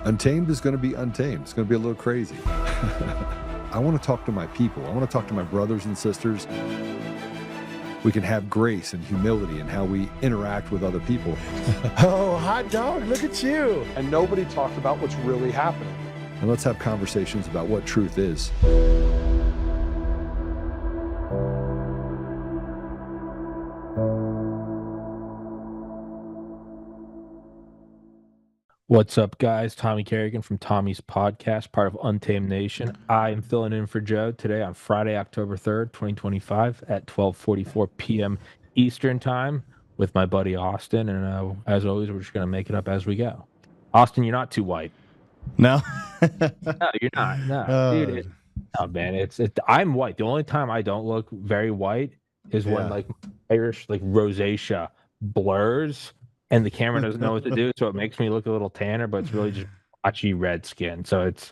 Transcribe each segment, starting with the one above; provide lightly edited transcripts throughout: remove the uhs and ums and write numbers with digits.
Untamed is going to be untamed. It's going to be a little crazy. I want to talk to my people. I want to talk to my brothers and sisters. We can have grace and humility in how we interact with other people. Oh, hot dog, look at you. And nobody talked about what's really happening. And let's have conversations about what truth is. What's up, guys? Tommy Carrigan from Tommy's Podcast, part of Untamed Nation. I am filling in for Joe today on Friday, October 3rd, 2025 at 12:44 p.m. Eastern Time with my buddy Austin. And as always, we're just going to make it up as we go. Austin, you're not too white. No? No, you're not. No, dude. No, man. I'm white. The only time I don't look very white is when like Irish, like rosacea blurs. And the camera doesn't know what to do, so it makes me look a little tanner, but it's really just blotchy red skin. So it's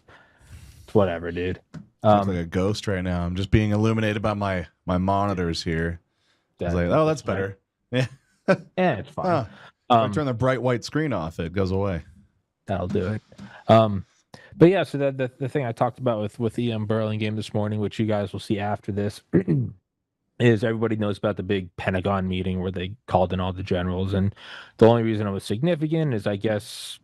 whatever, dude. I look like a ghost right now. I'm just being illuminated by my monitors here. I was like, oh, that's better. Yeah. Yeah, it's fine. I turn the bright white screen off, it goes away. That'll do it. But yeah, so the thing I talked about with EM Burlingame this morning, which you guys will see after this, is everybody knows about the big Pentagon meeting where they called in all the generals. And the only reason it was significant is I guess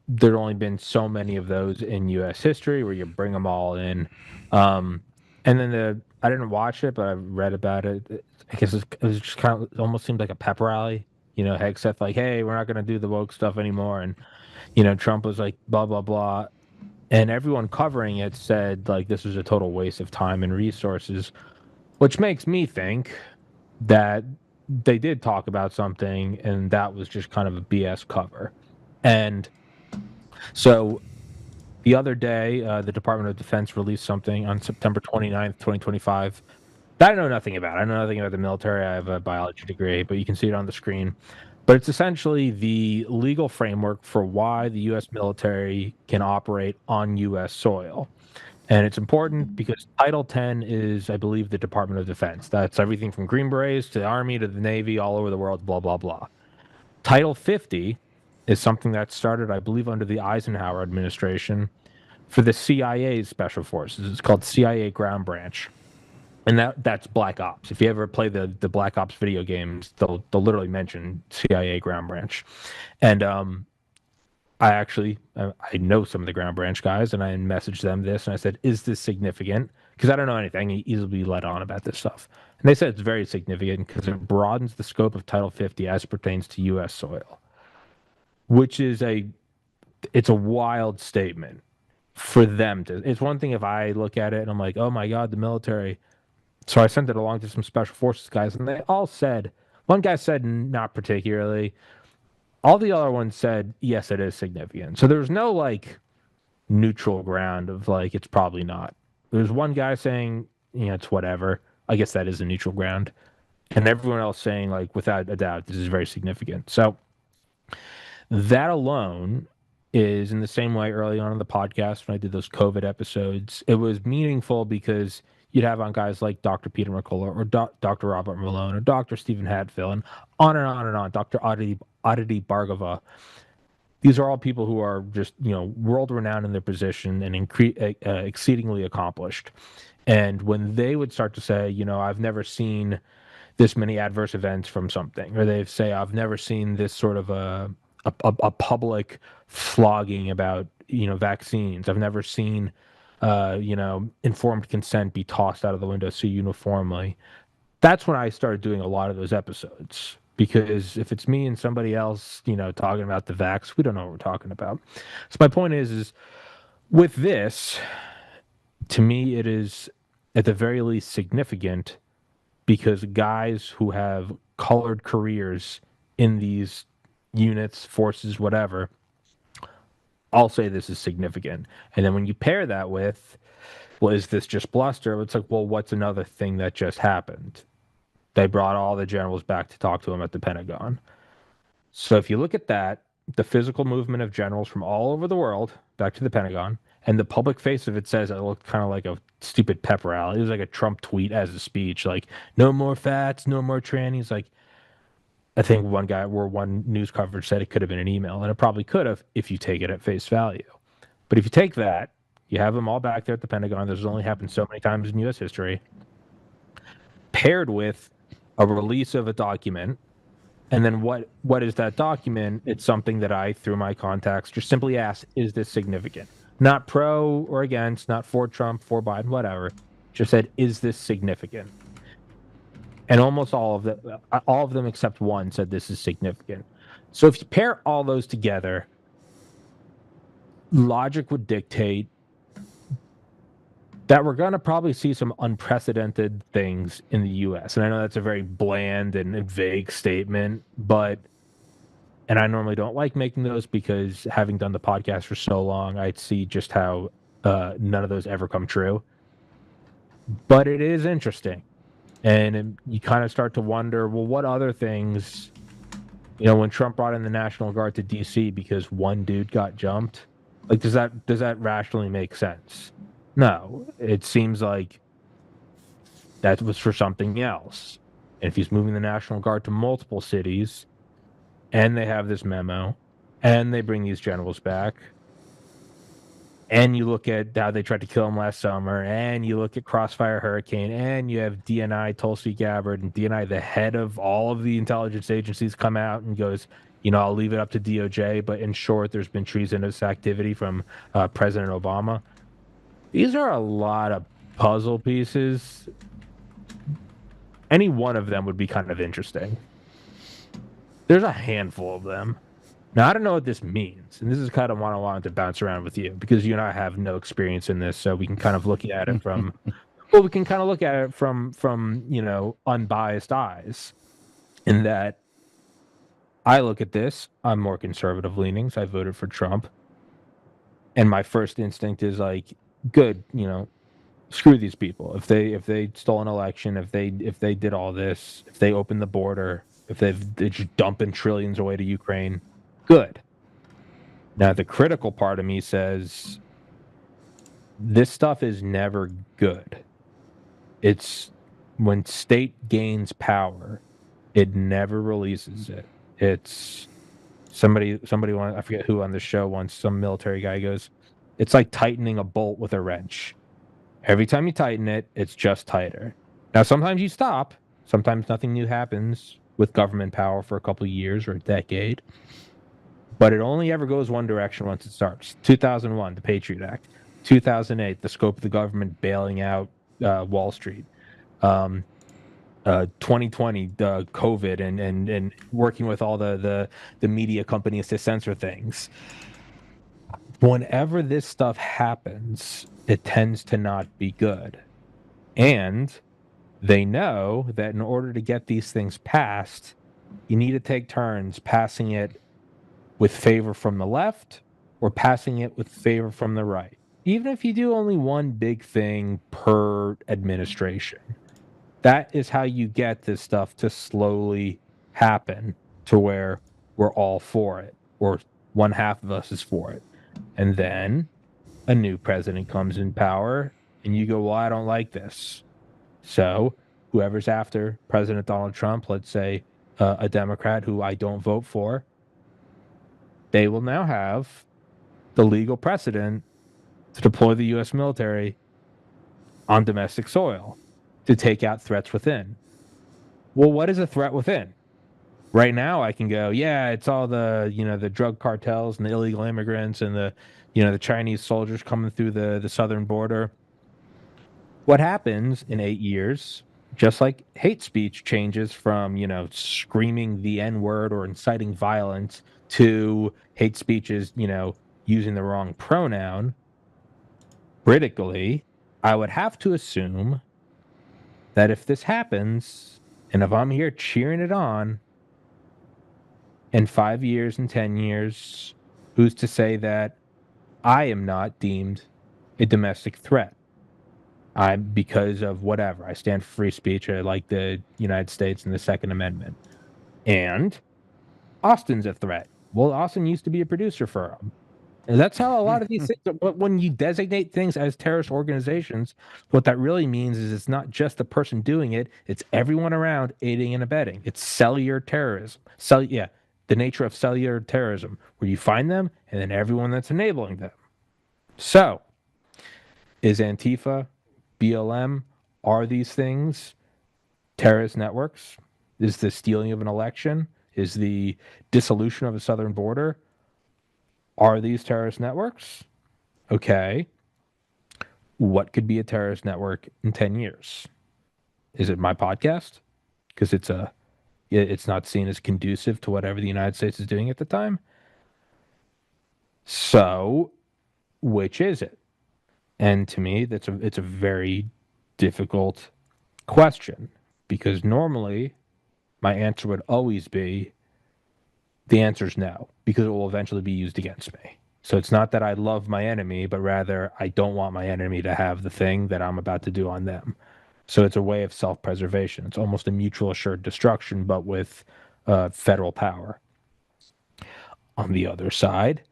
there'd only been so many of those in U.S. history where you bring them all in. And then I didn't watch it, but I read about it. I guess it was just kind of, it almost seemed like a pep rally, except like, hey, we're not going to do the woke stuff anymore. And, Trump was like, blah, blah, blah. And everyone covering it said like this was a total waste of time and resources. Which makes me think that they did talk about something and that was just kind of a BS cover. And so the other day, the Department of Defense released something on September 29th, 2025. That I know nothing about. I know nothing about the military. I have a biology degree, but you can see it on the screen. But it's essentially the legal framework for why the U.S. military can operate on U.S. soil. And it's important because Title 10 is, I believe, the Department of Defense. That's everything from Green Berets to the Army to the Navy, all over the world, blah, blah, blah. Title 50 is something that started, I believe, under the Eisenhower administration for the CIA's special forces. It's called CIA Ground Branch. And that's Black Ops. If you ever play the Black Ops video games, they'll literally mention CIA Ground Branch. And I know some of the Ground Branch guys, and I messaged them this, and I said, is this significant? Because I don't know anything. I can easily be led on about this stuff. And they said it's very significant because it broadens the scope of Title 50 as it pertains to U.S. soil, which is it's a wild statement for them to. It's one thing if I look at it and I'm like, oh my God, the military. So I sent it along to some special forces guys, and they all said, one guy said not particularly. All the other ones said, yes, it is significant. So there's no like neutral ground of like, it's probably not. There's one guy saying, it's whatever. I guess that is a neutral ground. And everyone else saying like, without a doubt, this is very significant. So that alone is in the same way early on in the podcast when I did those COVID episodes. It was meaningful because you'd have on guys like Dr. Peter McCullough or Dr. Robert Malone or Dr. Stephen Hatfield and on and on and on. Dr. Aditi Bhargava. These are all people who are just, world renowned in their position and exceedingly accomplished. And when they would start to say, I've never seen this many adverse events from something, or they say, I've never seen this sort of a public flogging about, vaccines. I've never seen informed consent be tossed out of the window so uniformly. That's when I started doing a lot of those episodes. Because if it's me and somebody else, talking about the vax, we don't know what we're talking about. So my point is with this, to me, it is at the very least significant because guys who have colored careers in these units, forces, whatever, I'll say this is significant. And then when you pair that with, well, is this just bluster? It's like, well, what's another thing that just happened? They brought all the generals back to talk to him at the Pentagon. So if you look at that, the physical movement of generals from all over the world back to the Pentagon, and the public face of it says it looked kind of like a stupid pep rally. It was like a Trump tweet as a speech, like, no more fats, no more trannies. Like, I think one news coverage said it could have been an email, and it probably could have if you take it at face value. But if you take that, you have them all back there at the Pentagon. This has only happened so many times in U.S. history. Paired with a release of a document. And then what is that document? It's something that I, through my contacts, just simply ask, is this significant? Not pro or against, not for Trump, for Biden, whatever. Just said, is this significant? And almost all of them except one said this is significant. So if you pair all those together, logic would dictate that we're going to probably see some unprecedented things in the U.S. And I know that's a very bland and vague statement, and I normally don't like making those because having done the podcast for so long, I'd see just how none of those ever come true. But it is interesting. And you kind of start to wonder, well, what other things, when Trump brought in the National Guard to D.C. because one dude got jumped, like, does that rationally make sense? No, it seems like that was for something else. And if he's moving the National Guard to multiple cities, and they have this memo, and they bring these generals back, and you look at how they tried to kill him last summer, and you look at Crossfire Hurricane, and you have DNI, Tulsi Gabbard, and DNI, the head of all of the intelligence agencies, come out and goes, I'll leave it up to DOJ, but in short, there's been treasonous activity from President Obama. These are a lot of puzzle pieces. Any one of them would be kind of interesting. There's a handful of them. Now, I don't know what this means, and this is kind of what I wanted to bounce around with you, because you and I have no experience in this, so we can kind of look at it from, unbiased eyes. In that, I look at this, I'm more conservative leanings, I voted for Trump, and my first instinct is like, good, screw these people. If they stole an election, if they did all this, if they opened the border, if they're just dumping trillions away to Ukraine, good. Now the critical part of me says this stuff is never good. It's when state gains power, it never releases it. It's somebody I forget who on the show once, some military guy goes, it's like tightening a bolt with a wrench. Every time you tighten it, it's just tighter. Now, sometimes you stop. Sometimes nothing new happens with government power for a couple of years or a decade. But it only ever goes one direction once it starts. 2001, the Patriot Act. 2008, the scope of the government bailing out Wall Street. 2020, COVID, and working with all the media companies to censor things. Whenever this stuff happens, it tends to not be good. And they know that in order to get these things passed, you need to take turns passing it with favor from the left or passing it with favor from the right. Even if you do only one big thing per administration. That is how you get this stuff to slowly happen to where we're all for it, or one half of us is for it. And then a new president comes in power, and you go, well, I don't like this. So whoever's after President Donald Trump, let's say a Democrat who I don't vote for, they will now have the legal precedent to deploy the U.S. military on domestic soil to take out threats within. Well, what is a threat within? Right now, I can go, yeah, it's all the drug cartels and the illegal immigrants and the Chinese soldiers coming through the southern border. What happens in 8 years, just like hate speech changes from, screaming the N-word or inciting violence to hate speeches, using the wrong pronoun, critically, I would have to assume that if this happens, and if I'm here cheering it on, in 5 years and 10 years, who's to say that I am not deemed a domestic threat? Because of whatever. I stand for free speech. I like the United States and the Second Amendment. And Austin's a threat. Well, Austin used to be a producer for him. And that's how a lot of these things are. But when you designate things as terrorist organizations, what that really means is it's not just the person doing it, it's everyone around aiding and abetting. It's cellular terrorism. The nature of cellular terrorism, where you find them and then everyone that's enabling them. So, is Antifa, BLM, are these things terrorist networks? Is the stealing of an election? Is the dissolution of a southern border? Are these terrorist networks? Okay. What could be a terrorist network in 10 years? Is it my podcast? Because it's not seen as conducive to whatever the United States is doing at the time. So, which is it? And to me, it's a very difficult question, because normally my answer would always be the answer is no, because it will eventually be used against me. So it's not that I love my enemy, but rather I don't want my enemy to have the thing that I'm about to do on them. So it's a way of self-preservation. It's almost a mutual assured destruction, but with federal power. On the other side,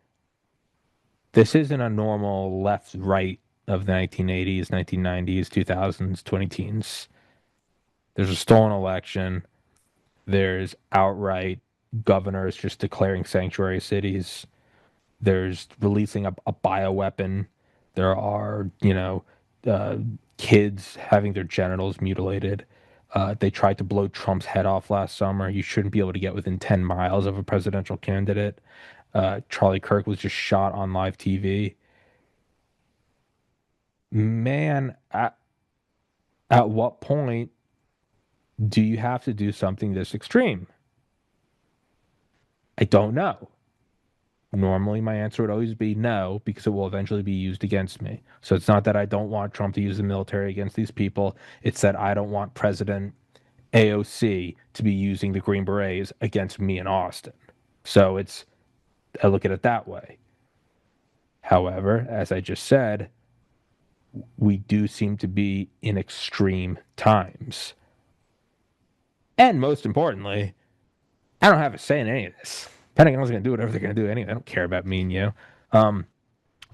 this isn't a normal left-right of the 1980s, 1990s, 2000s, 2010s. There's a stolen election. There's outright governors just declaring sanctuary cities. There's releasing a bioweapon. There are, kids having their genitals mutilated. They tried to blow Trump's head off last summer. You shouldn't be able to get within 10 miles of a presidential candidate. Charlie Kirk was just shot on live TV. Man, at what point do you have to do something this extreme? I don't know. Normally, my answer would always be no, because it will eventually be used against me. So it's not that I don't want Trump to use the military against these people. It's that I don't want President AOC to be using the Green Berets against me in Austin. So I look at it that way. However, as I just said, we do seem to be in extreme times. And most importantly, I don't have a say in any of this. Pentagon's going to do whatever they're going to do anyway. I don't care about me and you.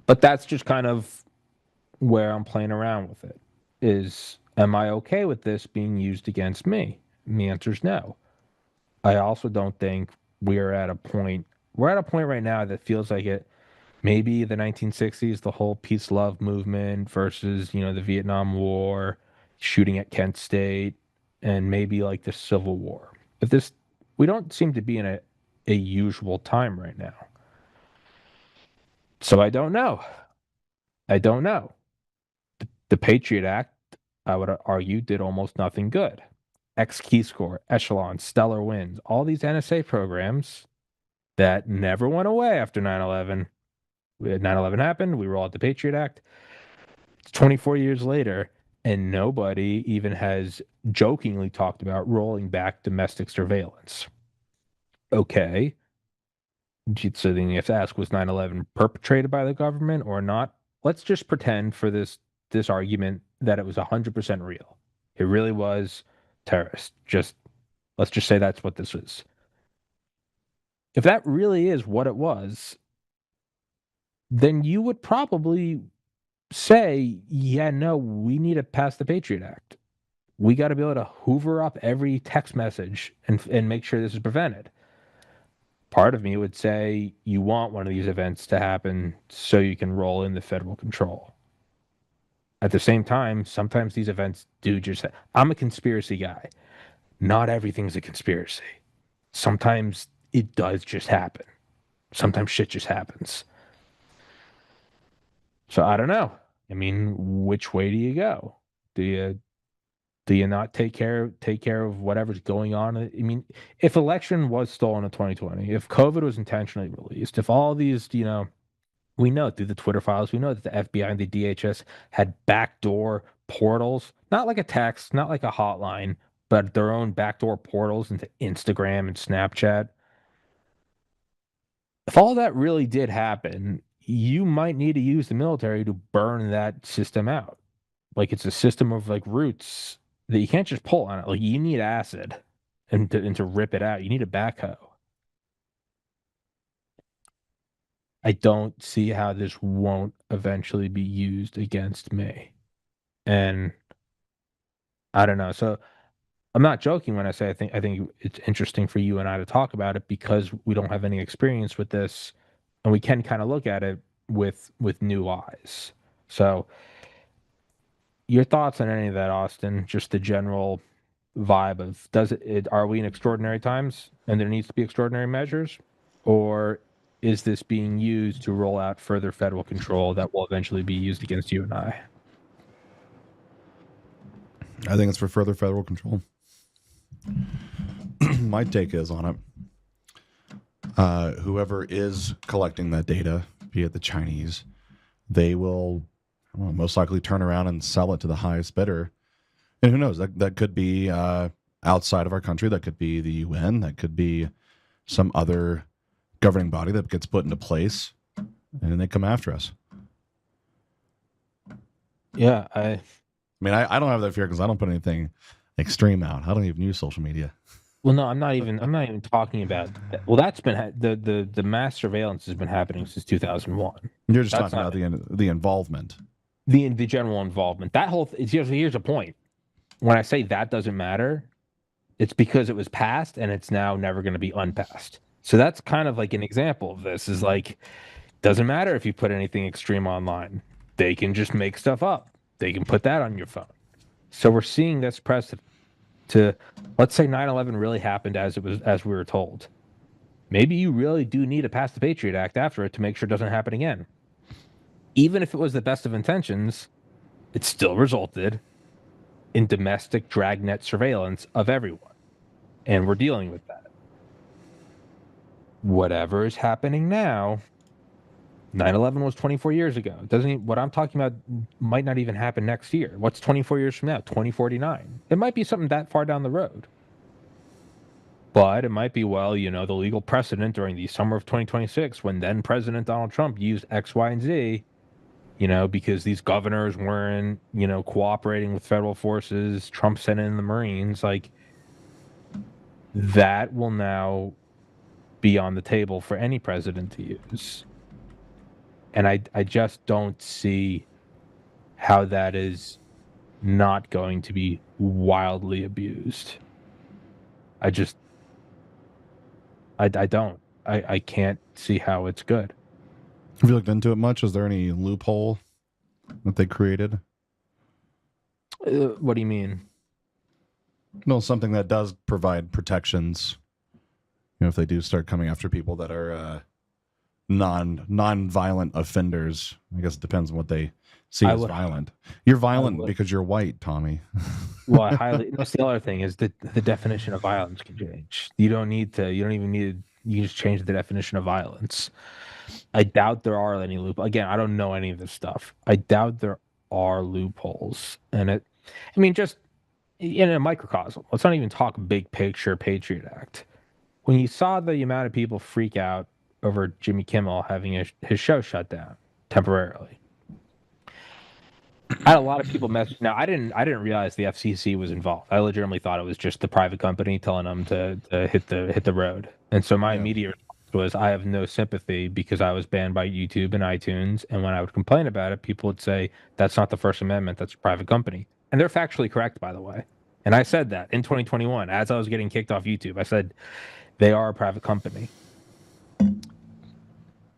But that's just kind of where I'm playing around with it. Am I okay with this being used against me? And the answer is no. I also don't think we're at a point right now that feels like it. Maybe the 1960s, the whole peace love movement versus, the Vietnam War, shooting at Kent State, and maybe like the Civil War. But we don't seem to be in a usual time right now. So I don't know. The Patriot Act, I would argue, did almost nothing good. X Keyscore, Echelon, Stellar Winds, all these NSA programs that never went away after 9/11. 9/11 happened. We rolled out the Patriot Act. It's 24 years later, and nobody even has jokingly talked about rolling back domestic surveillance. Okay. So then you have to ask, was 9/11 perpetrated by the government or not? Let's just pretend for this argument that it was 100% real. It really was terrorist. Let's just say that's what this is. If that really is what it was, then you would probably say, yeah, no, we need to pass the Patriot Act. We got to be able to hoover up every text message and make sure this is prevented. Part of me would say you want one of these events to happen so you can roll in the federal control. At the same time, sometimes these events do just... I'm a conspiracy guy. Not everything's a conspiracy. Sometimes it does just happen. Sometimes shit just happens. So I don't know. I mean, which way do you go? Do you not take care of whatever's going on? I mean, if election was stolen in 2020, if COVID was intentionally released, if all these, we know through the Twitter files, we know that the FBI and the DHS had backdoor portals, not like a text, not like a hotline, but their own backdoor portals into Instagram and Snapchat. If all that really did happen, you might need to use the military to burn that system out. Like, it's a system of like roots that you can't just pull on it. Like, you need acid and to rip it out. You need a backhoe. I don't see how this won't eventually be used against me. And I don't know. So I'm not joking when I say I think it's interesting for you and I to talk about it, because we don't have any experience with this, and we can kind of look at it with new eyes. So your thoughts on any of that, Austin? Just the general vibe of are we in extraordinary times and there needs to be extraordinary measures, or is this being used to roll out further federal control that will eventually be used against you and I? I think it's for further federal control. My take is on it. Whoever is collecting that data, be it the Chinese, they will most likely turn around and sell it to the highest bidder. And who knows? That could be outside of our country. That could be the UN. That could be some other governing body that gets put into place, and they come after us. Yeah, I mean, I don't have that fear because I don't put anything extreme out. I don't even use social media. Well, no, I'm not even talking about that. Well, that's been the mass surveillance has been happening since 2001. You're just talking about the involvement, the general involvement. That whole here's a point. When I say that doesn't matter, it's because it was passed and it's now never going to be unpassed. So that's kind of like an example of this. Is like, doesn't matter if you put anything extreme online. They can just make stuff up. They can put that on your phone. So we're seeing this precedent to, let's say 9/11 really happened as we were told. Maybe you really do need to pass the Patriot Act after it to make sure it doesn't happen again. Even if it was the best of intentions, it still resulted in domestic dragnet surveillance of everyone. And we're dealing with that. Whatever is happening now, 9/11 was 24 years ago. What I'm talking about might not even happen next year. What's 24 years from now? 2049. It might be something that far down the road. But it might be, the legal precedent during the summer of 2026 when then President Donald Trump used X, Y, and Z, because these governors weren't, cooperating with federal forces. Trump sent in the Marines. Like, that will now be on the table for any president to use. And I just don't see how that is not going to be wildly abused. I don't. I can't see how it's good. Have you looked into it much? Is there any loophole that they created? What do you mean? No, something that does provide protections. If they do start coming after people that are non-violent offenders. I guess it depends on what they see as violent. You're violent because you're white, Tommy. Well, that's the other thing is that the definition of violence can change. You don't even need you can just change the definition of violence. I doubt there are any loopholes. Again, I don't know any of this stuff. I doubt there are loopholes. And just in a microcosm, let's not even talk big picture Patriot Act. When you saw the amount of people freak out over Jimmy Kimmel having his show shut down temporarily, I had a lot of people message. Now, I didn't realize the FCC was involved. I legitimately thought it was just the private company telling them to hit the road. And so my immediate response was, I have no sympathy because I was banned by YouTube and iTunes. And when I would complain about it, people would say, that's not the First Amendment, that's a private company. And they're factually correct, by the way. And I said that in 2021, as I was getting kicked off YouTube. I said, they are a private company.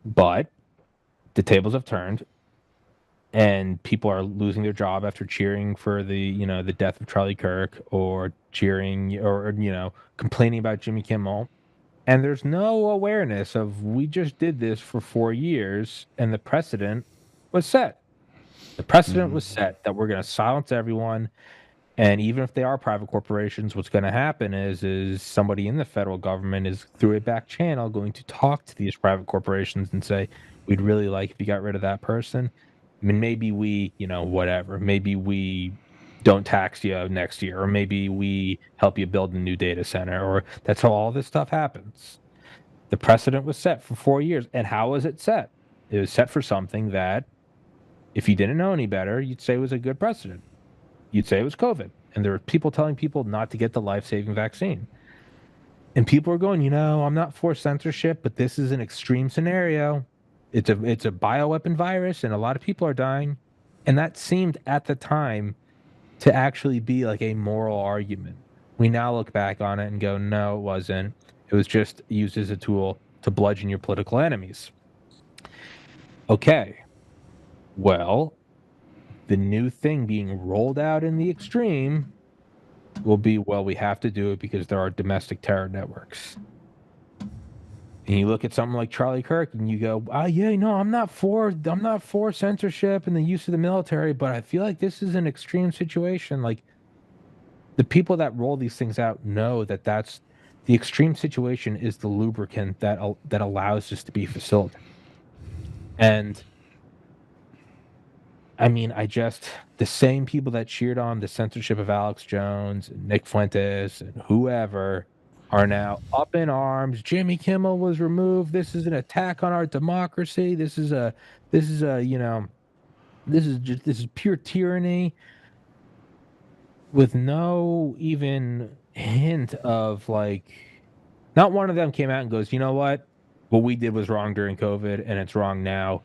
But the tables have turned. And people are losing their job after cheering for the death of Charlie Kirk, or cheering or complaining about Jimmy Kimmel. And there's no awareness of, we just did this for 4 years and the precedent was set. The precedent was set that we're going to silence everyone. And even if they are private corporations, what's going to happen is somebody in the federal government is, through a back channel, going to talk to these private corporations and say, we'd really like if you got rid of that person. I mean, maybe we, whatever. Maybe we don't tax you next year, or maybe we help you build a new data center, or that's how all this stuff happens. The precedent was set for 4 years. And how was it set? It was set for something that, if you didn't know any better, you'd say was a good precedent. You'd say it was COVID. And there were people telling people not to get the life-saving vaccine. And people are going, I'm not for censorship, but this is an extreme scenario. It's a bioweapon virus, and a lot of people are dying. And that seemed at the time to actually be like a moral argument. We now look back on it and go, no, it wasn't. It was just used as a tool to bludgeon your political enemies. Okay, well, the new thing being rolled out in the extreme will be, well, we have to do it because there are domestic terror networks. And you look at something like Charlie Kirk and you go, yeah, no, I'm not for censorship and the use of the military, but I feel like this is an extreme situation. Like, the people that roll these things out know that that's the extreme situation is the lubricant that allows this to be facilitated. And I mean, the same people that cheered on the censorship of Alex Jones and Nick Fuentes and whoever are now up in arms. Jimmy Kimmel was removed. This is an attack on our democracy. This is this is pure tyranny with no even hint of like, not one of them came out and goes, you know what we did was wrong during COVID and it's wrong now.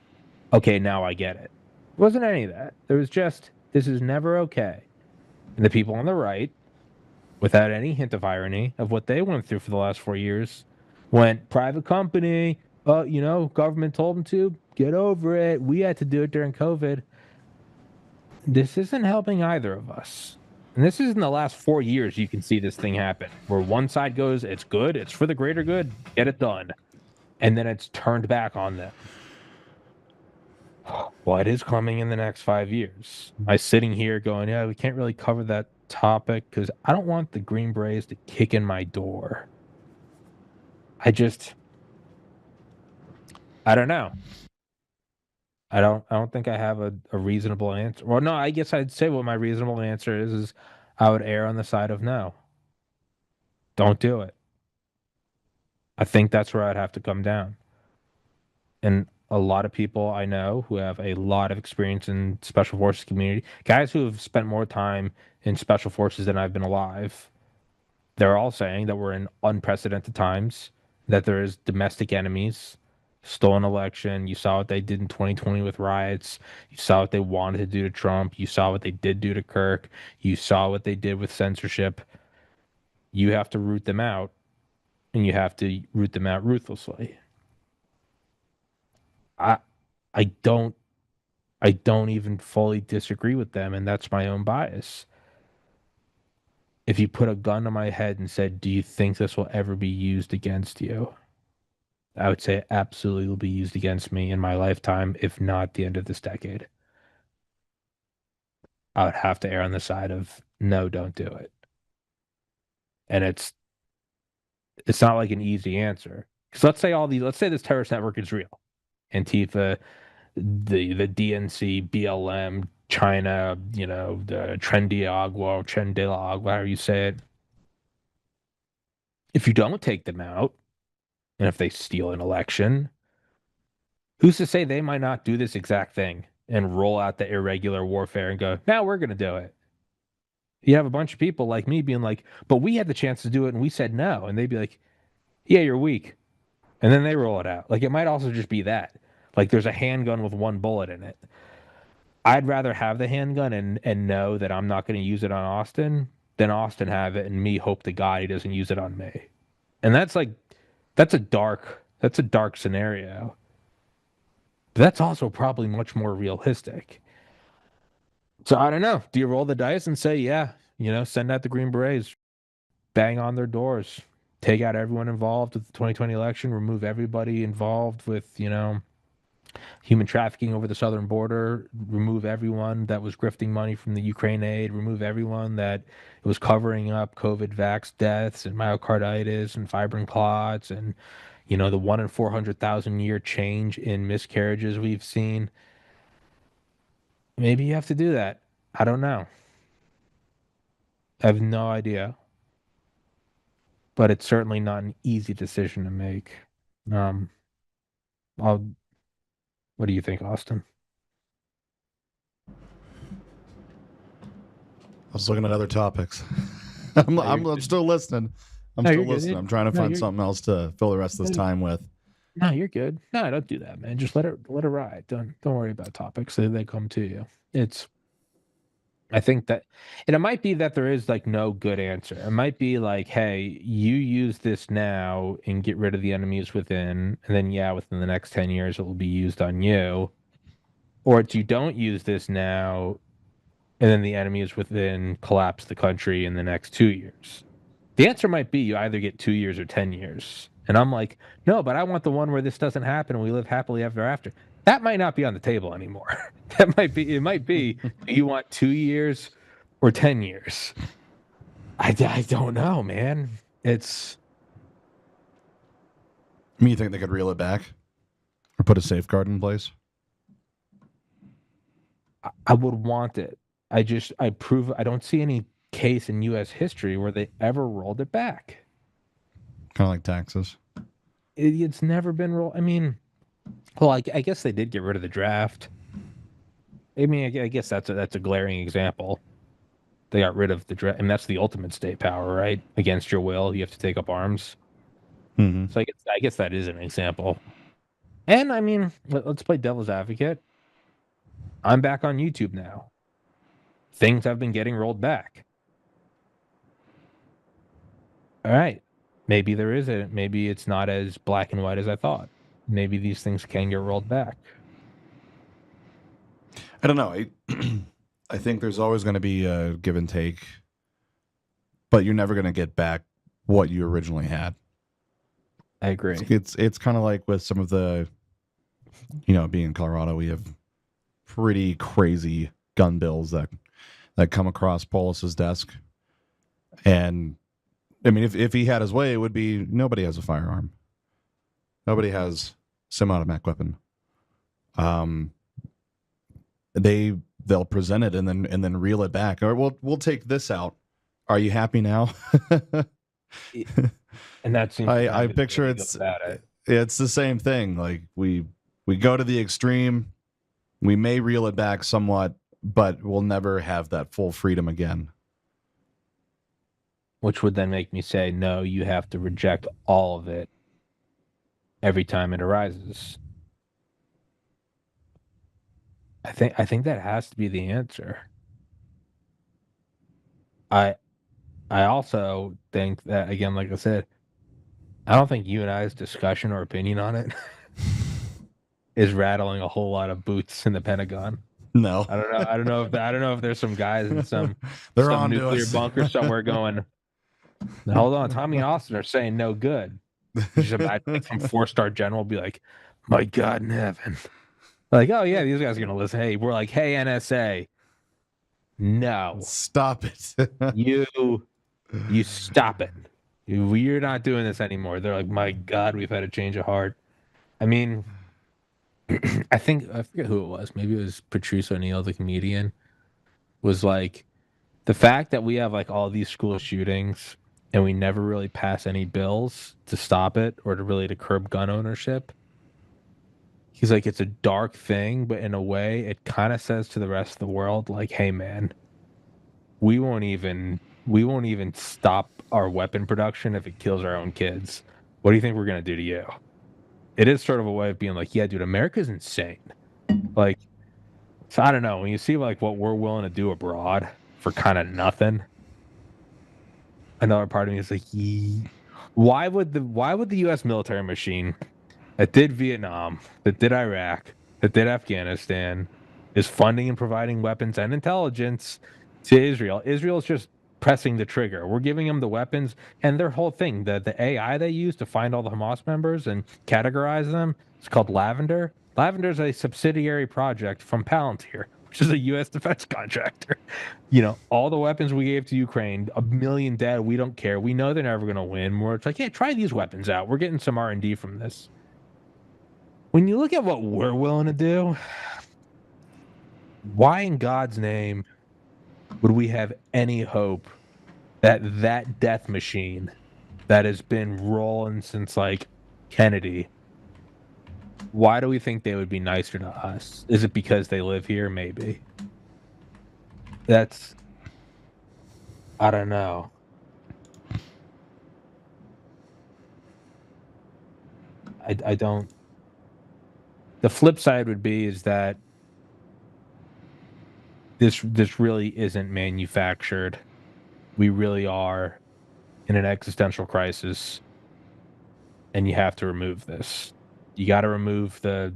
Okay, now I get it. It wasn't any of that. There was just, this is never okay. And the people on the right, without any hint of irony of what they went through for the last 4 years, went private company, government told them to, get over it. We had to do it during COVID. This isn't helping either of us. And this is in the last 4 years you can see this thing happen, where one side goes, it's good, it's for the greater good, get it done. And then it's turned back on them. What is coming in the next 5 years? Am I sitting here going, yeah, we can't really cover that topic because I don't want the Green Berets to kick in my door. I don't know. I don't think I have a reasonable answer. Well, no, I guess I'd say what my reasonable answer is I would err on the side of no. Don't do it. I think that's where I'd have to come down. And a lot of people I know who have a lot of experience in special forces community, guys who have spent more time in special forces than I've been alive, they're all saying that we're in unprecedented times, that there is domestic enemies, stolen election. You saw what they did in 2020 with riots. You saw what they wanted to do to Trump. You saw what they did do to Kirk. You saw what they did with censorship. You have to root them out, and you have to root them out ruthlessly. I don't even fully disagree with them, and that's my own bias. If you put a gun to my head and said, "Do you think this will ever be used against you?" I would say it absolutely will be used against me in my lifetime, if not the end of this decade. I would have to err on the side of no, don't do it. And it's not like an easy answer. Because let's say this terrorist network is real. Antifa, the DNC, BLM, China, the Tren de Agua, Tren de la Agua, however you say it. If you don't take them out, and if they steal an election, who's to say they might not do this exact thing and roll out the irregular warfare and go, now we're going to do it. You have a bunch of people like me being like, but we had the chance to do it and we said no. And they'd be like, yeah, you're weak. And then they roll it out. Like, it might also just be that. Like, there's a handgun with one bullet in it. I'd rather have the handgun and know that I'm not going to use it on Austin than Austin have it and me hope to God he doesn't use it on me. And that's a dark scenario. But that's also probably much more realistic. So I don't know. Do you roll the dice and say, yeah, send out the Green Berets, bang on their doors, take out everyone involved with the 2020 election, remove everybody involved with, human trafficking over the southern border, remove everyone that was grifting money from the Ukraine aid, remove everyone that was covering up COVID vax deaths and myocarditis and fibrin clots and, the 1 in 400,000 year change in miscarriages we've seen. Maybe you have to do that. I don't know. I have no idea. But it's certainly not an easy decision to make. What do you think, Austin? I was looking at other topics. I'm still listening. I'm still listening. I'm trying to find something else to fill the rest of this time with. No, you're good. No, don't do that, man. Just let it ride. Don't worry about topics. They come to you. I think that, and it might be that there is like no good answer. It might be like, hey, you use this now and get rid of the enemies within, and then yeah, within the next 10 years it will be used on you. Or it's you don't use this now, and then the enemies within collapse the country in the next 2 years. The answer might be you either get 2 years or 10 years. And I'm like, no, but I want the one where this doesn't happen and we live happily ever after. That might not be on the table anymore. It might be, you want 2 years or 10 years? I don't know, man. It's, I mean, you think they could reel it back or put a safeguard in place? I would want it. I don't see any case in U.S. history where they ever rolled it back. Kind of like taxes. It's never been rolled. I mean, well, I guess they did get rid of the draft. I mean, I guess that's a glaring example. They got rid of the draft, and that's the ultimate state power, right? Against your will, you have to take up arms. Mm-hmm. So I guess that is an example. And I mean, let's play devil's advocate. I'm back on YouTube now. Things have been getting rolled back. All right. Maybe there isn't. Maybe it's not as black and white as I thought. Maybe these things can get rolled back. I don't know. I think there's always going to be a give and take, but you're never going to get back what you originally had. I agree. It's kind of like with some of the, being in Colorado, we have pretty crazy gun bills that come across Polis's desk. And I mean, if he had his way, it would be nobody has a firearm. Nobody has semi-automatic weapon. They'll present it and then reel it back. Or we'll take this out. Are you happy now? And that seems I picture it's the same thing. Like we go to the extreme, we may reel it back somewhat, but we'll never have that full freedom again. Which would then make me say, no, you have to reject all of it every time it arises. I think that has to be the answer. I also think that, again, like I said, I don't think you and I's discussion or opinion on it is rattling a whole lot of boots in the Pentagon. No, I don't know if there's some guys in some nuclear us. bunker somewhere going, hold on, Tommy and Austin are saying no good. Just imagine some 4-star general be like, my God in heaven. Like, oh yeah, these guys are gonna listen. Hey, we're like, hey, NSA. No. Stop it. You stop it. We're not doing this anymore. They're like, my God, we've had a change of heart. I mean, I forget who it was. Maybe it was Patrice O'Neill, the comedian, was like, the fact that we have like all these school shootings and we never really pass any bills to stop it or to curb gun ownership. He's like, it's a dark thing, but in a way, it kind of says to the rest of the world, like, hey, man, we won't even stop our weapon production if it kills our own kids. What do you think we're going to do to you? It is sort of a way of being like, yeah, dude, America's insane. Like, so I don't know. When you see like what we're willing to do abroad for kind of nothing, another part of me is like, why would the U.S. military machine that did Vietnam, that did Iraq, that did Afghanistan, is funding and providing weapons and intelligence to Israel? Israel's just pressing the trigger. We're giving them the weapons, and their whole thing, the AI they use to find all the Hamas members and categorize them, it's called Lavender. Lavender is a subsidiary project from Palantir, which is a U.S. defense contractor. All the weapons we gave to Ukraine, 1 million dead, we don't care. We know they're never going to win. It's like, yeah, try these weapons out. We're getting some R&D from this. When you look at what we're willing to do, why in God's name would we have any hope that death machine that has been rolling since like Kennedy, why do we think they would be nicer to us? Is it because they live here? Maybe. I don't know. I don't. The flip side would be is that this really isn't manufactured. We really are in an existential crisis, and you have to remove this. You got to remove the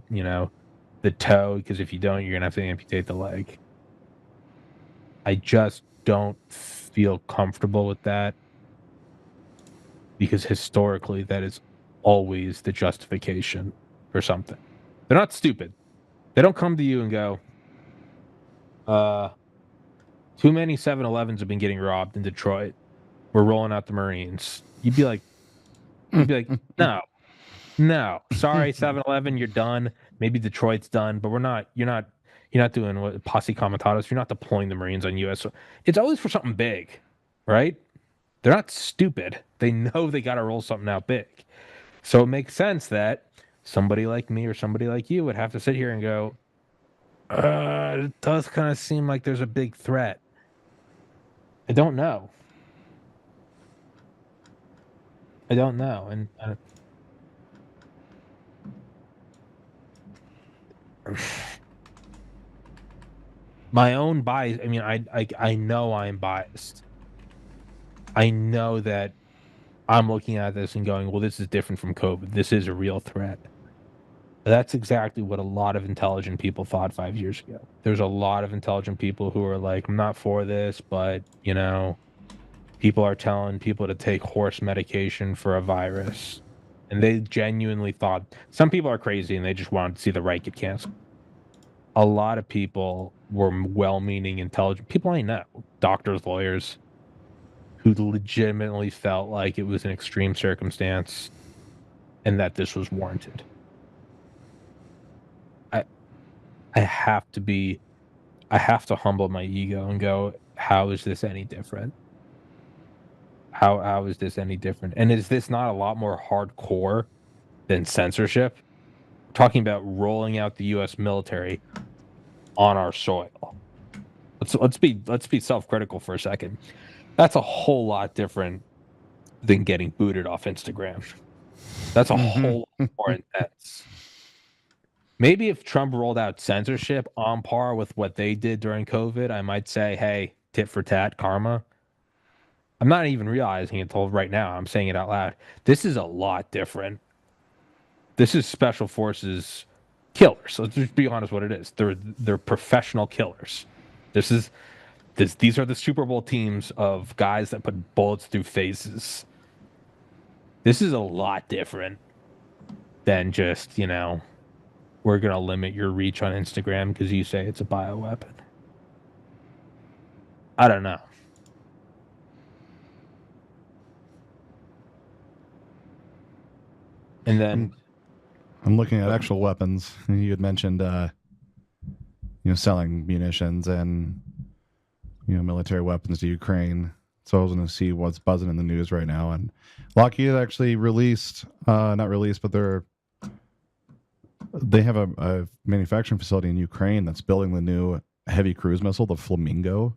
toe, because if you don't, you're gonna have to amputate the leg. I just don't feel comfortable with that, because historically that is always the justification for something. They're not stupid. They don't come to you and go, too many 7-Elevens have been getting robbed in Detroit. We're rolling out the Marines. You'd be like, no. Sorry, 7-Eleven, you're done. Maybe Detroit's done, but you're not doing what posse comitatus. You're not deploying the Marines on U.S. It's always for something big, right? They're not stupid. They know they got to roll something out big. So it makes sense that somebody like me or somebody like you would have to sit here and go, it does kind of seem like there's a big threat. I don't know. And my own bias. I mean, I know I'm biased. I know that I'm looking at this and going, well, this is different from COVID. This is a real threat. That's exactly what a lot of intelligent people thought 5 years ago. There's a lot of intelligent people who are like, I'm not for this, but, people are telling people to take horse medication for a virus. And they genuinely thought, some people are crazy and they just wanted to see the right get canceled. A lot of people were well-meaning, intelligent people I know, doctors, lawyers, who legitimately felt like it was an extreme circumstance and that this was warranted. I have to humble my ego and go, how is this any different? How is this any different? And is this not a lot more hardcore than censorship? We're talking about rolling out the U.S. military on our soil. Let's be self-critical for a second. That's a whole lot different than getting booted off Instagram. That's a whole lot more intense. Maybe if Trump rolled out censorship on par with what they did during COVID, I might say, hey, tit for tat, karma. I'm not even realizing it till right now. I'm saying it out loud. This is a lot different. This is special forces killers. Let's just be honest what it is. They're professional killers. These are the Super Bowl teams of guys that put bullets through faces. This is a lot different than just, we're going to limit your reach on Instagram because you say it's a bioweapon. I don't know. And then I'm looking at actual weapons. You had mentioned, selling munitions and, military weapons to Ukraine. So I was going to see what's buzzing in the news right now. And Lockheed actually not released, but they have a manufacturing facility in Ukraine that's building the new heavy cruise missile, the Flamingo.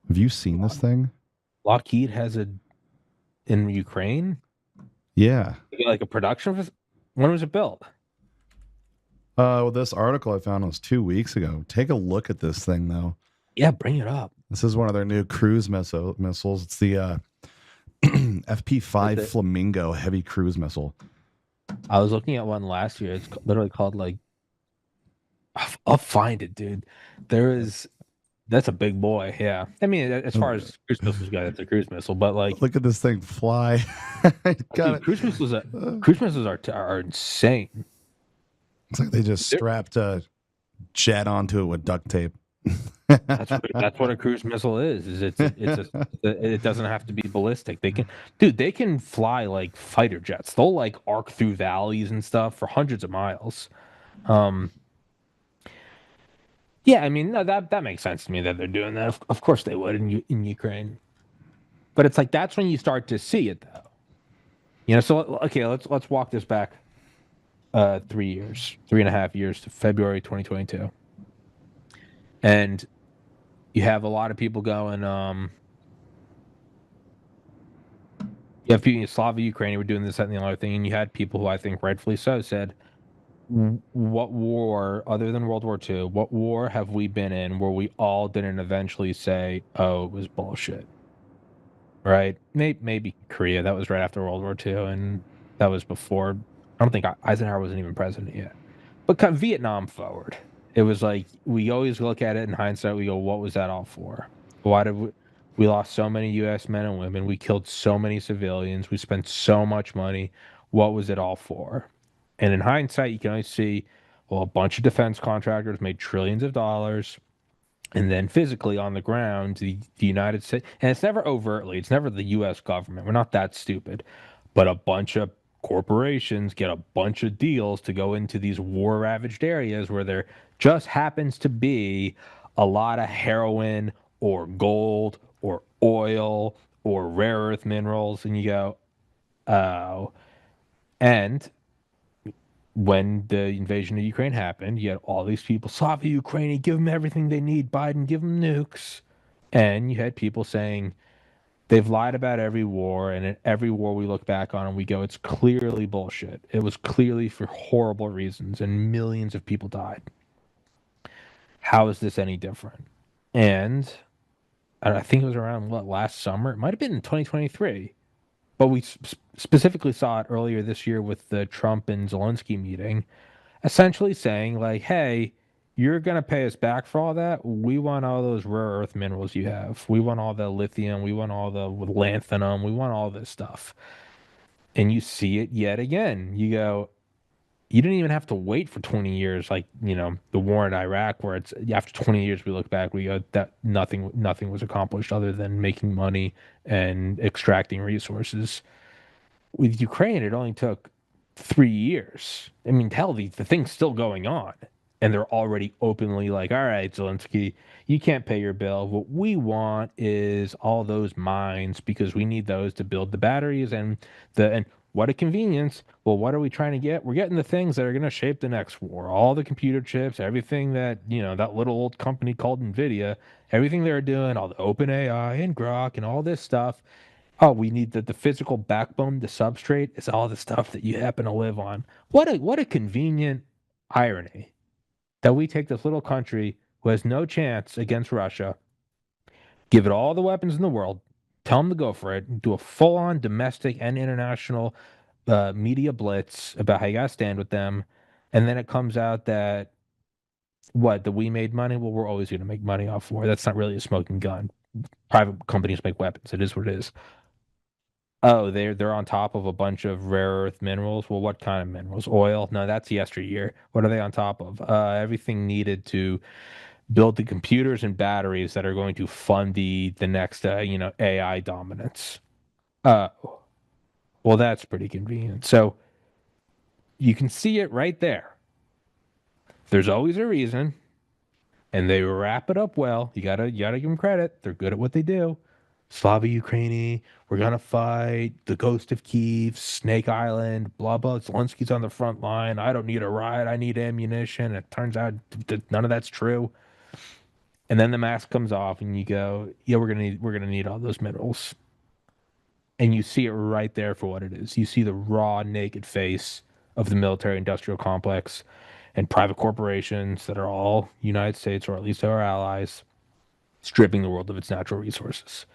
Have you seen this thing? Lockheed has it in Ukraine? Yeah. Like a production? When was it built? Well, this article I found was 2 weeks ago. Take a look at this thing, though. Yeah, bring it up. This is one of their new cruise missiles. It's the FP5 Flamingo heavy cruise missile. I was looking at one last year. It's literally called I'll find it, dude. That's a big boy. Yeah. I mean, as far as cruise missiles go, that's a cruise missile. But look at this thing fly. Dude, cruise missiles are insane. It's like they just strapped a jet onto it with duct tape. That's what a cruise missile is. It doesn't have to be ballistic. They can fly like fighter jets. They'll arc through valleys and stuff for hundreds of miles. Yeah, I mean, no, that makes sense to me that they're doing that. Of course they would in Ukraine. But it's that's when you start to see it, though. So okay, let's walk this back 3.5 years to February 2022. And you have a lot of people going, you have people in Slavic Ukraine who were doing this, that, and the other thing, and you had people who I think rightfully so said, what war, other than World War II, what war have we been in where we all didn't eventually say, "Oh, it was bullshit"? Right? Maybe Korea. That was right after World War II, and that was before. I don't think Eisenhower wasn't even president yet. But kind of Vietnam forward, it was like we always look at it in hindsight. We go, "What was that all for? Why did we lost so many U.S. men and women? We killed so many civilians. We spent so much money. What was it all for?" And in hindsight, you can only see, well, a bunch of defense contractors made trillions of dollars. And then physically on the ground, the United States, and it's never overtly, it's never the U.S. government. We're not that stupid. But a bunch of corporations get a bunch of deals to go into these war ravaged areas where there just happens to be a lot of heroin or gold or oil or rare earth minerals. And you go, oh. And when the invasion of Ukraine happened, you had all these people, Slava Ukraini, give them everything they need. Biden, give them nukes. And you had people saying they've lied about every war, and at every war we look back on and we go, it's clearly bullshit. It was clearly for horrible reasons, and millions of people died. How is this any different? And I think it was around last summer. It might have been in 2023, but we specifically saw it earlier this year with the Trump and Zelensky meeting, essentially saying like, hey, you're going to pay us back for all that. We want all those rare earth minerals you have. We want all the lithium. We want all the lanthanum. We want all this stuff. And you see it yet again. You go, you didn't even have to wait for 20 years, like, the war in Iraq, where it's after 20 years, we look back, we go, that nothing was accomplished other than making money and extracting resources. With Ukraine, it only took 3 years. I mean, hell, the thing's still going on. And they're already openly like, all right, Zelensky, you can't pay your bill. What we want is all those mines because we need those to build the batteries and what a convenience. Well, what are we trying to get? We're getting the things that are going to shape the next war. All the computer chips, everything that, that little old company called Nvidia, everything they're doing, all the open AI and Grok and all this stuff. Oh, we need the physical backbone, the substrate is all the stuff that you happen to live on. What a convenient irony that we take this little country who has no chance against Russia, give it all the weapons in the world, tell them to go for it, do a full-on domestic and international media blitz about how you got to stand with them, and then it comes out that that we made money. Well, we're always going to make money off war. That's not really a smoking gun. Private companies make weapons. It is what it is. Oh, they're on top of a bunch of rare earth minerals. Well, what kind of minerals? Oil? No, that's yesteryear. What are they on top of? Everything needed to build the computers and batteries that are going to fund the next AI dominance. Uh, well, that's pretty convenient. So you can see it right there. There's always a reason, and they wrap it up well. You gotta give them credit. They're good at what they do. Slava Ukraini, we're gonna fight the Ghost of Kiev, Snake Island, blah blah. Zelensky's on the front line. I don't need a ride. I need ammunition. It turns out none of that's true. And then the mask comes off, and you go, "Yeah, we're gonna need all those minerals." And you see it right there for what it is. You see the raw, naked face of the military-industrial complex and private corporations that are all United States or at least our allies, stripping the world of its natural resources.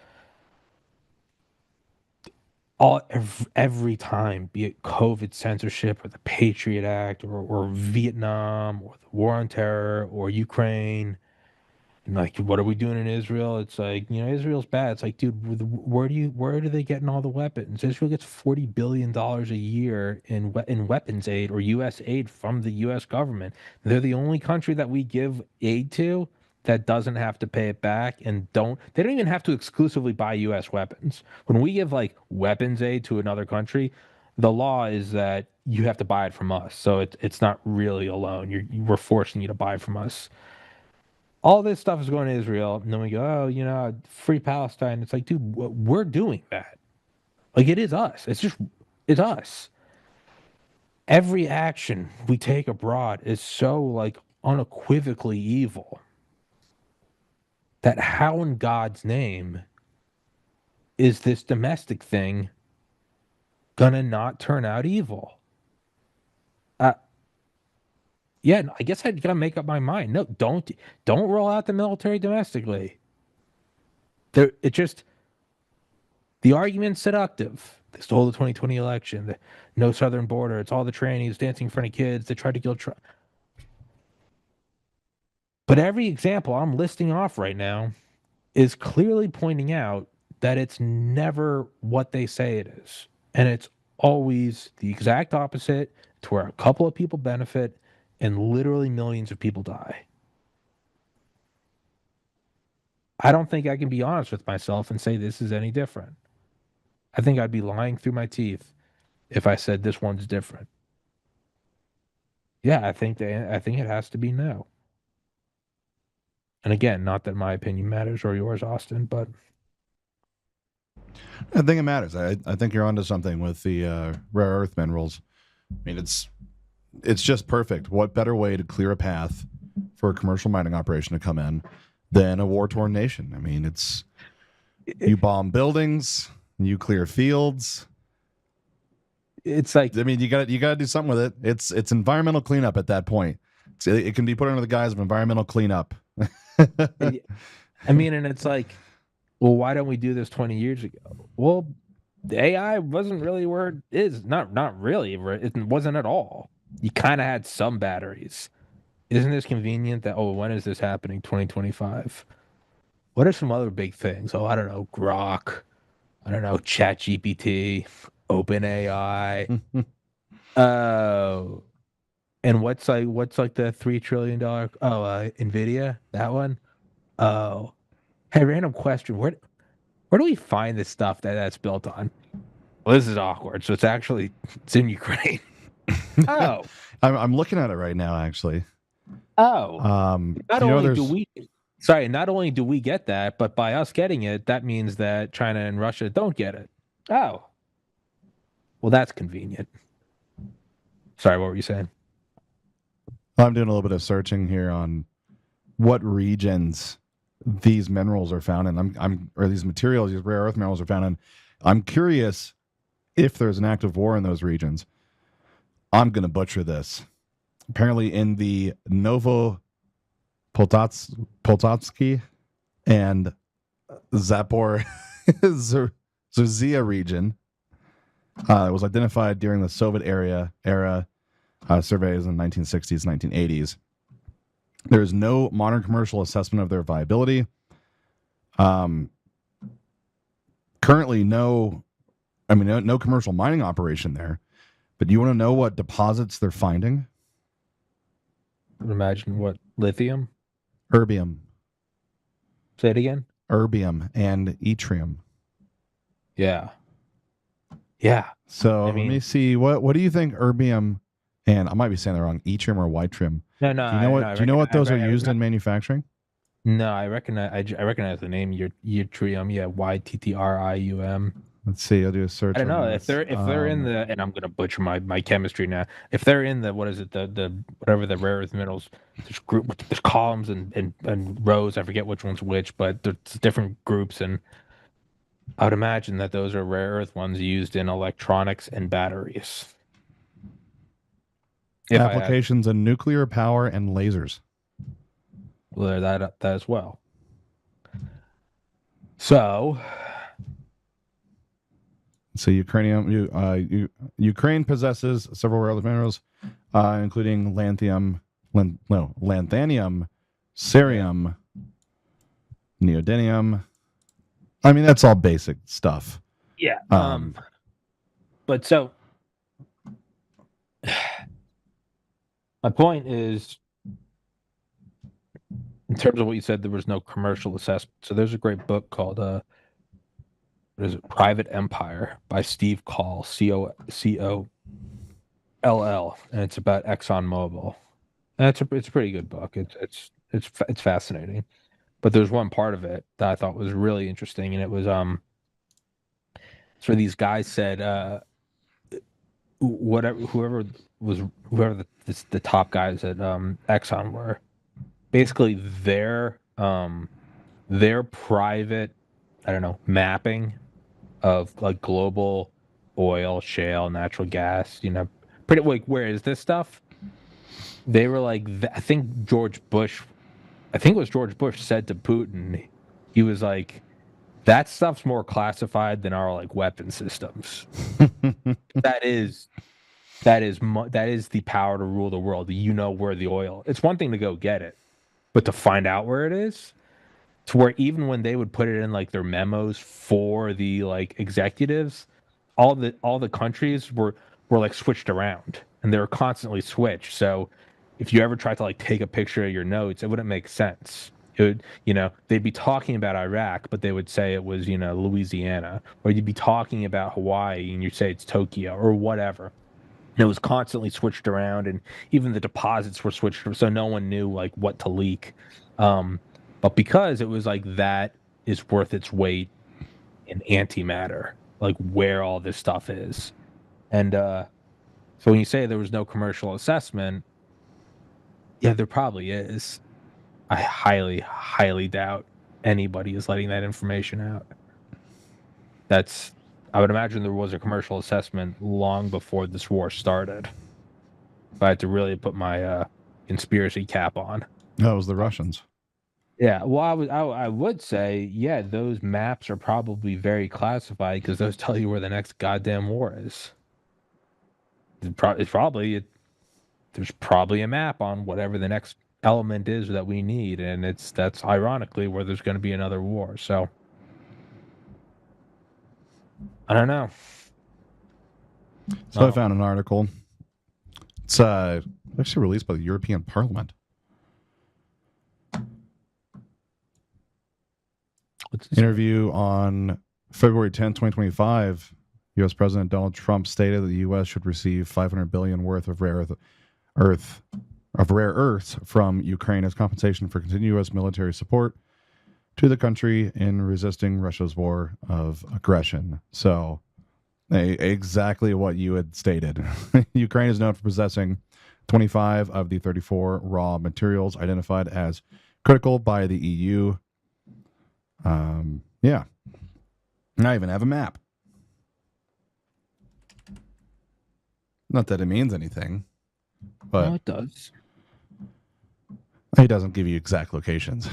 Every time, be it COVID censorship or the Patriot Act or Vietnam or the war on terror or Ukraine, and like, what are we doing in Israel? It's like, Israel's bad. It's like, dude, where do they getting all the weapons? Israel gets $40 billion a year in weapons aid or U.S. aid from the U.S. government. They're the only country that we give aid to that doesn't have to pay it back and they don't even have to exclusively buy U.S. weapons. When we give like weapons aid to another country, the law is that you have to buy it from us. So it's not really a loan. We're forcing you to buy from us. All this stuff is going to Israel, and then we go, oh, free Palestine. It's like, dude, we're doing that. Like, it is us. It's us. Every action we take abroad is so like unequivocally evil that how in God's name is this domestic thing gonna not turn out evil? yeah, I guess I gotta make up my mind. No, don't roll out the military domestically. It just the argument's seductive. They stole the 2020 election. No southern border. It's all the trannies dancing in front of kids. They tried to kill Trump. But every example I'm listing off right now is clearly pointing out that it's never what they say it is. And it's always the exact opposite, to where a couple of people benefit and literally millions of people die. I don't think I can be honest with myself and say this is any different. I think I'd be lying through my teeth if I said this one's different. Yeah, I think it has to be no. And again, not that my opinion matters or yours, Austin, but I think it matters. I think you're onto something with the rare earth minerals. I mean, it's just perfect. What better way to clear a path for a commercial mining operation to come in than a war-torn nation? I mean, you bomb buildings, you clear fields. It's like, I mean, you got to do something with it. It's environmental cleanup at that point. It can be put under the guise of environmental cleanup. I mean, and it's like, well, why don't we do this 20 years ago? Well, the AI wasn't really where it is. Not really. It wasn't at all. You kind of had some batteries. Isn't this convenient that, when is this happening? 2025. What are some other big things? Oh, I don't know. Grok. I don't know. ChatGPT. OpenAI. And what's like the $3 trillion? Nvidia, that one. Oh, hey, random question. Where do we find this stuff that's built on? Well, this is awkward. So it's in Ukraine. Oh, I'm looking at it right now, actually. Oh, not only do we get that, but by us getting it, that means that China and Russia don't get it. Oh, well, that's convenient. Sorry, what were you saying? I'm doing a little bit of searching here on what regions these minerals are found in. Or these materials, these rare earth minerals are found in. I'm curious if there's an active war in those regions. I'm going to butcher this. Apparently in the Poltatsky and Zaporizhzhia region, it was identified during the Soviet era surveys in the 1960s, 1980s. There is no modern commercial assessment of their viability. Currently, no commercial mining operation there. But do you want to know what deposits they're finding? Imagine what? Lithium? Erbium. Say it again? Erbium and yttrium. Yeah. So let me see. What do you think erbium, and I might be saying that wrong, yttrium or yttrium? No. Do you know what those are used in manufacturing? No, I recognize the name yttrium. Yeah, yttrium. Let's see. I'll do a search. I don't know if they're in the, and I'm gonna butcher my chemistry now. If they're in the, what is it, the whatever the rare earth minerals, there's columns and rows. I forget which one's which, but there's different groups, and I would imagine that those are rare earth ones used in electronics and batteries. Applications in nuclear power and lasers. Well, that as well. So Ukraine possesses several rare earth minerals, including lanthanum, cerium, neodymium. I mean, that's all basic stuff. Yeah. But so my point is, in terms of what you said, there was no commercial assessment. So there's a great book called what is it? Private Empire by Steve Coll, Coll, and it's about ExxonMobil. And it's a pretty good book. It's fascinating. But there's one part of it that I thought was really interesting, and it was so these guys said whoever the top guys at Exxon were, basically their private, I don't know, mapping of like global oil, shale, natural gas, pretty like, where is this stuff? they were like, I think it was George Bush said to Putin, he was like, that stuff's more classified than our like weapon systems. that is the power to rule the world. You know where the oil. It's one thing to go get it, but to find out where it is, to where even when they would put it in like their memos for the like executives, all the countries were like switched around, and they were constantly switched. So if you ever tried to like take a picture of your notes, it wouldn't make sense. It would, they'd be talking about Iraq, but they would say it was, Louisiana, or you'd be talking about Hawaii and you'd say it's Tokyo or whatever. And it was constantly switched around, and even the deposits were switched, so no one knew like what to leak. But because it was like that is worth its weight in antimatter, like where all this stuff is. And so when you say there was no commercial assessment, yeah, there probably is. I highly, highly doubt anybody is letting that information out. I would imagine there was a commercial assessment long before this war started. If I had to really put my conspiracy cap on. That was the Russians. Yeah, well, I would say, yeah, those maps are probably very classified because those tell you where the next goddamn war is. There's probably a map on whatever the next element is that we need, and that's ironically where there's going to be another war. So I don't know. So I found an article. It's actually released by the European Parliament. Interview on February 10, 2025. U.S. President Donald Trump stated that the U.S. should receive $500 billion worth of rare earths from Ukraine as compensation for continuous military support to the country in resisting Russia's war of aggression. So, exactly what you had stated. Ukraine is known for possessing 25 of the 34 raw materials identified as critical by the EU. Yeah. And I even have a map. Not that it means anything, but it does. He doesn't give you exact locations.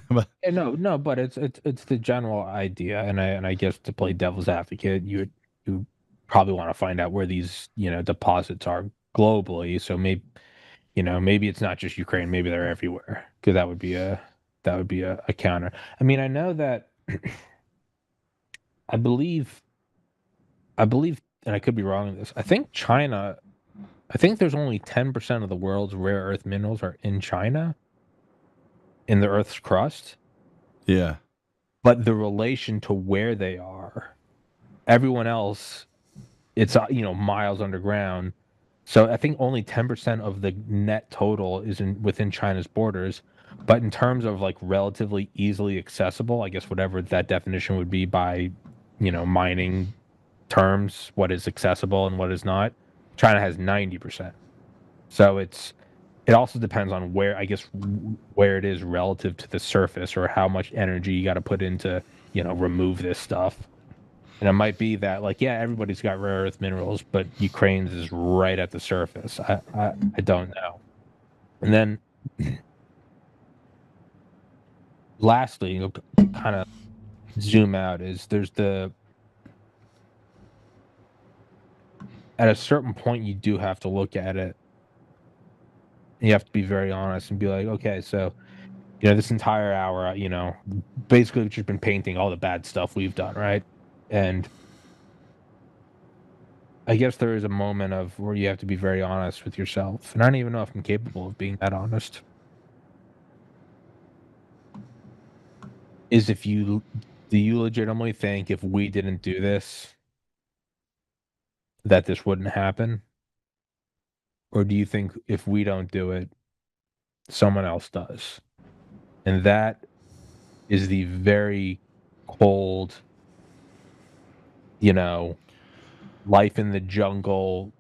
But no, but it's the general idea, and I guess to play devil's advocate, you probably want to find out where these deposits are globally. So maybe it's not just Ukraine, maybe they're everywhere, because that would be a counter. I mean, I know that I believe, and I could be wrong in this. I think there's only 10% of the world's rare earth minerals are in China, in the Earth's crust. Yeah. But the relation to where they are, everyone else, it's miles underground. So I think only 10% of the net total is within China's borders. But in terms of like relatively easily accessible, I guess whatever that definition would be by, mining terms, what is accessible and what is not, China has 90%. So it also depends on where it is relative to the surface, or how much energy you got to put into, remove this stuff. And it might be that like, yeah, everybody's got rare earth minerals, but Ukraine's is right at the surface. I don't know. And then lastly, kind of zoom out, is at a certain point you do have to look at it. You have to be very honest and be like, okay, so this entire hour, basically we've just been painting all the bad stuff we've done, right? And I guess there is a moment of where you have to be very honest with yourself. And I don't even know if I'm capable of being that honest. Do you legitimately think if we didn't do this, that this wouldn't happen? Or do you think if we don't do it, someone else does? And that is the very cold, life in the jungle,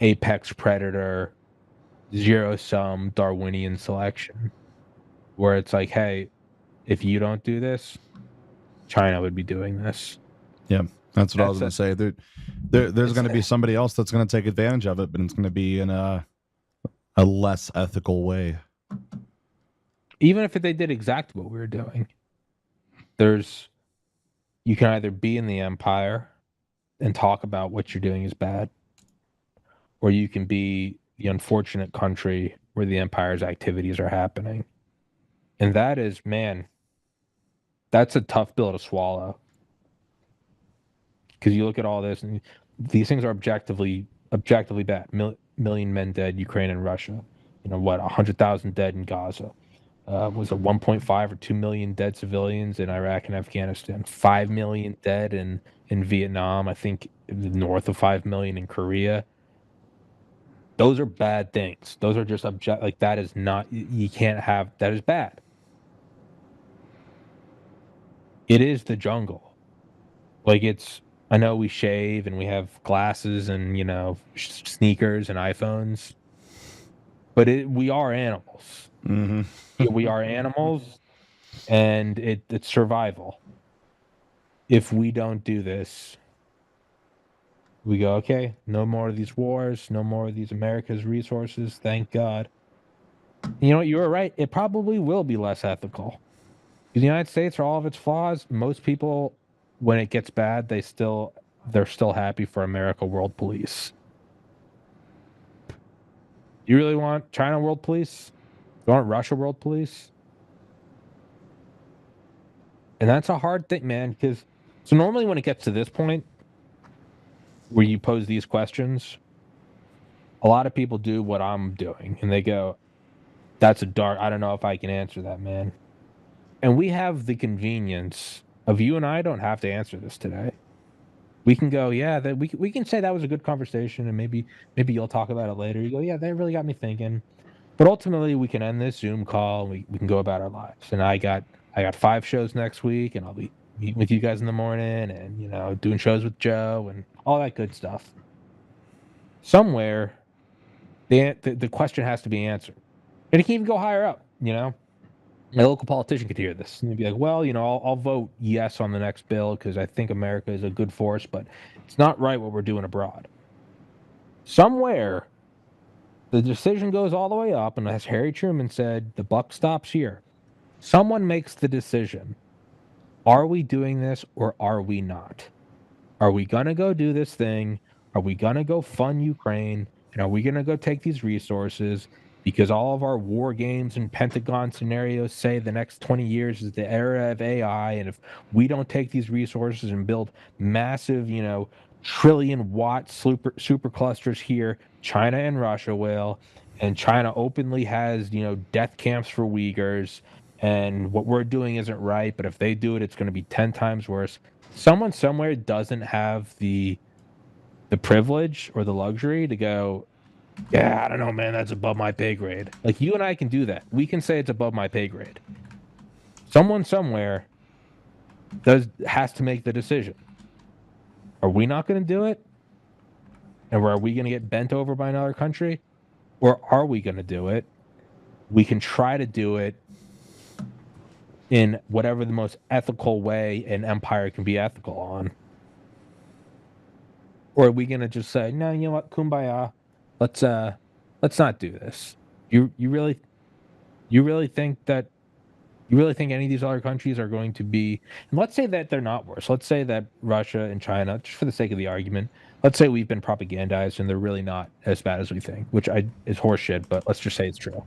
apex predator, zero-sum Darwinian selection, where it's like, hey, if you don't do this, China would be doing this. Yeah, that's what I was going to say. There's going to be somebody else that's going to take advantage of it, but it's going to be in a a less ethical way. Even if they did exactly what we were doing, you can either be in the empire and talk about what you're doing is bad, or you can be the unfortunate country where the empire's activities are happening. And that is, man, that's a tough pill to swallow. Because you look at all this, and these things are objectively bad. Million men dead, Ukraine and Russia. 100,000 dead in Gaza. Was it 1.5 or 2 million dead civilians in Iraq and Afghanistan? 5 million dead in Vietnam. I think north of 5 million in Korea. Those are bad things. Those are just that is not, you can't have, that is bad. It is the jungle. I know we shave and we have glasses and, sneakers and iPhones, but we are animals. Mm-hmm. We are animals, and it's survival. If we don't do this, we go, okay, no more of these wars, no more of these America's resources, thank God. You know what, you were right. It probably will be less ethical. The United States, for all of its flaws, most people, when it gets bad, they're still happy for America world police. You really want China world police? You want Russia world police? And that's a hard thing, man, because so normally when it gets to this point where you pose these questions, a lot of people do what I'm doing, and they go, I don't know if I can answer that, man. And we have the convenience of you and I don't have to answer this today. We can go, yeah, we can say that was a good conversation, and maybe you'll talk about it later. You go, yeah, that really got me thinking. But ultimately, we can end this Zoom call, and we can go about our lives. And I got 5 shows next week, and I'll be meeting with you guys in the morning, and doing shows with Joe and all that good stuff. Somewhere, the question has to be answered, and it can even go higher up. A local politician could hear this and they'd be like, well, I'll vote yes on the next bill because I think America is a good force, but it's not right what we're doing abroad. Somewhere, the decision goes all the way up, and as Harry Truman said, the buck stops here. Someone makes the decision. Are we doing this or are we not? Are we going to go do this thing? Are we going to go fund Ukraine? And are we going to go take these resources? Because all of our war games and Pentagon scenarios say the next 20 years is the era of AI. And if we don't take these resources and build massive, trillion-watt super clusters here, China and Russia will. And China openly has, death camps for Uyghurs. And what we're doing isn't right. But if they do it, it's going to be 10 times worse. Someone somewhere doesn't have the privilege or the luxury to go, yeah, I don't know, man, that's above my pay grade. Like, you and I can do that. We can say it's above my pay grade. Someone somewhere has to make the decision. Are we not going to do it? And are we going to get bent over by another country? Or are we going to do it? We can try to do it in whatever the most ethical way an empire can be ethical on. Or are we going to just say, no, you know what, kumbaya, let's not do this. You really think any of these other countries are going to be, and let's say that they're not worse. Let's say that Russia and China, just for the sake of the argument, let's say we've been propagandized and they're really not as bad as we think, which is horseshit, but let's just say it's true.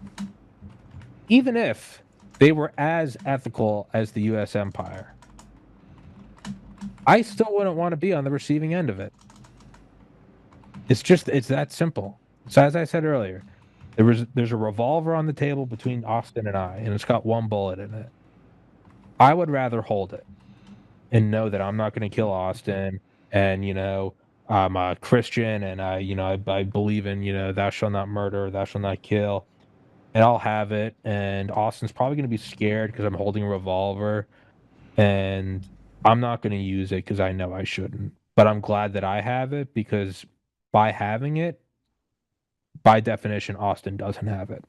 Even if they were as ethical as the U.S. empire, I still wouldn't want to be on the receiving end of it. It's that simple. So as I said earlier, there's a revolver on the table between Austin and I, and it's got one bullet in it. I would rather hold it and know that I'm not going to kill Austin, and I'm a Christian, and I believe in thou shalt not murder, thou shalt not kill, and I'll have it. And Austin's probably going to be scared because I'm holding a revolver, and I'm not going to use it because I know I shouldn't. But I'm glad that I have it, because by having it, by definition, Austin doesn't have it.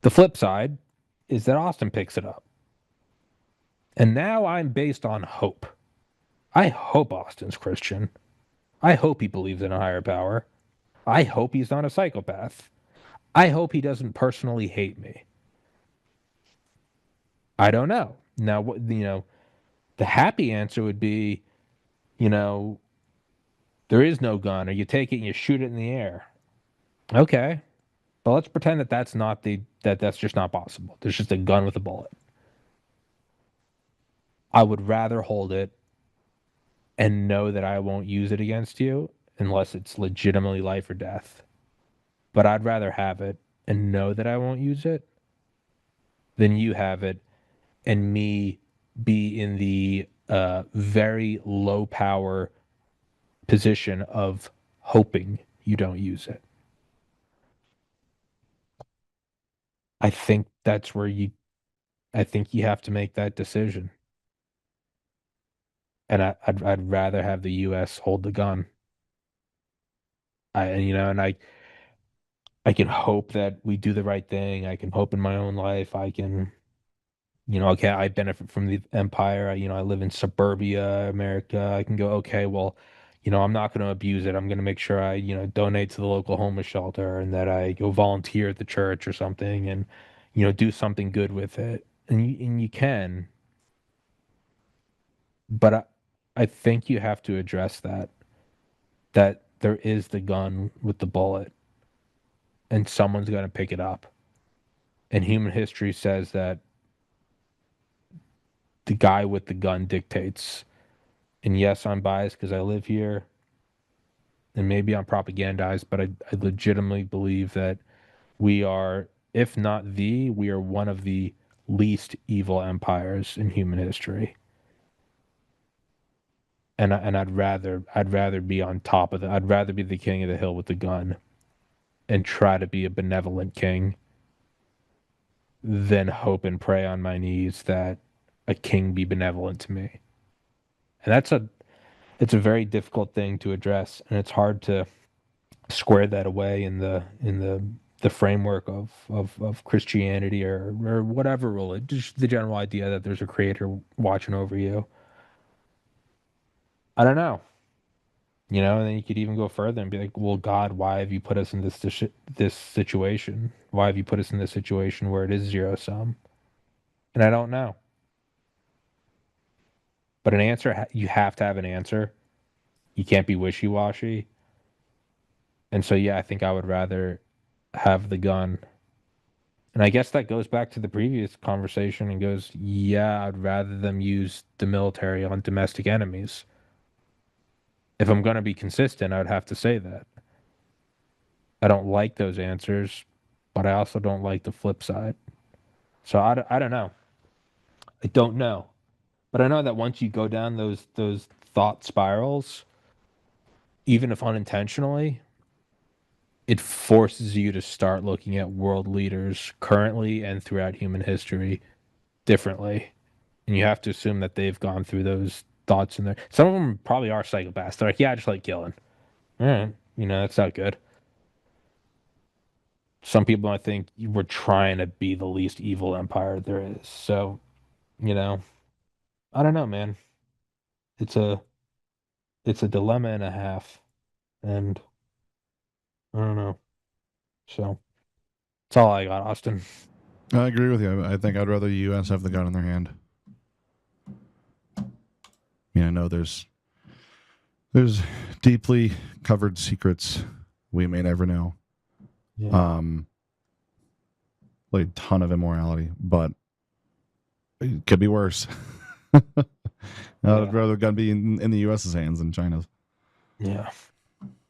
The flip side is that Austin picks it up. And now I'm based on hope. I hope Austin's Christian. I hope he believes in a higher power. I hope he's not a psychopath. I hope he doesn't personally hate me. I don't know. Now, the happy answer would be, there is no gun, or you take it and you shoot it in the air. Okay, but let's pretend that that's just not possible. There's just a gun with a bullet. I would rather hold it and know that I won't use it against you unless it's legitimately life or death. But I'd rather have it and know that I won't use it than you have it and me be in the very low power position of hoping you don't use it. I think that's where I think you have to make that decision. And I'd rather have the U.S. hold the gun. I can hope that we do the right thing. I can hope in my own life. I can, okay, I benefit from the empire. I live in suburbia America. I can go, okay, well, I'm not going to abuse it. I'm going to make sure I, donate to the local homeless shelter and that I go volunteer at the church or something and, do something good with it. And you can, but I think you have to address that there is the gun with the bullet and someone's going to pick it up. And human history says that the guy with the gun dictates. And yes, I'm biased because I live here. And maybe I'm propagandized, but I legitimately believe that we are, if not we are one of the least evil empires in human history. And I'd rather be on top of it. I'd rather be the king of the hill with the gun and try to be a benevolent king than hope and pray on my knees that a king be benevolent to me. And it's a very difficult thing to address, and it's hard to square that away in the framework of Christianity or whatever religion, just the general idea that there's a creator watching over you. I don't know. And then you could even go further and be like, well, God, why have you put us in this situation? Why have you put us in this situation where it is zero sum? And I don't know. But an answer, you have to have an answer. You can't be wishy-washy. And so, yeah, I think I would rather have the gun. And I guess that goes back to the previous conversation and goes, yeah, I'd rather them use the military on domestic enemies. If I'm going to be consistent, I would have to say that. I don't like those answers, but I also don't like the flip side. So I don't know. I don't know. But I know that once you go down those thought spirals, even if unintentionally, it forces you to start looking at world leaders currently and throughout human history differently. And you have to assume that they've gone through those thoughts in there. Some of them probably are psychopaths. They're like, yeah, I just like killing. All right. That's not good. Some people, I think, we're trying to be the least evil empire there is. So, I don't know, man. It's a dilemma and a half. And I don't know. So that's all I got, Austin. I agree with you. I think I'd rather the U.S. have the gun in their hand. I know there's deeply covered secrets we may never know. Yeah. Like a ton of immorality, but it could be worse. I'd rather the gun be in the U.S.'s hands than China's. Yeah.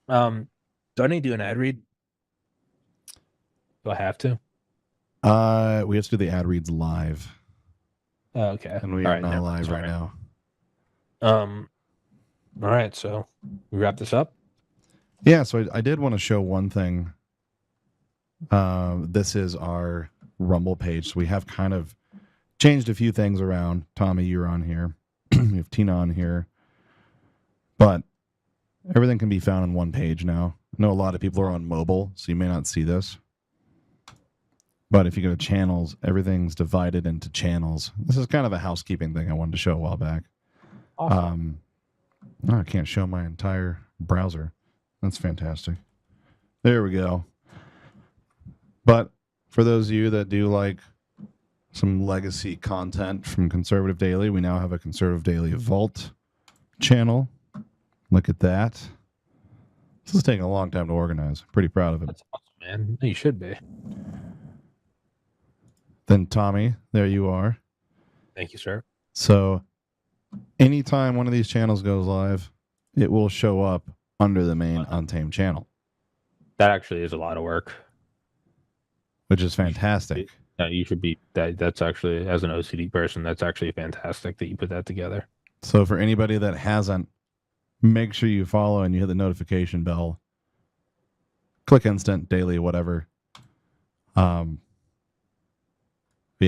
Do I need to do an ad read? Do I have to? We have to do the ad reads live. Oh, okay. And we are not live right now. All right, so we wrap this up? Yeah, so I did want to show one thing. This is our Rumble page. So we have kind of changed a few things around. Tommy, you're on here. We have Tina on here. But everything can be found on one page now. I know a lot of people are on mobile, so you may not see this. But if you go to channels, everything's divided into channels. This is kind of a housekeeping thing I wanted to show a while back. Awesome. I can't show my entire browser. That's fantastic. There we go. But for those of you that do like some legacy content from Conservative Daily, we now have a Conservative Daily Vault channel. Look at that. This is taking a long time to organize. Pretty proud of it. That's awesome, man. You should be. Then Tommy, there you are. Thank you, sir. So anytime one of these channels goes live, it will show up under the main Untamed channel. That actually is a lot of work. Which is fantastic. You should be that's actually, as an OCD person, that's actually fantastic that you put that together. So for anybody that hasn't, make sure you follow and you hit the notification bell. Click instant, daily, whatever. Yeah,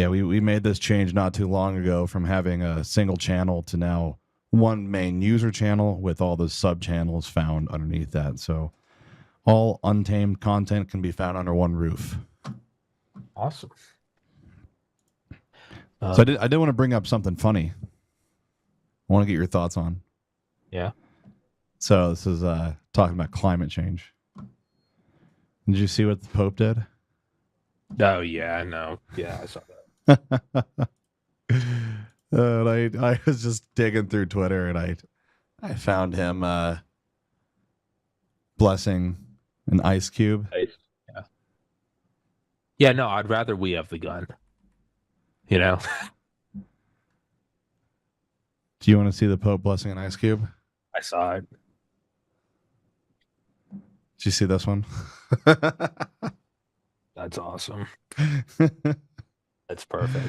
we made this change not too long ago from having a single channel to now one main user channel with all the sub channels found underneath that. So all Untamed content can be found under one roof. Awesome. So I did want to bring up something funny. I want to get your thoughts on. Yeah. So this is talking about climate change. Did you see what the Pope did? Oh yeah, no. Yeah, I saw that. And I was just digging through Twitter and I found him blessing an ice cube. Yeah. Yeah, no, I'd rather we have the gun. You know? Do you want to see the Pope blessing an ice cube? I saw it. Did you see this one? That's awesome. That's perfect.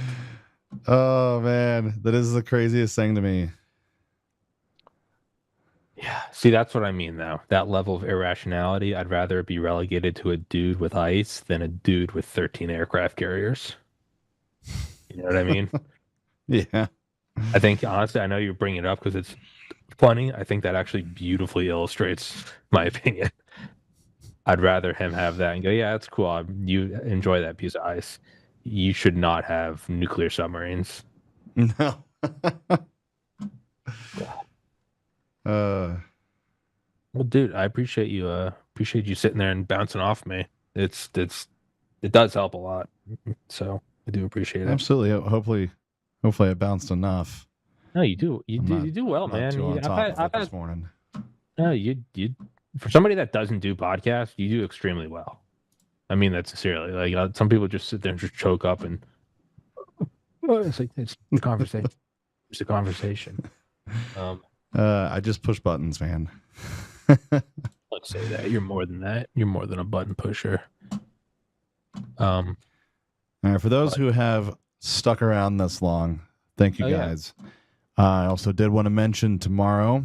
Oh man, that is the craziest thing to me. Yeah. See, that's what I mean, though. That level of irrationality, I'd rather it be relegated to a dude with ice than a dude with 13 aircraft carriers. You know what I mean? Yeah. I think, honestly, I know you're bringing it up because it's funny. I think that actually beautifully illustrates my opinion. I'd rather him have that and go, yeah, that's cool. You enjoy that piece of ice. You should not have nuclear submarines. No. Well, dude, I appreciate you sitting there and bouncing off me. It does help a lot. So I do appreciate it. Absolutely. Hopefully I bounced enough. No, you do. You do well, man. Too on top of it this morning. No, you for somebody that doesn't do podcasts, you do extremely well. I mean that sincerely. Like some people just sit there and just choke up and it's like it's a conversation. It's a conversation. I just push buttons, man. Let's say that. You're more than that. You're more than a button pusher. All right, for those who have stuck around this long, thank you guys. Yeah. I also did want to mention tomorrow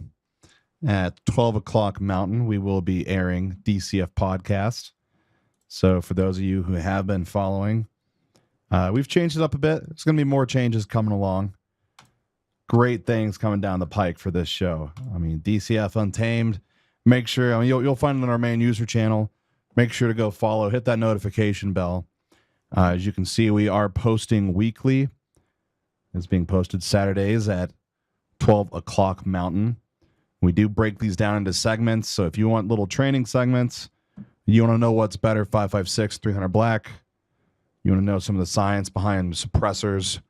at 12 o'clock Mountain, we will be airing DCF Podcast. So for those of you who have been following, we've changed it up a bit. There's going to be more changes coming along. Great things coming down the pike for this show. I mean, DCF Untamed. Make sure, you'll find it on our main user channel. Make sure to go follow, hit that notification bell. As you can see, we are posting weekly. It's being posted Saturdays at 12 o'clock Mountain. We do break these down into segments. So if you want little training segments, you want to know what's better, 5.56, 300 black. You want to know some of the science behind suppressors,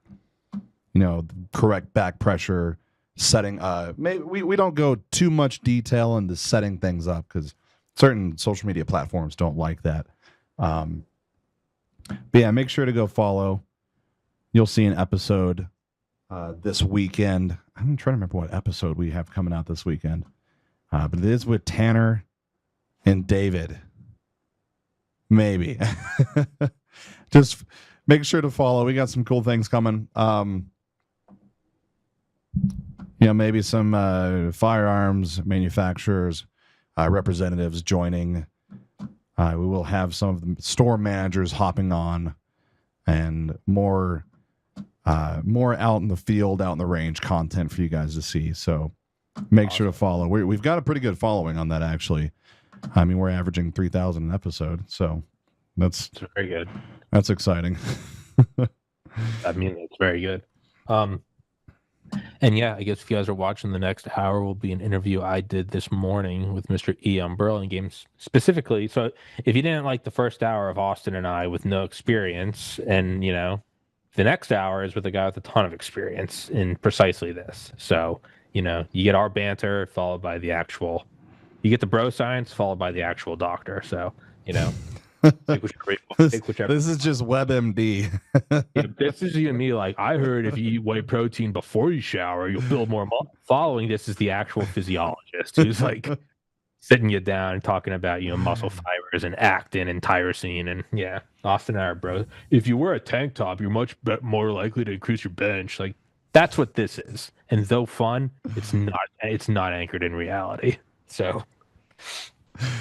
correct back pressure, setting. Maybe we don't go too much detail into setting things up because certain social media platforms don't like that. But yeah, make sure to go follow. You'll see an episode this weekend. I'm trying to remember what episode we have coming out this weekend. But it is with Tanner and David. Maybe. Just make sure to follow. We got some cool things coming. Maybe some firearms manufacturers, representatives joining. We will have some of the store managers hopping on and more out in the field, out in the range content for you guys to see. So make sure to follow. We've got a pretty good following on that, actually. I mean, we're averaging 3,000 an episode, so that's very good. That's exciting. I mean, it's very good. And yeah, I guess if you guys are watching, the next hour will be an interview I did this morning with Mr. Burlingame specifically. So if you didn't like the first hour of Austin and I with no experience, and the next hour is with a guy with a ton of experience in precisely this. So, you get our banter followed by the actual, you get the bro science followed by the actual doctor. So, pick whichever. This is just WebMD. This is you and me. Like, I heard if you eat whey protein before you shower, you'll build more muscle. Following this is the actual physiologist who's like sitting you down and talking about muscle fibers and actin and tyrosine and Austin and I are bros. If you wear a tank top, you're much more likely to increase your bench. Like, that's what this is. And though fun, it's not anchored in reality. So,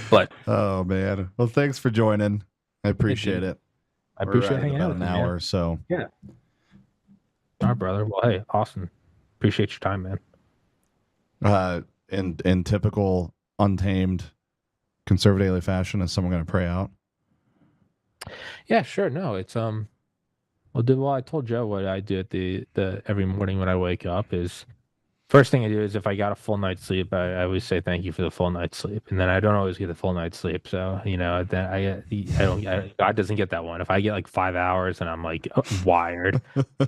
but oh man, well, thanks for joining. I appreciate it. I appreciate hanging out about an hour or so. Yeah. All right, brother. Well, hey, Austin, appreciate your time, man. In typical Untamed conservative daily fashion, is someone going to pray out? Yeah, sure. No, it's well, I told Joe what I do at the every morning when I wake up is first thing I do is if I got a full night's sleep, I always say thank you for the full night's sleep, and then I don't always get the full night's sleep. So then God doesn't get that one. If I get like 5 hours and I'm like wired,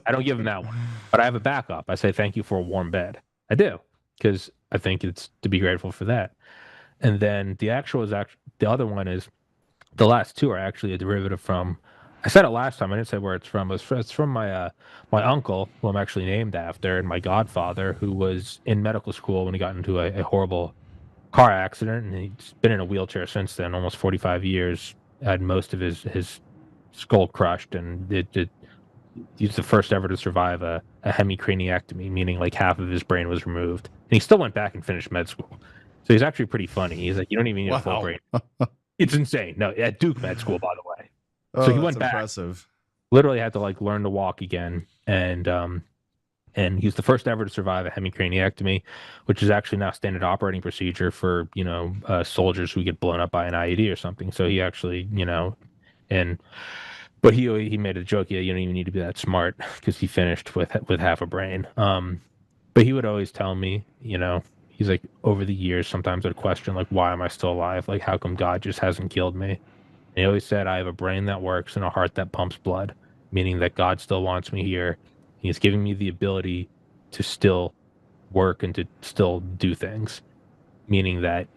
I don't give him that one. But I have a backup. I say thank you for a warm bed. I do because I think it's to be grateful for that. And then the other one is the last two are actually a derivative from. I said it last time. I didn't say where it's from. It's from my uncle, who I'm actually named after, and my godfather, who was in medical school when he got into a horrible car accident, and he's been in a wheelchair since then, almost 45 years. Had most of his skull crushed, and he's the first ever to survive a hemicraniectomy, meaning like half of his brain was removed, and he still went back and finished med school. So he's actually pretty funny. He's like, you don't even need a full brain. It's insane. No, at Duke Med School, by the way. So he went back. Impressive. Literally had to like learn to walk again, and he's the first ever to survive a hemicraniectomy, which is actually now standard operating procedure for soldiers who get blown up by an IED or something. So he actually but he made a joke. Yeah, you don't even need to be that smart because he finished with half a brain. But he would always tell me, he's like, over the years, sometimes I'd question like, why am I still alive? Like, how come God just hasn't killed me? And he always said, I have a brain that works and a heart that pumps blood, meaning that God still wants me here. He's giving me the ability to still work and to still do things, meaning that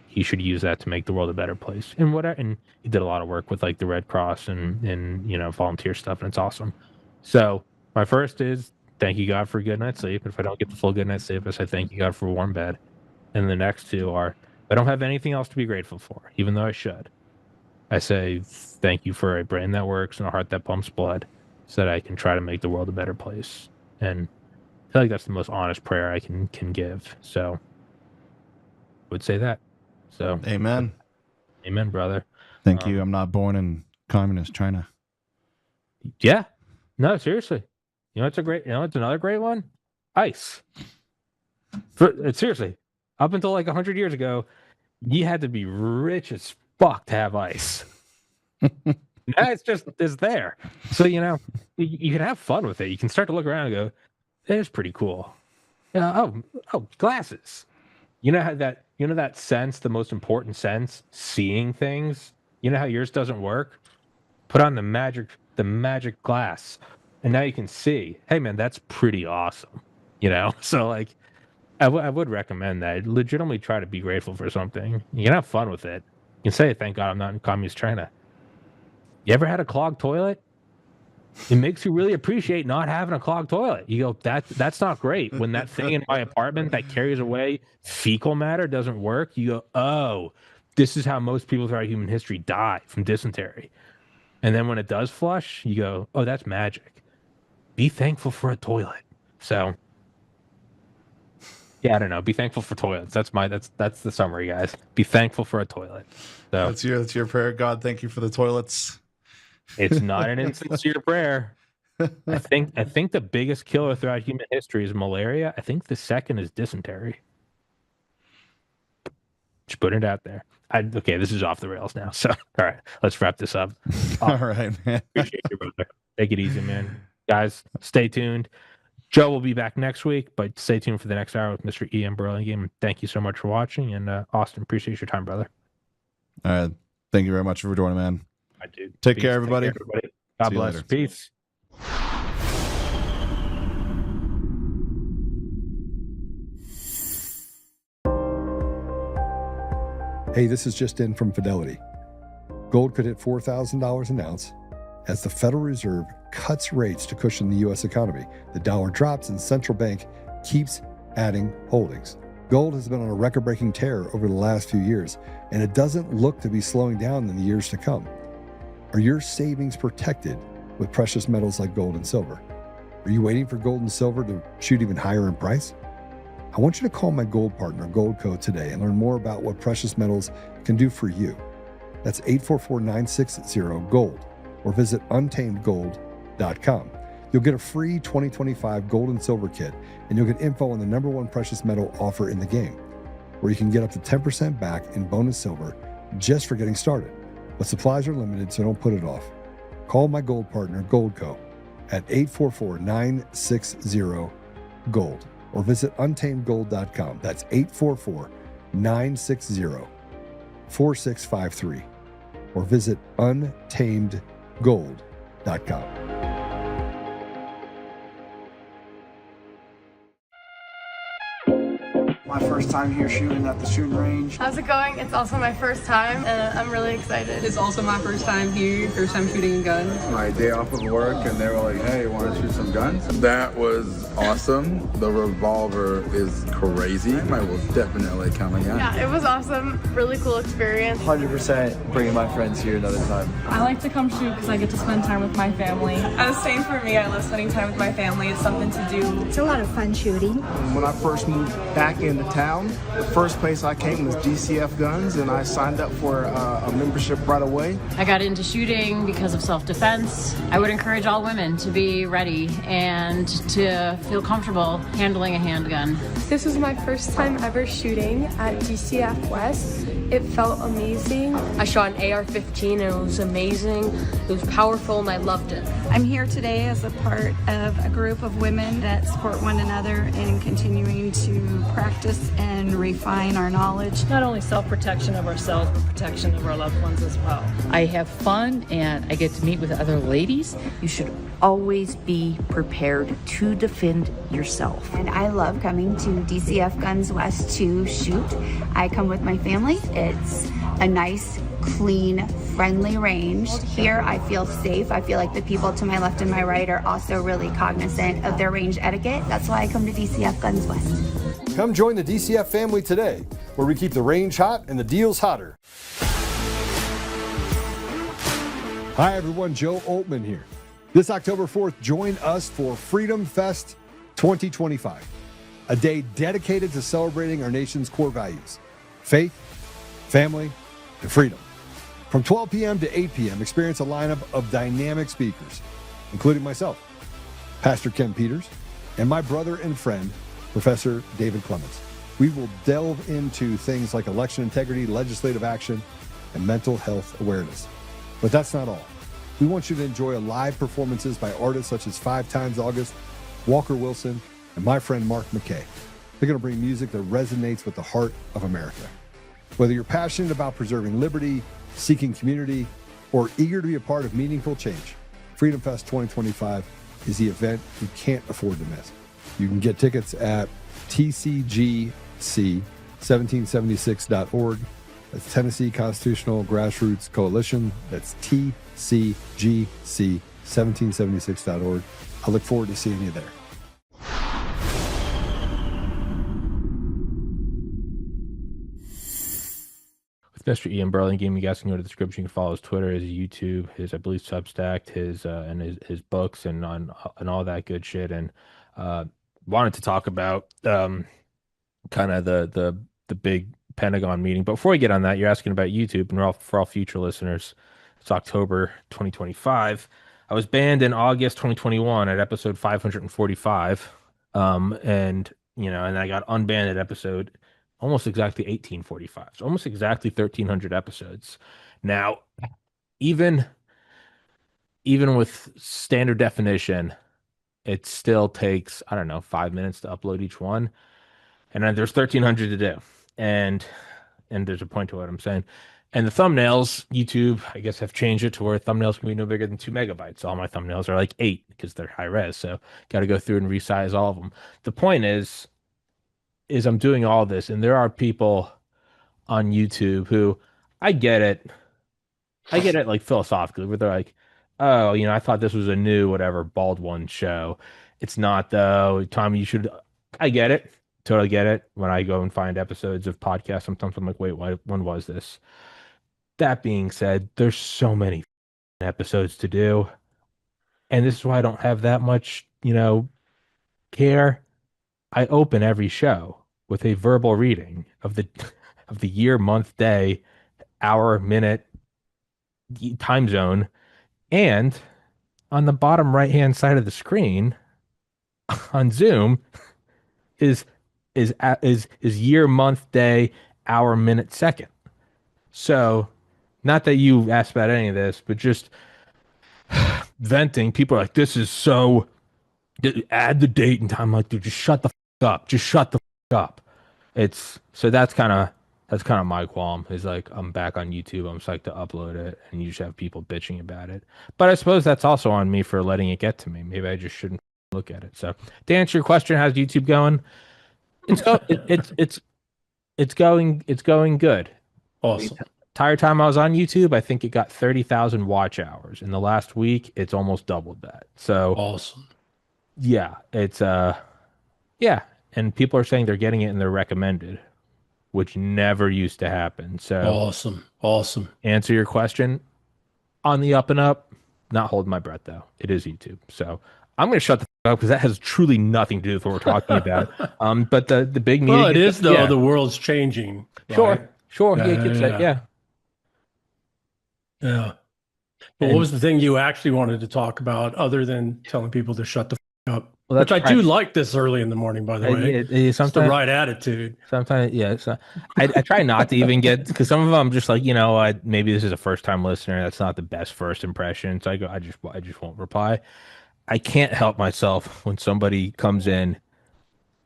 he should use that to make the world a better place. And he did a lot of work with like the Red Cross and volunteer stuff, and it's awesome. So my first is thank you, God, for a good night's sleep. If I don't get the full good night's sleep, I say thank you, God, for a warm bed. And the next two are I don't have anything else to be grateful for, even though I should. I say thank you for a brain that works and a heart that pumps blood so that I can try to make the world a better place. And I feel like that's the most honest prayer I can give. So I would say that. So amen. Amen, brother. Thank you. I'm not born in communist China. Yeah. No, seriously. It's another great one. Ice. Seriously. Up until like 100 years ago, you had to be rich as fuck to have ice. It's there. So, you can have fun with it. You can start to look around and go, it's pretty cool. Oh, glasses. That sense, the most important sense, seeing things. You know how yours doesn't work? Put on the magic glass, and now you can see. Hey, man, that's pretty awesome. So like, I would recommend that. Legitimately try to be grateful for something. You can have fun with it. You can say, thank God I'm not in communist China. You ever had a clogged toilet? It makes you really appreciate not having a clogged toilet. You go, that's not great. When that thing in my apartment that carries away fecal matter doesn't work, you go, oh, this is how most people throughout human history die from dysentery. And then when it does flush, you go, oh, that's magic. Be thankful for a toilet. So, yeah, I don't know. Be thankful for toilets. That's the summary, guys. Be thankful for a toilet. So that's your prayer. God, thank you for the toilets. It's not an insincere prayer. I think the biggest killer throughout human history is malaria. I think the second is dysentery. Just putting it out there. Okay, this is off the rails now. So, all right, let's wrap this up. All right, man. Appreciate you, brother. Take it easy, man. Guys, stay tuned. Joe will be back next week, but stay tuned for the next hour with Mr. Ian Burlingame. Thank you so much for watching, and Austin, appreciate your time, brother. All right. Thank you very much for joining, man. I do. Take care, everybody. God See you bless. later. Peace. Hey, this is just in from Fidelity. Gold could hit $4,000 an ounce as the Federal Reserve cuts rates to cushion the U.S. economy. The dollar drops and central bank keeps adding holdings. Gold has been on a record-breaking tear over the last few years, and it doesn't look to be slowing down in the years to come. Are your savings protected with precious metals like gold and silver? Are you waiting for gold and silver to shoot even higher in price? I want you to call my gold partner, Goldco, today and learn more about what precious metals can do for you. That's 844-960-GOLD or visit untamedgold.com. You'll get a free 2025 gold and silver kit, and you'll get info on the #1 precious metal offer in the game, where you can get up to 10% back in bonus silver just for getting started. But supplies are limited, so don't put it off. Call my gold partner, Goldco, at 844-960-GOLD or visit untamedgold.com. That's 844-960-4653 or visit untamedgold.com. My first time here shooting at the shooting range. How's it going? It's also my first time, and I'm really excited. It's also my first time here, first time shooting a gun. My day off of work, and they were like, hey, you want to shoot some guns? That was awesome. The revolver is crazy. I will definitely come again. Yeah, it was awesome. Really cool experience. 100% bringing my friends here another time. I like to come shoot because I get to spend time with my family. Same for me. I love spending time with my family. It's something to do. It's a lot of fun shooting. When I first moved back into town, the first place I came was DCF Guns, and I signed up for a membership right away. I got into shooting because of self-defense. I would encourage all women to be ready and to feel comfortable handling a handgun. This was my first time ever shooting at DCF West. It felt amazing. I shot an AR-15 and it was amazing. It was powerful and I loved it. I'm here today as a part of a group of women that support one another in continuing to practice and refine our knowledge. Not only self-protection of ourselves, but protection of our loved ones as well. I have fun and I get to meet with other ladies. You should always be prepared to defend yourself. And I love coming to DCF Guns West to shoot. I come with my family. It's a nice, clean, friendly range. Here I feel safe. I feel like the people to my left and my right are also really cognizant of their range etiquette. That's why I come to DCF Guns West. Come join the DCF family today, where we keep the range hot and the deals hotter. Hi everyone, Joe Oltmann here. This October 4th, join us for Freedom Fest 2025, a day dedicated to celebrating our nation's core values: faith, family, and freedom. From 12 p.m. to 8 p.m., experience a lineup of dynamic speakers, including myself, Pastor Ken Peters, and my brother and friend, Professor David Clements. We will delve into things like election integrity, legislative action, and mental health awareness. But that's not all. We want you to enjoy live performances by artists such as 5 Times August, Walker Wilson, and my friend Mark McKay. They're going to bring music that resonates with the heart of America. Whether you're passionate about preserving liberty, seeking community, or eager to be a part of meaningful change, Freedom Fest 2025 is the event you can't afford to miss. You can get tickets at tcgc1776.org. That's Tennessee Constitutional Grassroots Coalition. That's tcgc1776.org. I look forward to seeing you there. With Mr. Ian Burlingame, you guys can go to the description. You can follow his Twitter, his YouTube, his, I believe, Substack, his and his books and all that good shit. And wanted to talk about kind of the big Pentagon meeting. But before we get on that, you're asking about YouTube, and for all future listeners, it's October 2025. I was banned in August 2021 at episode 545, and I got unbanned at episode almost exactly 1845. So almost exactly 1,300 episodes. Now, even with standard definition, it still takes, I don't know, 5 minutes to upload each one. And then there's 1,300 to do. And there's a point to what I'm saying. And the thumbnails, YouTube, I guess, have changed it to where thumbnails can be no bigger than 2 MB. All my thumbnails are like 8 because they're high res. So got to go through and resize all of them. The point is I'm doing all this, and there are people on YouTube who I get it. I get it like philosophically, where they're like, oh, I thought this was a new whatever bald one show. It's not though. Tommy, you should. I get it. Totally get it. When I go and find episodes of podcasts, sometimes I'm like, wait, when was this? That being said, there's so many episodes to do. And this is why I don't have that much, care. I open every show with a verbal reading of the year, month, day, hour, minute, time zone, and on the bottom right-hand side of the screen on Zoom is year, month, day, hour, minute, second. So, not that you asked about any of this, but just venting. People are like, "This is so." Add the date and time. I'm like, dude, just shut the up. Just shut the up. That's kind of my qualm. Is like, I'm back on YouTube. I'm psyched to upload it, and you just have people bitching about it. But I suppose that's also on me for letting it get to me. Maybe I just shouldn't look at it. So, to answer your question, how's YouTube going? It's going good. Awesome. The entire time I was on YouTube, I think it got 30,000 watch hours. In the last week, it's almost doubled that. So awesome. Yeah, it's yeah, and people are saying they're getting it and they're recommended, which never used to happen. So awesome. Answer your question, on the up and up. Not holding my breath though. It is YouTube. So I'm going to shut the up because that has truly nothing to do with what we're talking about. But the big meeting. Well, it is though. Yeah. The world's changing. Right? Sure. Yeah. But what was the thing you actually wanted to talk about other than telling people to shut the up? Well, which I do like this early in the morning, by the way. It's the right attitude. Sometimes, yeah. So I try not to even get, because some of them I'm just like, maybe this is a first time listener. That's not the best first impression. So I just won't reply. I can't help myself when somebody comes in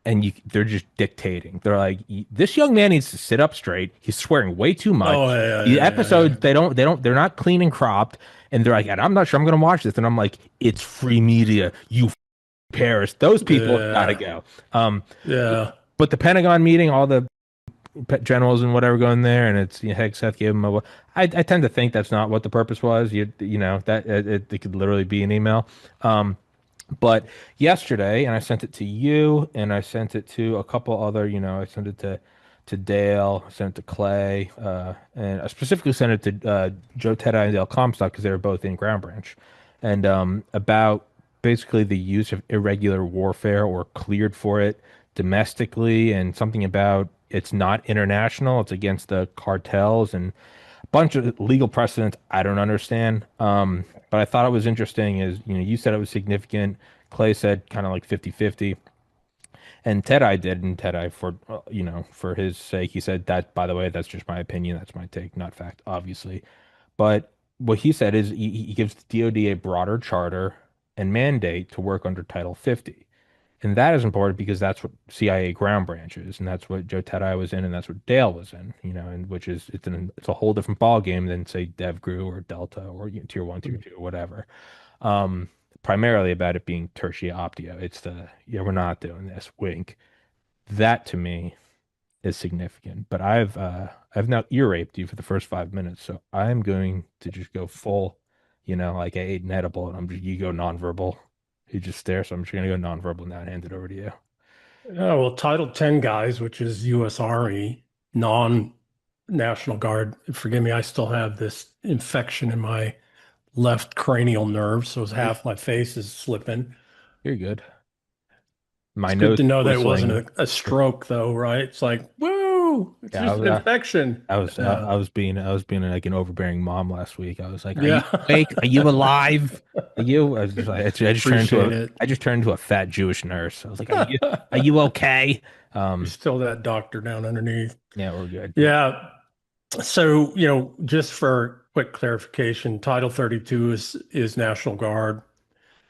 and they're just dictating. They're like, this young man needs to sit up straight. He's swearing way too much. The episodes, they're not clean and cropped. And they're like, and I'm not sure I'm going to watch this. And I'm like, it's free media. You Paris. Those people gotta go. But the Pentagon meeting, all the generals and whatever go in there, and it's heck, Seth gave him I tend to think that's not what the purpose was. That it could literally be an email. But yesterday, and I sent it to you, and I sent it to a couple other. I sent it to Dale, I sent it to Clay, and I specifically sent it to Joe Tedai and Dale Comstock because they were both in Ground Branch, and about basically the use of irregular warfare or cleared for it domestically, and something about it's not international, it's against the cartels and a bunch of legal precedents I don't understand. But I thought it was interesting is, you said it was significant. Clay said kind of like 50-50. And Tedai did, and Tedai, for his sake, he said that, by the way, that's just my opinion, that's my take, not fact, obviously. But what he said is he gives the DoD a broader charter and mandate to work under Title 50. And that is important because that's what CIA Ground Branch is, and that's what Joe Tedai was in, and that's what Dale was in, and which is it's a whole different ball game than say DevGru or Delta or Tier 1, Tier 2 or whatever. Primarily about it being tertia optio. It's we're not doing this, wink. That to me is significant. But I've now ear raped you for the first 5 minutes, so I'm going to just go full. Like I ate an edible and you go nonverbal. You just stare. So I'm just going to go nonverbal now and hand it over to you. Well, Title 10 guys, which is U.S. Army, non-National Guard. Forgive me, I still have this infection in my left cranial nerve. So half my face is slipping. You're good. It's good to know that it wasn't a stroke though, right? It's like, woo, it's just an infection. I was being like an overbearing mom last week. I was like, are you awake? Are you alive? Are you? I just turned into a fat Jewish nurse. I was like, are you okay? You're still that doctor down underneath. Yeah, we're good. Yeah. So, just for quick clarification, Title 32 is National Guard.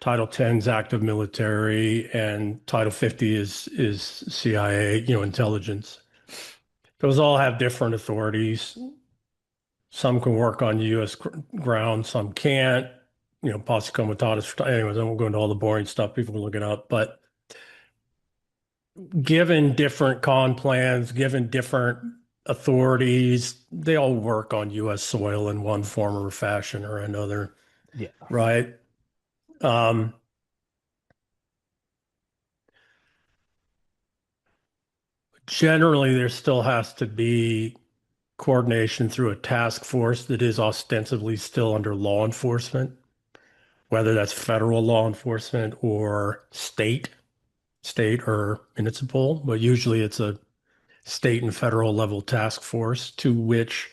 Title 10 is active military, and Title 50 is CIA, intelligence. Those all have different authorities. Some can work on U.S. ground, some can't. Posse comitatus. Anyways, I won't go into all the boring stuff. People can look it up. But given different con plans, given different authorities, they all work on U.S. soil in one form or fashion or another. Yeah. Right. Generally, there still has to be coordination through a task force that is ostensibly still under law enforcement, whether that's federal law enforcement or state or municipal, but usually it's a state and federal level task force to which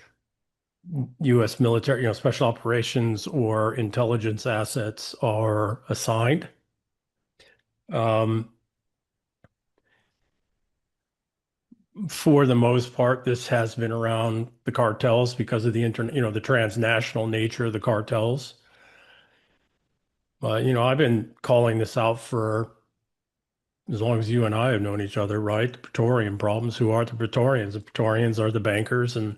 U.S. military, special operations or intelligence assets are assigned. For the most part, this has been around the cartels because of the the transnational nature of the cartels. But, I've been calling this out for as long as you and I have known each other, right? The Praetorian problems. Who are the Praetorians? The Praetorians are the bankers and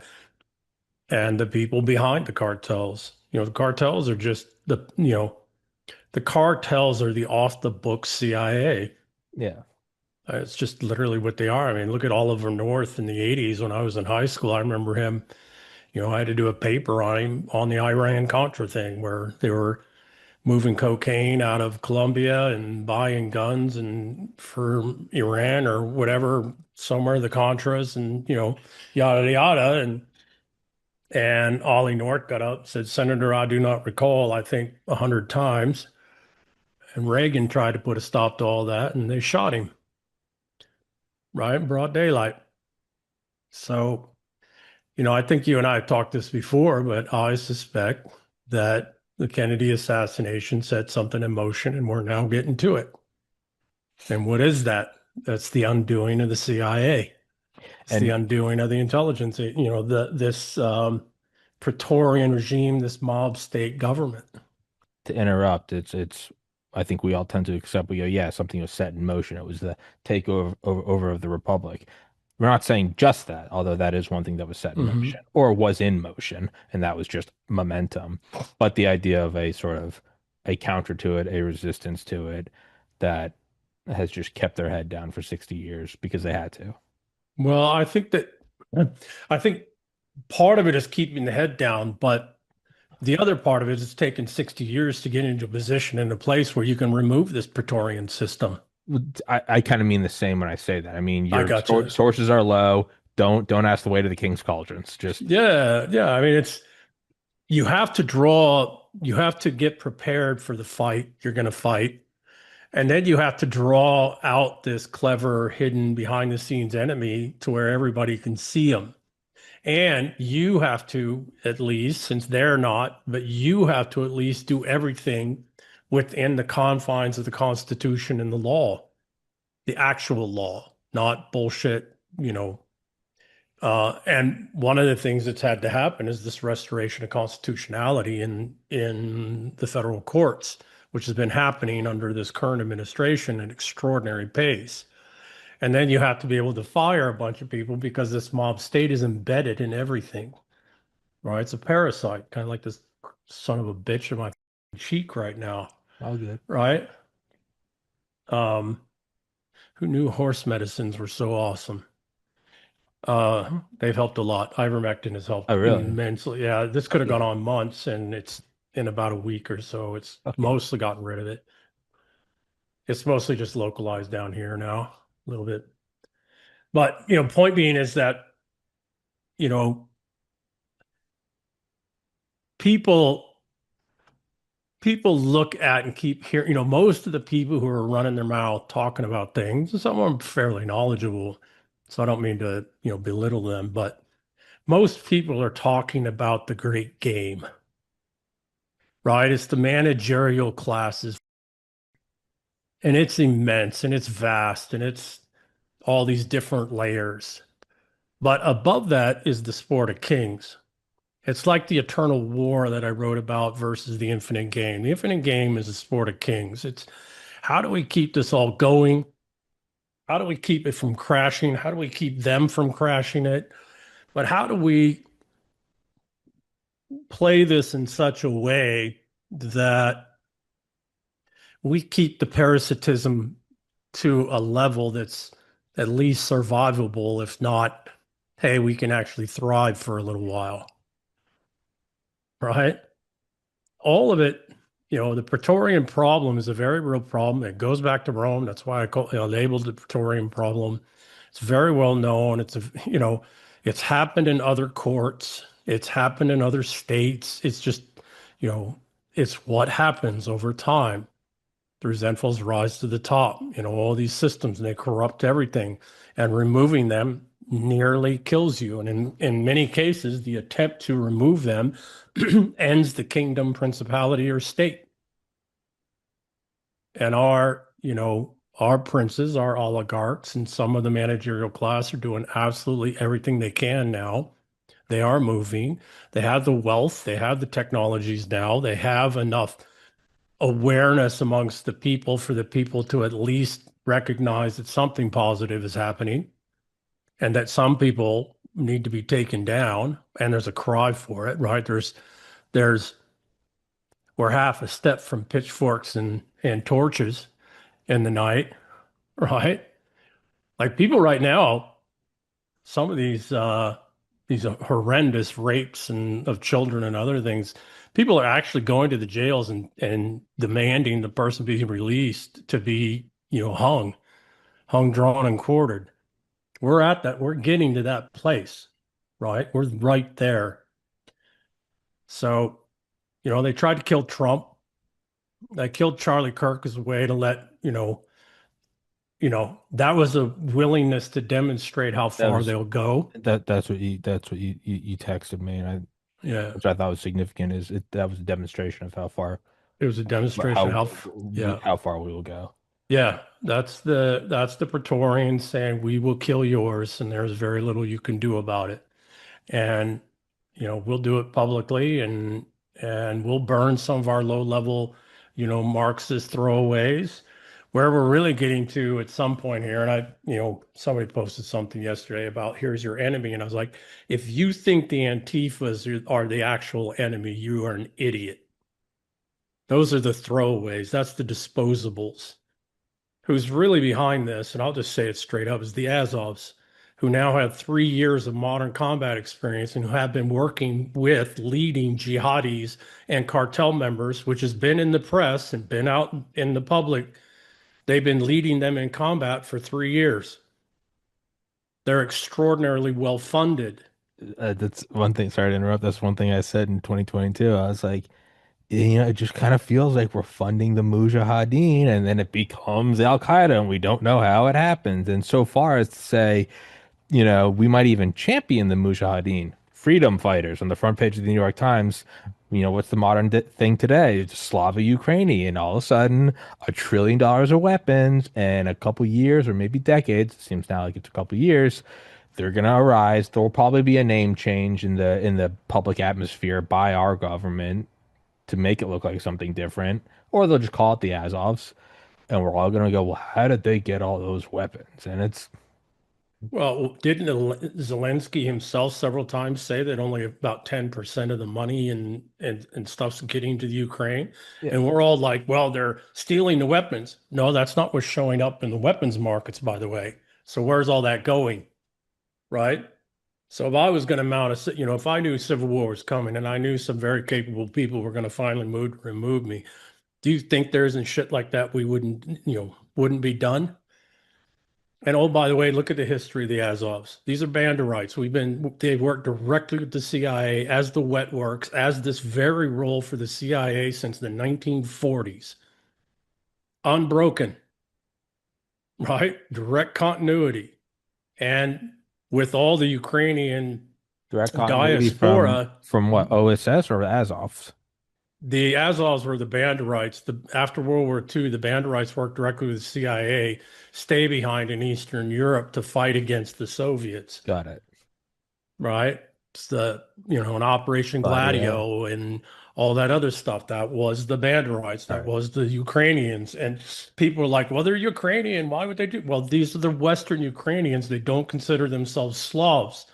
the people behind the cartels. The cartels are just the cartels are the off the books CIA. Yeah. It's just literally what they are. I mean, look at Oliver North in the 80s when I was in high school. I remember him, I had to do a paper on him on the Iran-Contra thing where they were moving cocaine out of Colombia and buying guns and for Iran or whatever, somewhere the Contras and, yada, yada. And Ollie North got up, said, "Senator, I do not recall, I think 100 times." And Reagan tried to put a stop to all that and they shot him. Right? In broad daylight. So, I think you and I have talked this before, but I suspect that the Kennedy assassination set something in motion and we're now getting to it. And what is that? That's the undoing of the CIA. It's the undoing of the intelligence, this Praetorian regime, this mob state government. To interrupt, it's I think we all tend to accept, we go, yeah, something was set in motion. It was the takeover of the Republic. We're not saying just that, although that is one thing that was set in motion or was in motion, and that was just momentum. But the idea of a sort of a counter to it, a resistance to it, that has just kept their head down for 60 years because they had to. Well, I think part of it is keeping the head down, but the other part of it is it's taken 60 years to get into a position in a place where you can remove this Praetorian system. I kind of mean the same when I say that. I mean, your you. Sources are low. Don't ask the way to the king's cauldrons. Just yeah. I mean, you have to get prepared for the fight you're going to fight. And then you have to draw out this clever, hidden, behind the scenes enemy to where everybody can see them. And you have to, at least, since they're not, but you have to at least do everything within the confines of the Constitution and the law, the actual law, not bullshit, and one of the things that's had to happen is this restoration of constitutionality in the federal courts, which has been happening under this current administration at extraordinary pace. And then you have to be able to fire a bunch of people because this mob state is embedded in everything, right? It's a parasite, kind of like this son of a bitch in my cheek right now. All good. Right? Who knew horse medicines were so awesome? They've helped a lot. Ivermectin has helped immensely. Yeah, this could have gone on months, and it's in about a week or so. It's mostly gotten rid of it. It's mostly just localized down here now, a little bit. But, point being is that, people look at and keep hearing, most of the people who are running their mouth talking about things, some of them fairly knowledgeable, so I don't mean to, belittle them, but most people are talking about the great game, right? It's the managerial classes, and it's immense, and it's vast, and it's all these different layers. But above that is the sport of kings. It's like the eternal war that I wrote about versus the infinite game. The infinite game is a sport of kings. It's how do we keep this all going? How do we keep it from crashing? How do we keep them from crashing it? But how do we play this in such a way that we keep the parasitism to a level that's at least survivable, if not, hey, we can actually thrive for a little while, right? All of it, the Praetorian problem is a very real problem. It goes back to Rome. That's why I labeled the Praetorian problem. It's very well known. It's happened in other courts. It's happened in other states. It's just, it's what happens over time. The resentfuls rise to the top, all these systems, and they corrupt everything, and removing them nearly kills you. And in many cases, the attempt to remove them ends the kingdom, principality, or state. And our princes, our oligarchs, and some of the managerial class are doing absolutely everything they can now. They are moving. They have the wealth. They have the technologies now. They have enough awareness amongst the people for the people to at least recognize that something positive is happening and that some people need to be taken down. And there's a cry for it, right? We're half a step from pitchforks and torches in the night, right? Like people right now, some of these horrendous rapes of children and other things, people are actually going to the jails and demanding the person be released to be, hung, drawn, and quartered. We're getting to that place, right? We're right there. So, they tried to kill Trump. They killed Charlie Kirk as a way to let, that was a willingness to demonstrate how far they'll go. That's what you texted me, and which I thought was significant. That was a demonstration of how far. It was a demonstration how far we will go. Yeah, that's the Praetorians saying we will kill yours, and there's very little you can do about it. And we'll do it publicly, and we'll burn some of our low level, Marxist throwaways. Where we're really getting to at some point here, and somebody posted something yesterday about here's your enemy, and I was like, if you think the Antifas are the actual enemy, you are an idiot. Those are the throwaways. That's the disposables. Who's really behind this, and I'll just say it straight up, is the Azovs, who now have 3 years of modern combat experience and who have been working with leading jihadis and cartel members, which has been in the press and been out in the public. They've been leading them in combat for 3 years. They're extraordinarily well funded. That's one thing. Sorry to interrupt. That's one thing I said in 2022. I was like, it just kind of feels like we're funding the Mujahideen, and then it becomes Al Qaeda, and we don't know how it happens. And so far as to say, we might even champion the Mujahideen, freedom fighters, on the front page of the New York Times. What's the modern thing today? It's Slava Ukraini, and all of a sudden, $1 trillion of weapons, and a couple years or maybe decades, it seems now like it's a couple years, they're going to arise. There will probably be a name change in the public atmosphere by our government to make it look like something different, or they'll just call it the Azovs, and we're all going to go, well, how did they get all those weapons? And it's... Well, didn't Zelensky himself several times say that only about 10% of the money and stuff's getting to the Ukraine? Yeah. And we're all like, well, they're stealing the weapons. No, that's not what's showing up in the weapons markets, by the way. So where's all that going, right? So if I was going to mount if I knew civil war was coming and I knew some very capable people were going to finally remove me, do you think there isn't shit like that we wouldn't be done? And oh, by the way, look at the history of the Azovs. These are Banderites. They've worked directly with the CIA as the wet works, as this very role for the CIA since the 1940s. Unbroken, right? Direct continuity. And with all the Ukrainian direct continuity diaspora. From what, OSS or Azovs? The Azovs were the Banderites. After World War II, the Banderites worked directly with the CIA, stay behind in Eastern Europe to fight against the Soviets. Got it. Right? the, an Operation Gladio and all that other stuff. That was the Banderites. That was the Ukrainians. And people are like, well, they're Ukrainian. Why would they do? Well, these are the Western Ukrainians. They don't consider themselves Slavs.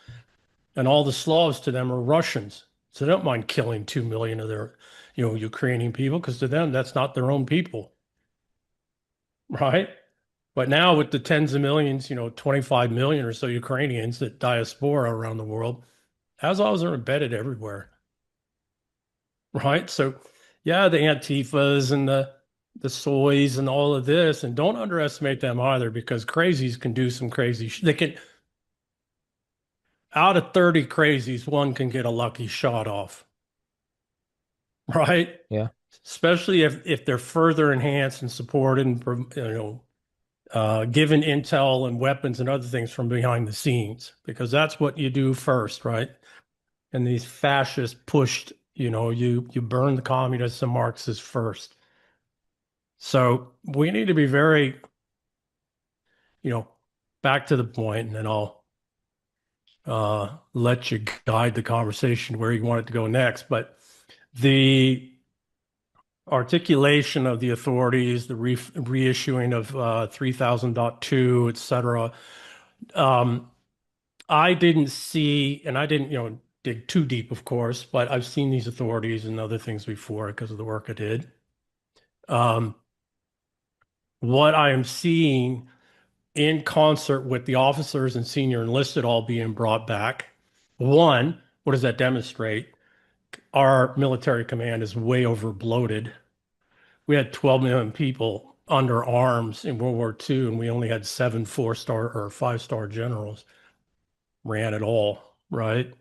And all the Slavs to them are Russians. So they don't mind killing 2 million of their, Ukrainian people, because to them, that's not their own people. Right? But now with the tens of millions, 25 million or so Ukrainians, that diaspora around the world, Azovs are embedded everywhere. Right? So, yeah, the Antifas and the soys and all of this, and don't underestimate them either, because crazies can do some crazy they can, out of 30 crazies, one can get a lucky shot off. Right? Yeah. Especially if they're further enhanced and supported and, given intel and weapons and other things from behind the scenes, because that's what you do first, right? And these fascists pushed, you burn the communists and Marxists first. So we need to be very, back to the point, and then I'll let you guide the conversation where you want it to go next. But the articulation of the authorities, the reissuing of 3000.2, et cetera. I didn't see, and I didn't, dig too deep, of course, but I've seen these authorities and other things before because of the work I did. What I am seeing in concert with the officers and senior enlisted all being brought back, one, what does that demonstrate? Our military command is way over bloated. We had 12 million people under arms in World War II, and we only had 7 4-star or 5-star generals ran it all, right?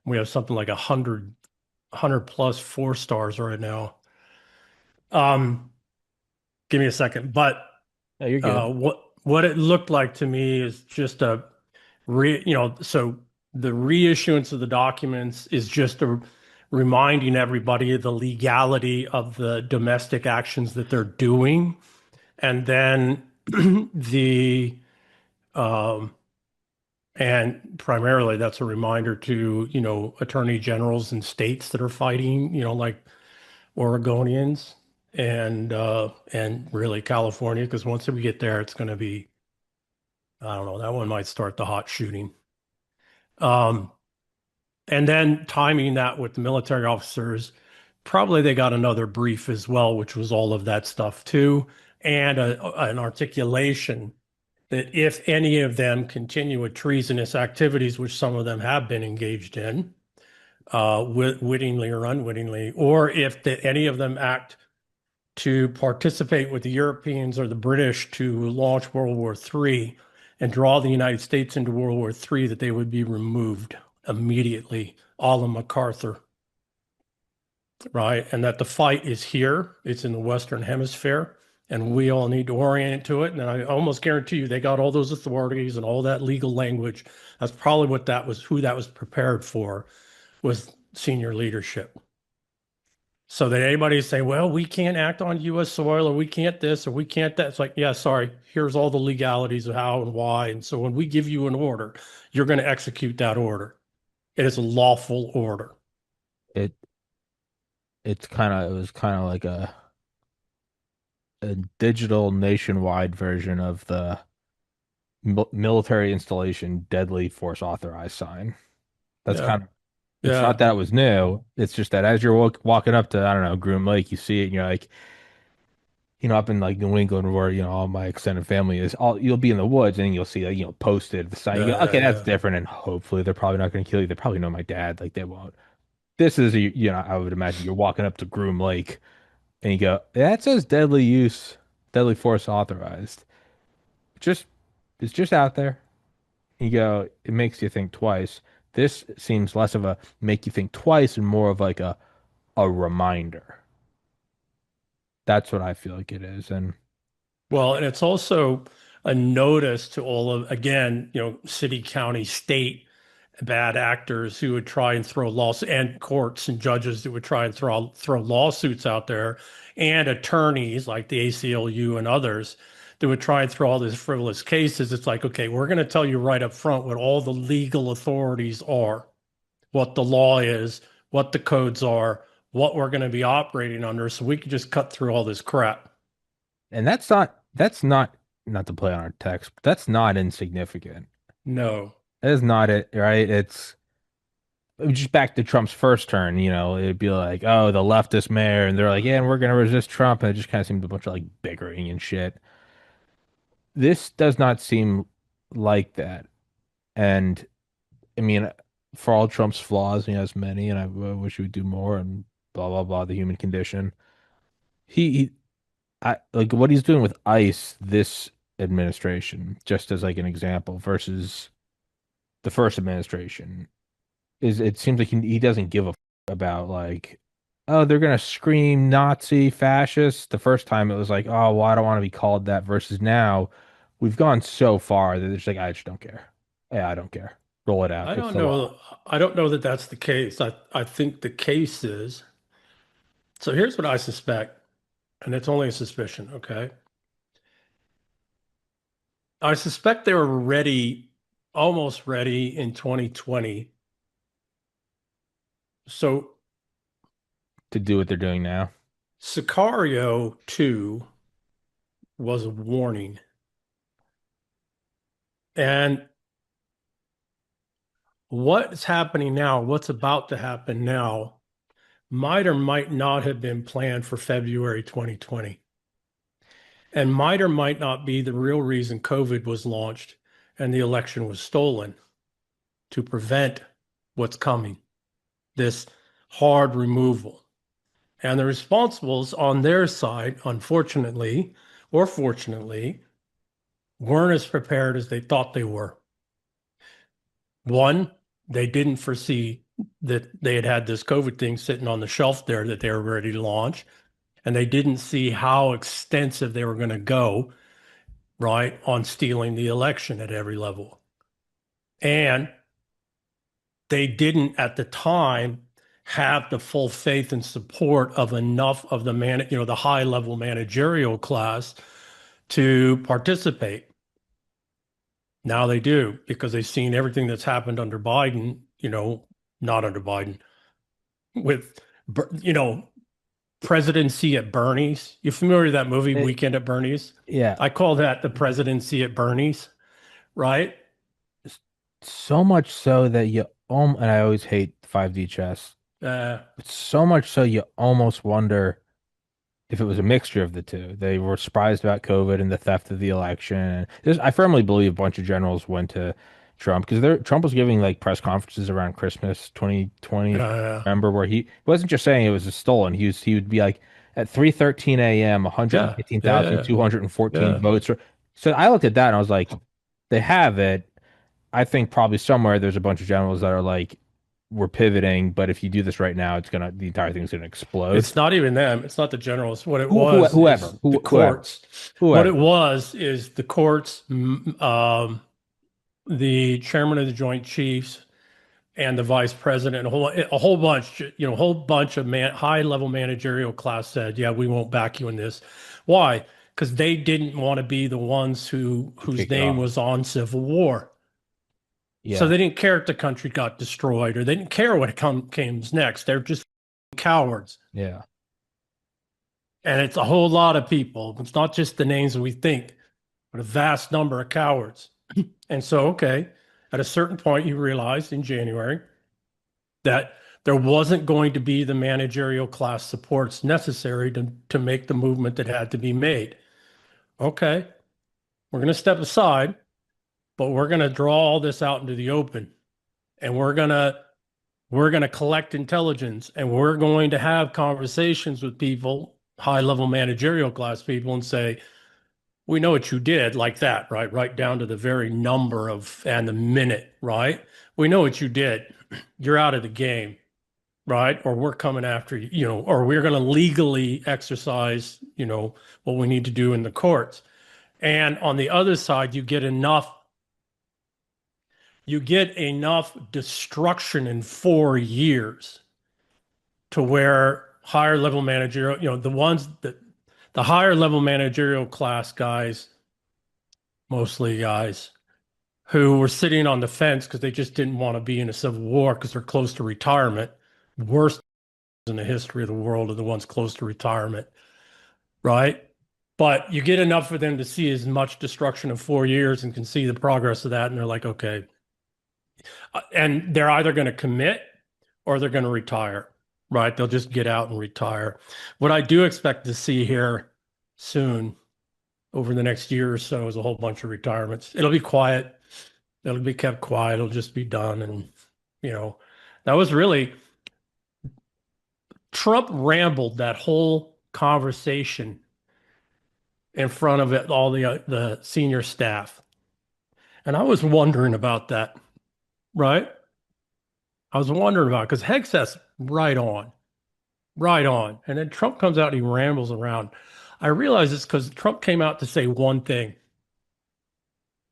We have something like 100 plus 4 stars right now. Give me a second. But you're good. What it looked like to me is just so the reissuance of the documents is just reminding everybody of the legality of the domestic actions that they're doing. And then and primarily that's a reminder to, attorney generals in states that are fighting, like Oregonians and really California, because once we get there, it's going to be, I don't know, that one might start the hot shooting. And then timing that with the military officers, probably they got another brief as well, which was all of that stuff too, and an articulation that if any of them continue with treasonous activities, which some of them have been engaged in, wittingly or unwittingly, or if any of them act to participate with the Europeans or the British to launch World War III and draw the United States into World War III, that they would be removed immediately, a la MacArthur, right? And that the fight is here, it's in the Western Hemisphere, and we all need to orient to it. And I almost guarantee you they got all those authorities and all that legal language. That's probably who that was prepared for, was senior leadership. So that anybody say, well, we can't act on U.S. soil, or we can't this, or we can't that. It's like, yeah, sorry, here's all the legalities of how and why. And so when we give you an order, you're going to execute that order. It is a lawful order. It was kind of like a digital nationwide version of the military installation deadly force authorized sign. That's kind of, it's not that it was new. It's just that as you're walking up to, I don't know, Groom Lake, you see it and you're like, up in like New England where, all my extended family is, you'll be in the woods and you'll see like, posted the sign. You go, okay, that's different. And hopefully they're probably not going to kill you. They probably know my dad. Like they won't. This is, I would imagine you're walking up to Groom Lake and you go, that says deadly force authorized. It's just out there. And you go, it makes you think twice. This seems less of a make you think twice and more of like a reminder. That's what I feel like it is. And it's also a notice to all of, again, city, county, state bad actors who would try and throw lawsuits, and courts and judges that would try and throw lawsuits out there, and attorneys like the ACLU and others that would try and throw all these frivolous cases. It's like, okay, we're going to tell you right up front what all the legal authorities are. what the law is, what the codes are, what we're going to be operating under, so we can just cut through all this crap. And that's not to play on our text, but that's not insignificant. No. That is not it, right? It's just back to Trump's first turn, it'd be like, oh, the leftist mayor, and they're like, yeah, and we're gonna resist Trump, and it just kind of seemed a bunch of like bickering and shit. This does not seem like that. And I mean, for all Trump's flaws, he has many, and I wish he would do more, and blah blah blah, the human condition. I like what he's doing with ICE this administration, just as like an example, versus the first administration. It seems like he doesn't give a about like, oh, they're gonna scream Nazi fascist. The first time it was like, oh, well, I don't want to be called that. Versus now, we've gone so far that it's like, I just don't care. Yeah, I don't care. Roll it out. I It's don't the know. law. I don't know that that's the case. I think the case is, so here's what I suspect, and it's only a suspicion, okay? I suspect they were ready, almost ready in 2020. So To do what they're doing now. Sicario 2 was a warning. And what's happening now, what's about to happen now, might or might not have been planned for February 2020. And might or might not be the real reason COVID was launched and the election was stolen, to prevent what's coming, this hard removal. And the responsibles on their side, unfortunately or fortunately, weren't as prepared as they thought they were. One, they didn't foresee that they had this COVID thing sitting on the shelf there that they were ready to launch. And they didn't see how extensive they were going to go, right, on stealing the election at every level. And they didn't at the time have the full faith and support of enough of the the high level managerial class to participate. Now they do, because they've seen everything that's happened under Biden, not under Biden, with, Presidency at Bernie's. You familiar with that movie, Weekend at Bernie's? Yeah. I call that the presidency at Bernie's, right? So much so that and I always hate 5D chess. So much so you almost wonder if it was a mixture of the two. They were surprised about COVID and the theft of the election. I firmly believe a bunch of generals went to Trump because Trump was giving like press conferences around Christmas 2020. Remember, where he wasn't just saying it was stolen. He would be like, at 3:13 a.m., 115,214 votes. So I looked at that and I was like, they have it. I think probably somewhere there's a bunch of generals that are like, we're pivoting, but if you do this right now, the entire thing's gonna explode. It's not even them. It's not the generals. What it was, the courts. What it was is the courts, the chairman of the Joint Chiefs, and the vice president, a whole bunch of high level managerial class said, yeah, we won't back you in this. Why? Because they didn't want to be the ones whose name was on civil war. Yeah. So they didn't care if the country got destroyed, or they didn't care what came next. They're just cowards. Yeah. And it's a whole lot of people. It's not just the names that we think, but a vast number of cowards. And so, okay, at a certain point, you realized in January that there wasn't going to be the managerial class supports necessary to make the movement that had to be made. Okay, we're going to step aside, but we're going to draw all this out into the open, and we're going to collect intelligence, and we're going to have conversations with people, high-level managerial class people, and say, we know what you did, like that, right? Right down to the very number and the minute, right? We know what you did. You're out of the game, right? Or we're coming after you, or we're going to legally exercise, what we need to do in the courts. And on the other side, you get enough destruction in 4 years to where higher level managerial, the higher level managerial class guys, mostly guys who were sitting on the fence because they just didn't want to be in a civil war because they're close to retirement. Worst in the history of the world are the ones close to retirement, right? But you get enough for them to see as much destruction in 4 years and can see the progress of that, and they're like, okay. And they're either going to commit or they're going to retire, right? They'll just get out and retire. What I do expect to see here soon over the next year or so is a whole bunch of retirements. It'll be quiet. It'll be kept quiet. It'll just be done. And, that was really, Trump rambled that whole conversation in front of all the senior staff. And I was wondering about that, right? I was wondering about it because Hegseth's right on. And then Trump comes out and he rambles around. I realize it's because Trump came out to say one thing.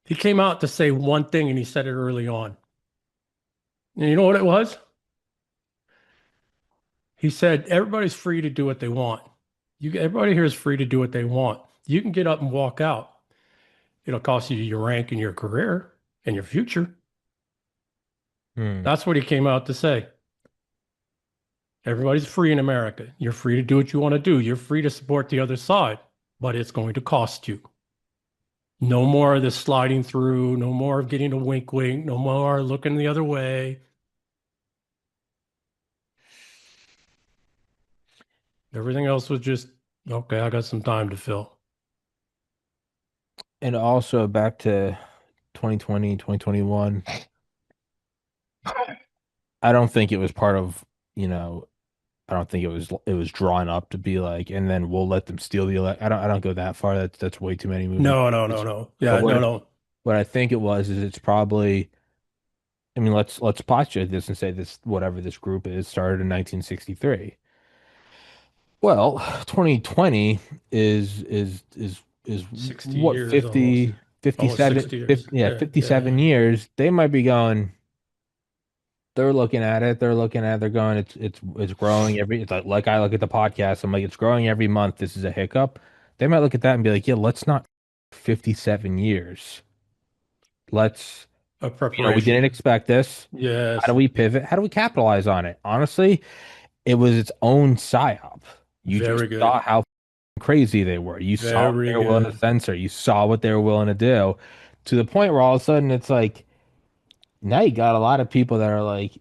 He came out to say one thing and he said it early on. And you know what it was? He said, everybody's free to do what they want. Everybody here is free to do what they want. You can get up and walk out. It'll cost you your rank and your career and your future. That's what he came out to say. Everybody's free in America. You're free to do what you want to do. You're free to support the other side, but it's going to cost you. No more of this sliding through. No more of getting a wink wink. No more looking the other way. Everything else was just, okay, I got some time to fill. And also back to 2020, 2021. I don't think it was part of, I don't think it was drawn up to be like, and then we'll let them steal the election. I don't go that far. That's way too many movies. No. Yeah, no. What I think it was is it's probably, I mean, let's postulate this and say this, whatever this group is, started in 1963. Well, 2020 is 60 what, years 50, almost. 57, Almost 60 years. 57 years. They might be going, they're looking at it, they're going, it's growing it's like I look at the podcast, I'm like, it's growing every month. This is a hiccup. They might look at that and be like, yeah, let's not 57 years. Let's, a preparation. We didn't expect this. Yes. How do we pivot? How do we capitalize on it? Honestly, it was its own psyop. You just saw how crazy they were. You saw what they were willing to censor. You saw what they were willing to do, to the point where all of a sudden it's like, now you got a lot of people that are like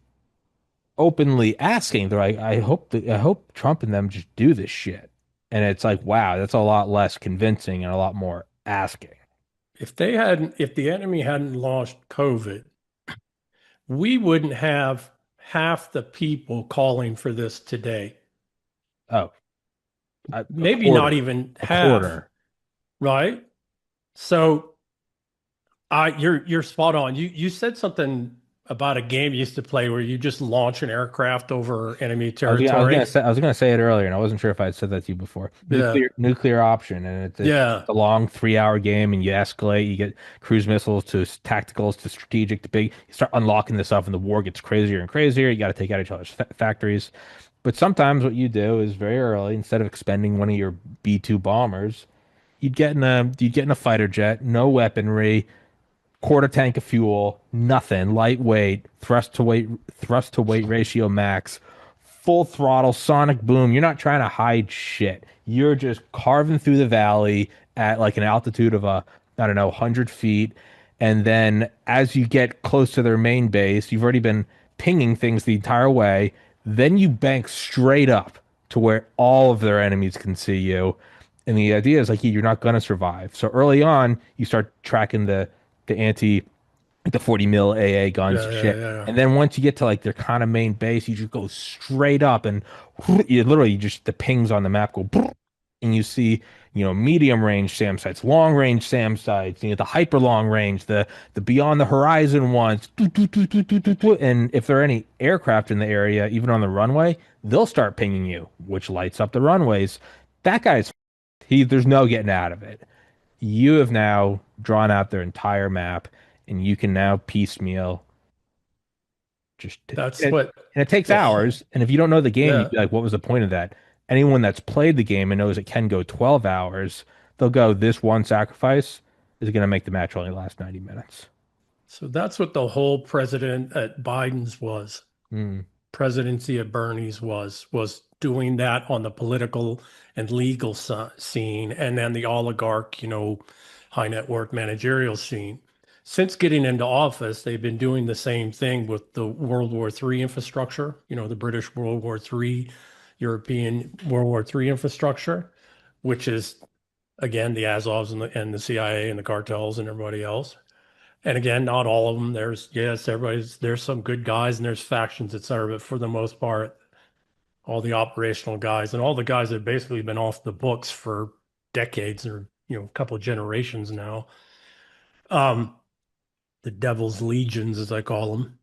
openly asking. They're like, I hope Trump and them just do this shit. And it's like, wow, that's a lot less convincing and a lot more asking. If the enemy hadn't launched COVID, we wouldn't have half the people calling for this today. Oh, maybe not even half. Quarter. Right? So you're spot on. You said something about a game you used to play where you just launch an aircraft over enemy territory. I was gonna say it earlier, and I wasn't sure if I had said that to you before. Nuclear option, and it's a long 3-hour game, and you escalate. You get cruise missiles to tacticals to strategic to big. You start unlocking this stuff, and the war gets crazier and crazier. You got to take out each other's factories. But sometimes what you do is very early, instead of expending one of your B-2 bombers, you'd get in a fighter jet, no weaponry, quarter tank of fuel, nothing, lightweight, thrust to weight ratio max, full throttle, sonic boom. You're not trying to hide shit. You're just carving through the valley at like an altitude of 100 feet. And then as you get close to their main base, you've already been pinging things the entire way. Then you bank straight up to where all of their enemies can see you. And the idea is like, you're not going to survive. So early on, you start tracking the 40 mil AA guns shit. And then once you get to like their kind of main base, you just go straight up and you literally just, the pings on the map go, and you see, medium range SAM sites, long range SAM sites, the hyper long range, the beyond the horizon ones. And if there are any aircraft in the area, even on the runway, they'll start pinging you, which lights up the runways. That guy's, there's no getting out of it. You have now drawn out their entire map, and you can now piecemeal. And it takes hours. And if you don't know the game, you'd be like, what was the point of that? Anyone that's played the game and knows it can go 12 hours, they'll go, this one sacrifice is going to make the match only last 90 minutes. So that's what the whole president at Biden's was. Presidency at Bernie's was doing that on the political and legal scene, and then the oligarch, high net worth managerial scene. Since getting into office, they've been doing the same thing with the World War III infrastructure, the British World War III, European World War III infrastructure, which is, again, the Azovs and the CIA and the cartels and everybody else. And again, not all of them. There's some good guys and there's factions, et cetera. But for the most part, all the operational guys and all the guys that have basically been off the books for decades or, a couple of generations now. The Devil's Legions, as I call them.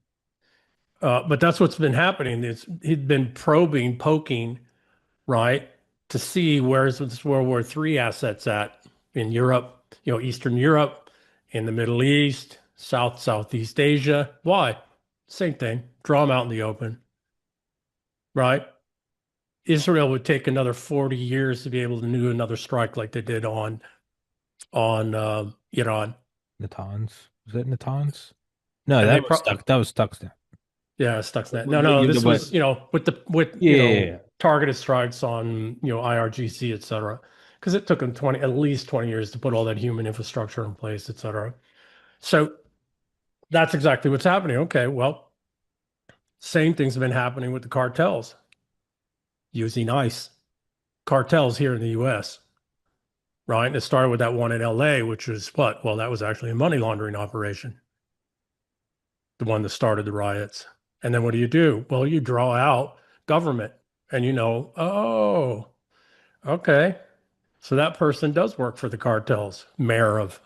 But that's what's been happening. He'd been poking, right, to see where's this World War III assets at in Europe, Eastern Europe, in the Middle East, Southeast Asia. Why? Same thing. Draw them out in the open, right? Israel would take another 40 years to be able to do another strike like they did on Iran. Natanz. Was it Natanz? No, that was Stuxnet. Yeah, Stuxnet. No, this was, with targeted strikes on, IRGC, et cetera. Because it took them at least 20 years to put all that human infrastructure in place, et cetera. So that's exactly what's happening. Okay, well, same things have been happening with the cartels using ICE. Cartels here in the U.S., right? And it started with that one in L.A., which was what? Well, that was actually a money laundering operation, the one that started the riots. And then what do? Well, you draw out government and oh, okay. So that person does work for the cartels, mayor of,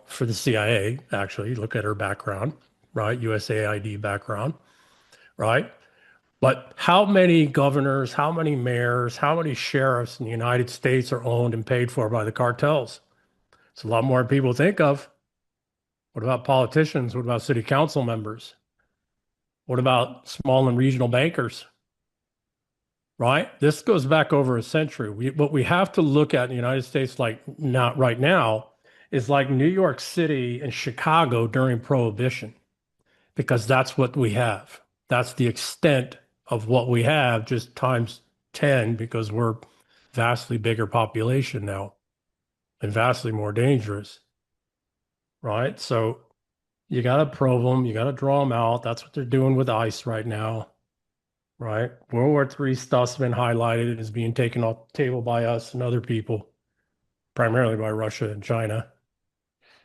for the CIA, actually. Look at her background, right? USAID background, right? But how many governors, how many mayors, how many sheriffs in the United States are owned and paid for by the cartels? It's a lot more than people think of. What about politicians? What about city council members? What about small and regional bankers? Right? This goes back over a century. What we have to look at in the United States, like not right now, is like New York City and Chicago during Prohibition, because that's what we have. That's the extent of what we have, just times 10, because we're vastly bigger population now and vastly more dangerous. Right? So you got to probe them. You got to draw them out. That's what they're doing with ICE right now. Right? World War III stuff's been highlighted and is being taken off the table by us and other people, primarily by Russia and China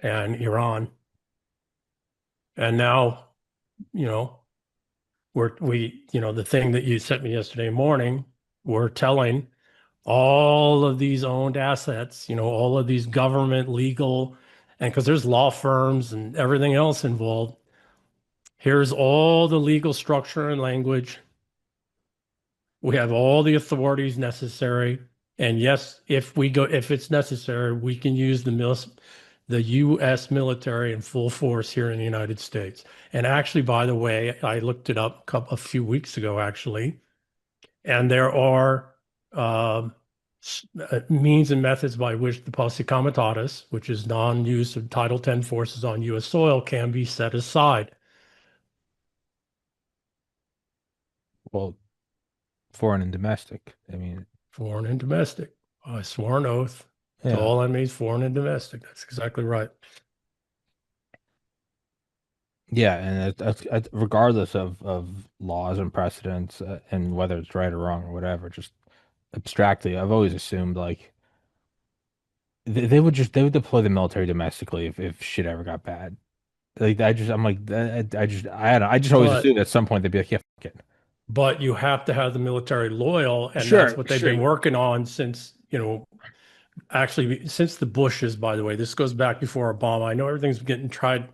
and Iran. And now, the thing that you sent me yesterday morning, we're telling all of these owned assets, all of these government legal, and because there's law firms and everything else involved, here's all the legal structure and language. We have all the authorities necessary. And yes, if it's necessary, we can use the U.S. military in full force here in the United States. And actually, by the way, I looked it up a few weeks ago, actually, and there are means and methods by which the posse comitatus, which is non-use of Title X forces on U.S. soil, can be set aside. Well, foreign and domestic. Foreign and domestic. I swore an oath. Yeah. To all enemies, foreign and domestic. That's exactly right. Yeah, and that's regardless of laws and precedents and whether it's right or wrong or whatever, just abstractly, I've always assumed like they would deploy the military domestically if shit ever got bad. Like I just always assumed at some point they'd be like, yeah, fuck it. But you have to have the military loyal, and that's what they've been working on since, actually since the Bushes, by the way. This goes back before Obama. I know everything's getting tried.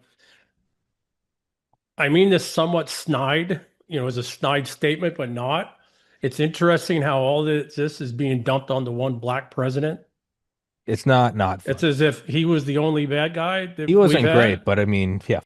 I mean this somewhat snide, as a snide statement, but not. It's interesting how all this is being dumped on the one black president. It's not fun. It's as if he was the only bad guy. He wasn't great, but yeah,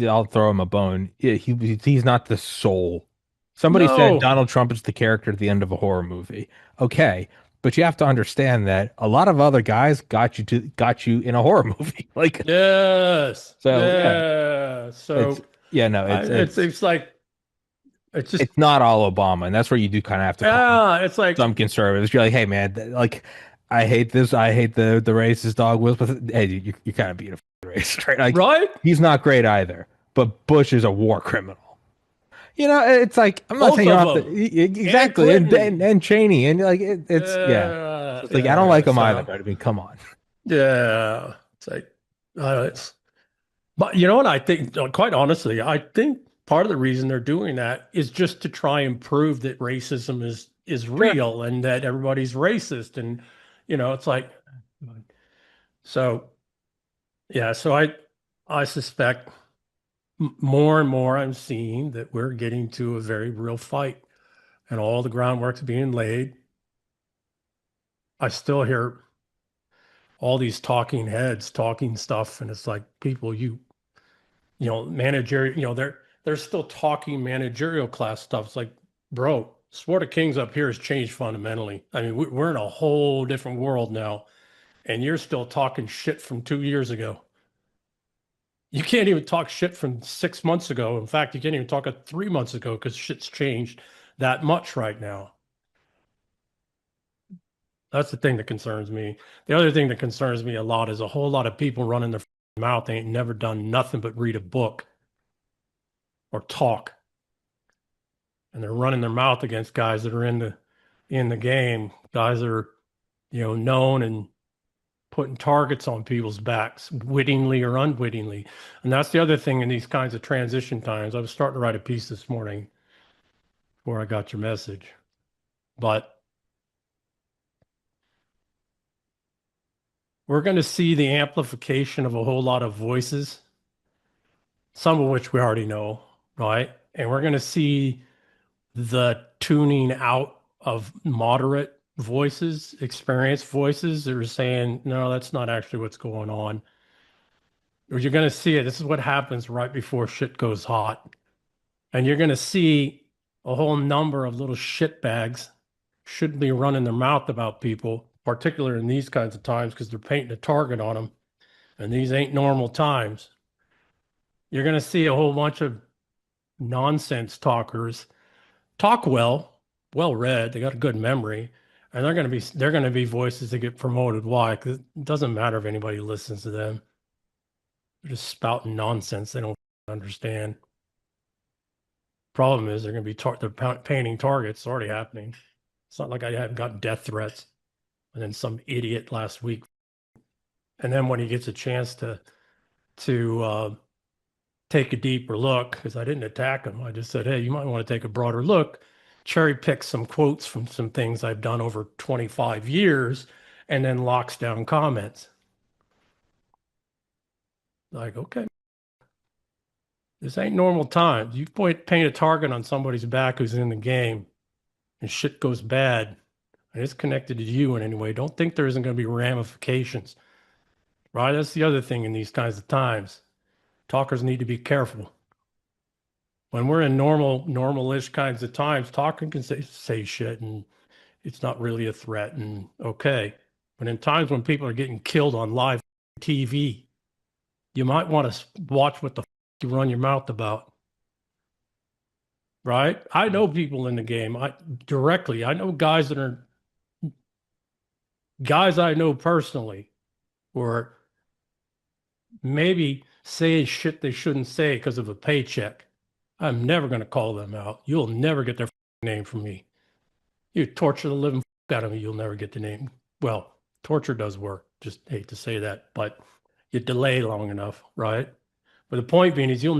I'll throw him a bone. Yeah, he's not the soul. Somebody said Donald Trump is the character at the end of a horror movie. Okay, But you have to understand that a lot of other guys got you in a horror movie. Like, yes. So, yeah. So it's like it's not all Obama, and that's where you do kind of have to call it's like some conservatives. You're like, hey man, like I hate this. I hate the racist dog whistle. Hey, dude, you're kind of being a racist, right? Like, right? He's not great either, but Bush is a war criminal. You know, it's like I'm not Both saying you of have them. to exactly, and Cheney, and like it's it's like I don't like them either. But I mean, come on. Yeah, it's like but you know what I think? Quite honestly, I think part of the reason they're doing that is just to try and prove that racism is real and that everybody's racist, and it's like so. Yeah, so I suspect more and more I'm seeing that we're getting to a very real fight, and all the groundwork's being laid. I still hear all these talking heads talking stuff, and it's like people managerial, they're still talking managerial class stuff. It's like, bro, Sport of Kings up here has changed fundamentally. I mean, we're in a whole different world now, and you're still talking shit from 2 years ago. You can't even talk shit from 6 months ago. In fact, you can't even talk 3 months ago because shit's changed that much right now. That's the thing that concerns me. The other thing that concerns me a lot is a whole lot of people running their mouth. They ain't never done nothing but read a book or talk. And they're running their mouth against guys that are in the game, guys that are, known and putting targets on people's backs, wittingly or unwittingly. And that's the other thing in these kinds of transition times. I was starting to write a piece this morning before I got your message. But we're going to see the amplification of a whole lot of voices, some of which we already know, right? And we're going to see the tuning out of moderate voices, experienced voices that are saying, no, that's not actually what's going on. Or you're going to see it. This is what happens right before shit goes hot. And you're going to see a whole number of little shitbags shouldn't be running their mouth about people, particularly in these kinds of times, because they're painting a target on them. And these ain't normal times. You're going to see a whole bunch of nonsense talkers talk well read. They got a good memory, and they're going to be voices that get promoted. Why? Because it doesn't matter if anybody listens to them. They're just spouting nonsense they don't understand. Problem is they're going to be they're painting targets. It's already happening. It's not like I haven't gotten death threats, and then some idiot last week, and then when he gets a chance to take a deeper look, because I didn't attack him. I just said, hey, you might want to take a broader look, cherry pick some quotes from some things I've done over 25 years, and then locks down comments. Like, okay, this ain't normal times. You paint a target on somebody's back who's in the game, and shit goes bad, and it's connected to you in any way. Don't think there isn't going to be ramifications, right? That's the other thing in these kinds of times. Talkers need to be careful. When we're in normal-ish kinds of times, talking can say shit, and it's not really a threat, and okay. But in times when people are getting killed on live TV, you might want to watch what the you run your mouth about. Right? I know people in the game. I know guys I know personally, or maybe saying shit they shouldn't say because of a paycheck. I'm never going to call them out. You'll never get their name from me. You torture the living out of me, you'll never get the name. Well, torture does work. Just hate to say that, but you delay long enough, right? But the point being is you'll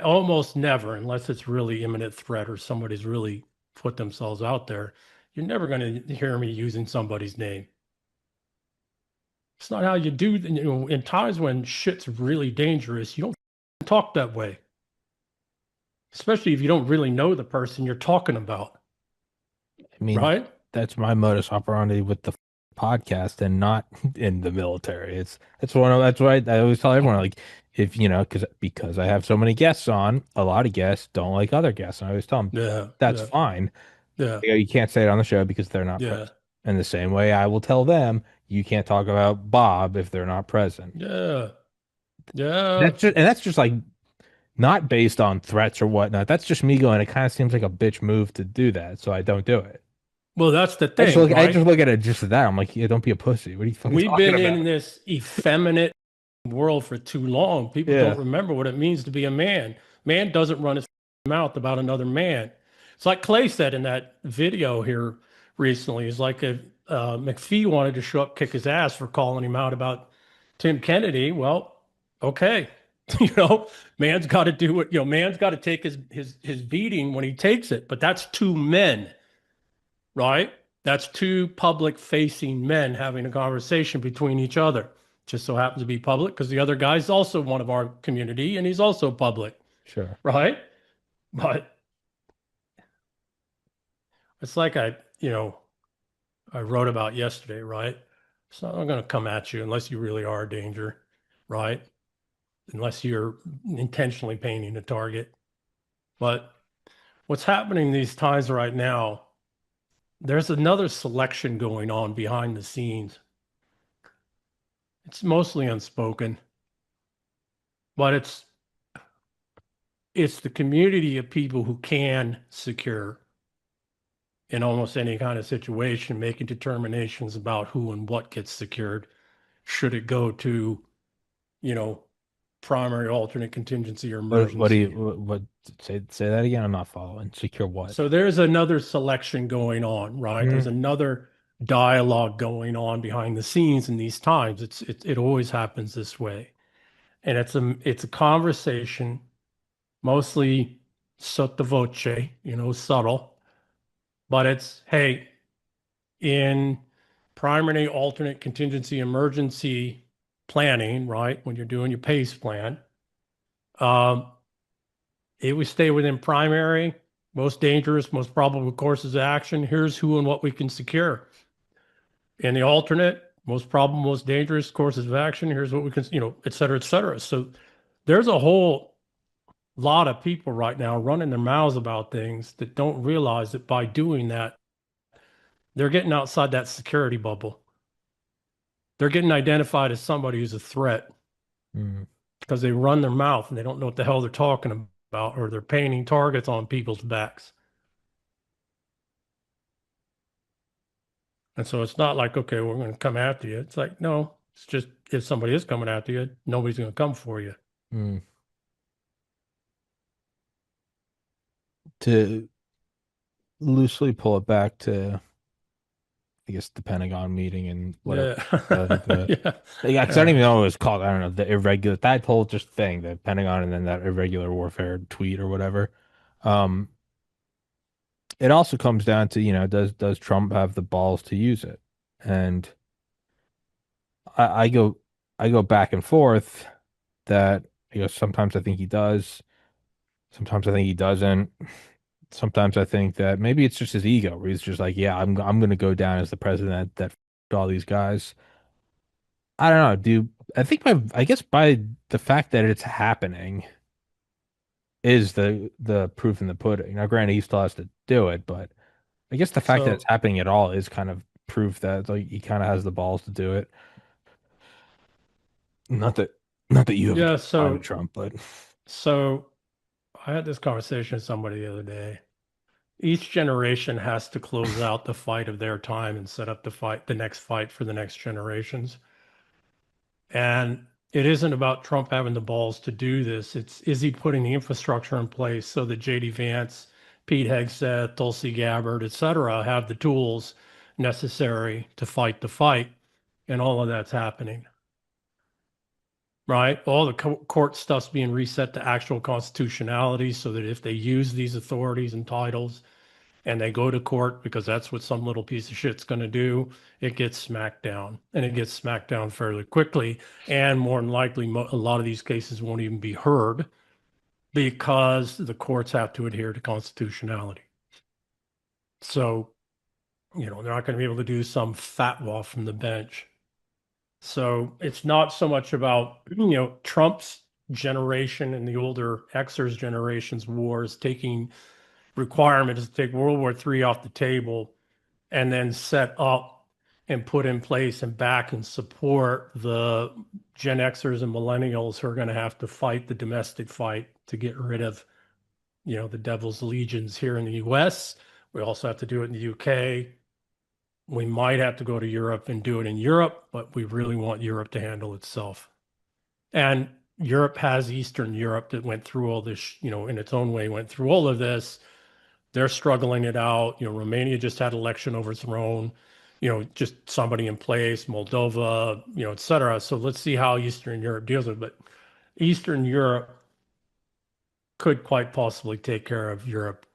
almost never, unless it's really imminent threat or somebody's really put themselves out there, you're never going to hear me using somebody's name. It's not how you do. In times when shit's really dangerous, you don't talk that way. Especially if you don't really know the person you're talking about. I mean, right? That's my modus operandi with the podcast and not in the military. That's why I always tell everyone, like, if because I have so many guests on, a lot of guests don't like other guests. And I always tell them, that's fine. Yeah. You can't say it on the show because they're not Yeah. present. In the same way, I will tell them you can't talk about Bob if they're not present. Yeah. Yeah. That's just like not based on threats or whatnot. That's just me going, it kind of seems like a bitch move to do that, so I don't do it. Well, that's the I just thing, look, I right? just look at it just that. I'm like, yeah, don't be a pussy. What are you fucking We've talking been about? in this effeminate world for too long. People Yeah. don't remember what it means to be a man. Man doesn't run his mouth about another man. It's like Clay said in that video here recently. It's like if McPhee wanted to show up, kick his ass for calling him out about Tim Kennedy. Well, okay. Man's got to do it. Man's got to take his beating when he takes it. But that's two men, right? That's two public facing men having a conversation between each other. Just so happens to be public because the other guy's also one of our community and he's also public. Sure. Right? But it's like I wrote about yesterday, right? It's not going to come at you unless you really are a danger, right? Unless you're intentionally painting a target. But what's happening these times right now, there's another selection going on behind the scenes. It's mostly unspoken, but it's the community of people who can secure in almost any kind of situation, making determinations about who and what gets secured. Should it go to, primary, alternate, contingency, or emergency? What say that again? I'm not following. Secure what? So there's another selection going on, right? There's another dialogue going on behind the scenes in these times. It always happens this way. And it's a conversation, mostly sotto voce, subtle, but it's, hey, in primary, alternate, contingency, emergency planning, right? When you're doing your PACE plan, it would stay within primary, most dangerous, most probable courses of action. Here's who and what we can secure. In the alternate, most probable, most dangerous courses of action. Here's what we can, et cetera, et cetera. So there's a whole lot of people right now running their mouths about things that don't realize that by doing that, they're getting outside that security bubble. They're getting identified as somebody who's a threat because they run their mouth and they don't know what the hell they're talking about, or they're painting targets on people's backs. And so it's not like, okay, we're going to come after you. It's like, no, it's just if somebody is coming after you, nobody's going to come for you. To loosely pull it back to, I guess, the Pentagon meeting and whatever. Yeah. Cause I don't even know what it was called. I don't know, the irregular, that whole just thing, the Pentagon and then that irregular warfare tweet or whatever. It also comes down to, does Trump have the balls to use it? And I go back and forth that, sometimes I think he does. Sometimes I think he doesn't. Sometimes I think that maybe it's just his ego where he's just like, yeah, I'm going to go down as the president that all these guys. I don't know, dude. I think I guess by the fact that it's happening is the proof in the pudding. Now, granted, he still has to do it, but I guess the fact that it's happening at all is kind of proof that like he kind of has the balls to do it. Not that you have Trump, but so I had this conversation with somebody the other day. Each generation has to close out the fight of their time and set up the next fight for the next generations. And it isn't about Trump having the balls to do this. Is he putting the infrastructure in place so that J.D. Vance, Pete Hegseth, Tulsi Gabbard, et cetera, have the tools necessary to fight the fight? And all of that's happening. Right? All the court stuff's being reset to actual constitutionality so that if they use these authorities and titles and they go to court, because that's what some little piece of shit's going to do, it gets smacked down. And it gets smacked down fairly quickly. And more than likely, a lot of these cases won't even be heard because the courts have to adhere to constitutionality. So, they're not going to be able to do some fatwa from the bench. So it's not so much about, Trump's generation and the older Xers generation's wars taking requirement is to take World War III off the table and then set up and put in place and back and support the Gen Xers and millennials who are going to have to fight the domestic fight to get rid of, the devil's legions here in the US. We also have to do it in the UK. We might have to go to Europe and do it in Europe, but we really want Europe to handle itself. And Europe has Eastern Europe that went through all this, in its own way, went through all of this. They're struggling it out. Romania just had election overthrown, just somebody in place, Moldova, et cetera. So let's see how Eastern Europe deals with it. But Eastern Europe could quite possibly take care of Europe,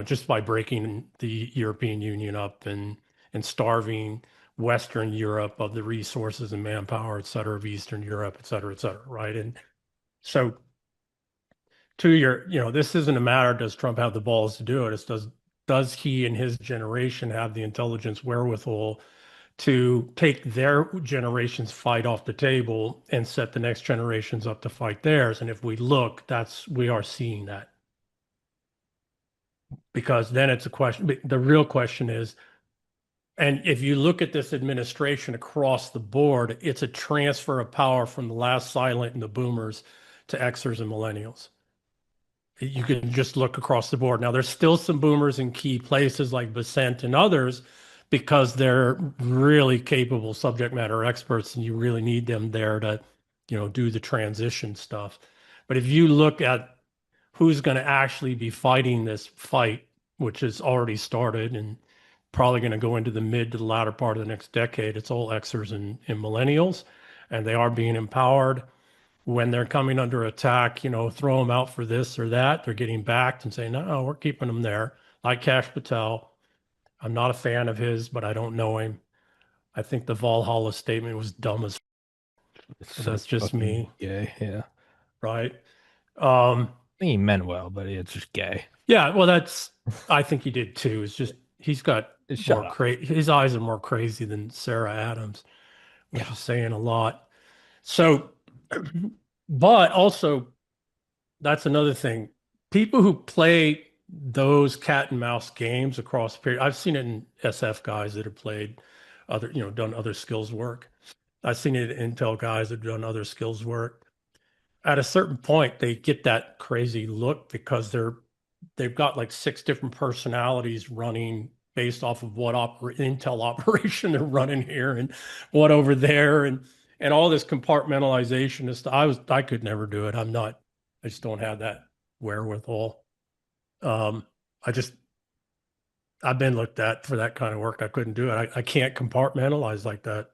just by breaking the European Union up and starving Western Europe of the resources and manpower, et cetera, of Eastern Europe, et cetera, right? And so to your, this isn't a matter, does Trump have the balls to do it? It's does he and his generation have the intelligence wherewithal to take their generation's fight off the table and set the next generations up to fight theirs? And if we look, we are seeing that. Because then it's a question, the real question is, and if you look at this administration across the board, it's a transfer of power from the last silent and the boomers to Xers and millennials. You can just look across the board. Now, there's still some boomers in key places like Dissent and others, because they're really capable subject matter experts, and you really need them there to, do the transition stuff. But if you look at who's going to actually be fighting this fight, which has already started and probably going to go into the mid to the latter part of the next decade, it's all Xers and millennials, and they are being empowered. When they're coming under attack, throw them out for this or that, they're getting backed and saying, no, we're keeping them there. Like Kash Patel. I'm not a fan of his, but I don't know him. I think the Valhalla statement was dumb as so that's just me. Gay, yeah. Right. I think he meant well, but it's just gay. Yeah, well, I think he did too. It's just he's got more crazy. His eyes are more crazy than Sarah Adams, which is saying a lot. So, but also, that's another thing. People who play those cat and mouse games across the period, I've seen it in SF guys that have played other, done other skills work. I've seen it in Intel guys that have done other skills work. At a certain point, they get that crazy look because they've got like 6 different personalities running based off of what Intel operation they're running here and what over there and all this compartmentalization and stuff. I could never do it. I just don't have that wherewithal. I've been looked at for that kind of work. I couldn't do it. I can't compartmentalize like that.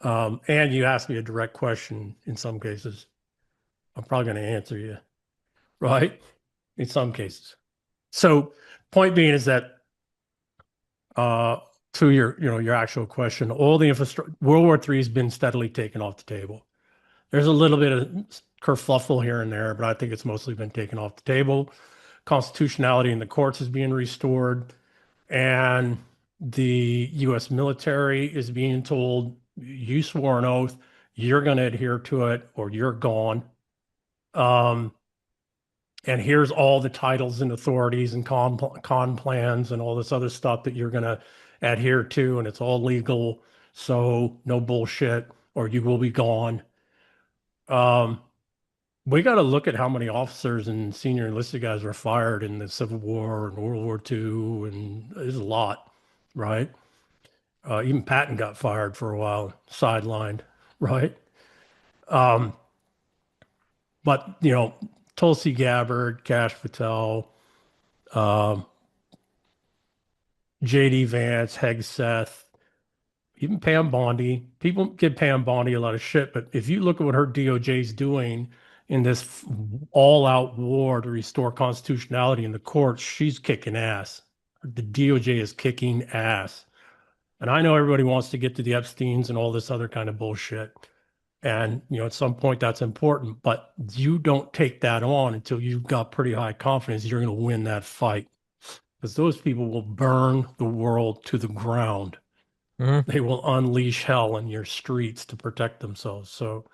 And you asked me a direct question in some cases. I'm probably going to answer you, right? In some cases. So point being is that to your actual question, all the infrastructure, World War III has been steadily taken off the table. There's a little bit of kerfuffle here and there, but I think it's mostly been taken off the table. Constitutionality in the courts is being restored, and the U.S. military is being told, you swore an oath, you're going to adhere to it or you're gone. And here's all the titles and authorities and con plans and all this other stuff that you're going to adhere to, and it's all legal, so no bullshit or you will be gone. We got to look at how many officers and senior enlisted guys were fired in the Civil War and World War II, and there's a lot, right? Even Patton got fired for a while, sidelined, right? But, Tulsi Gabbard, Kash Patel, J.D. Vance, Hegseth, even Pam Bondi. People give Pam Bondi a lot of shit, but if you look at what her DOJ is doing in this all-out war to restore constitutionality in the courts, she's kicking ass. The DOJ is kicking ass. And I know everybody wants to get to the Epsteins and all this other kind of bullshit. And, at some point that's important, but you don't take that on until you've got pretty high confidence you're going to win that fight. Because those people will burn the world to the ground. Mm-hmm. They will unleash hell in your streets to protect themselves. So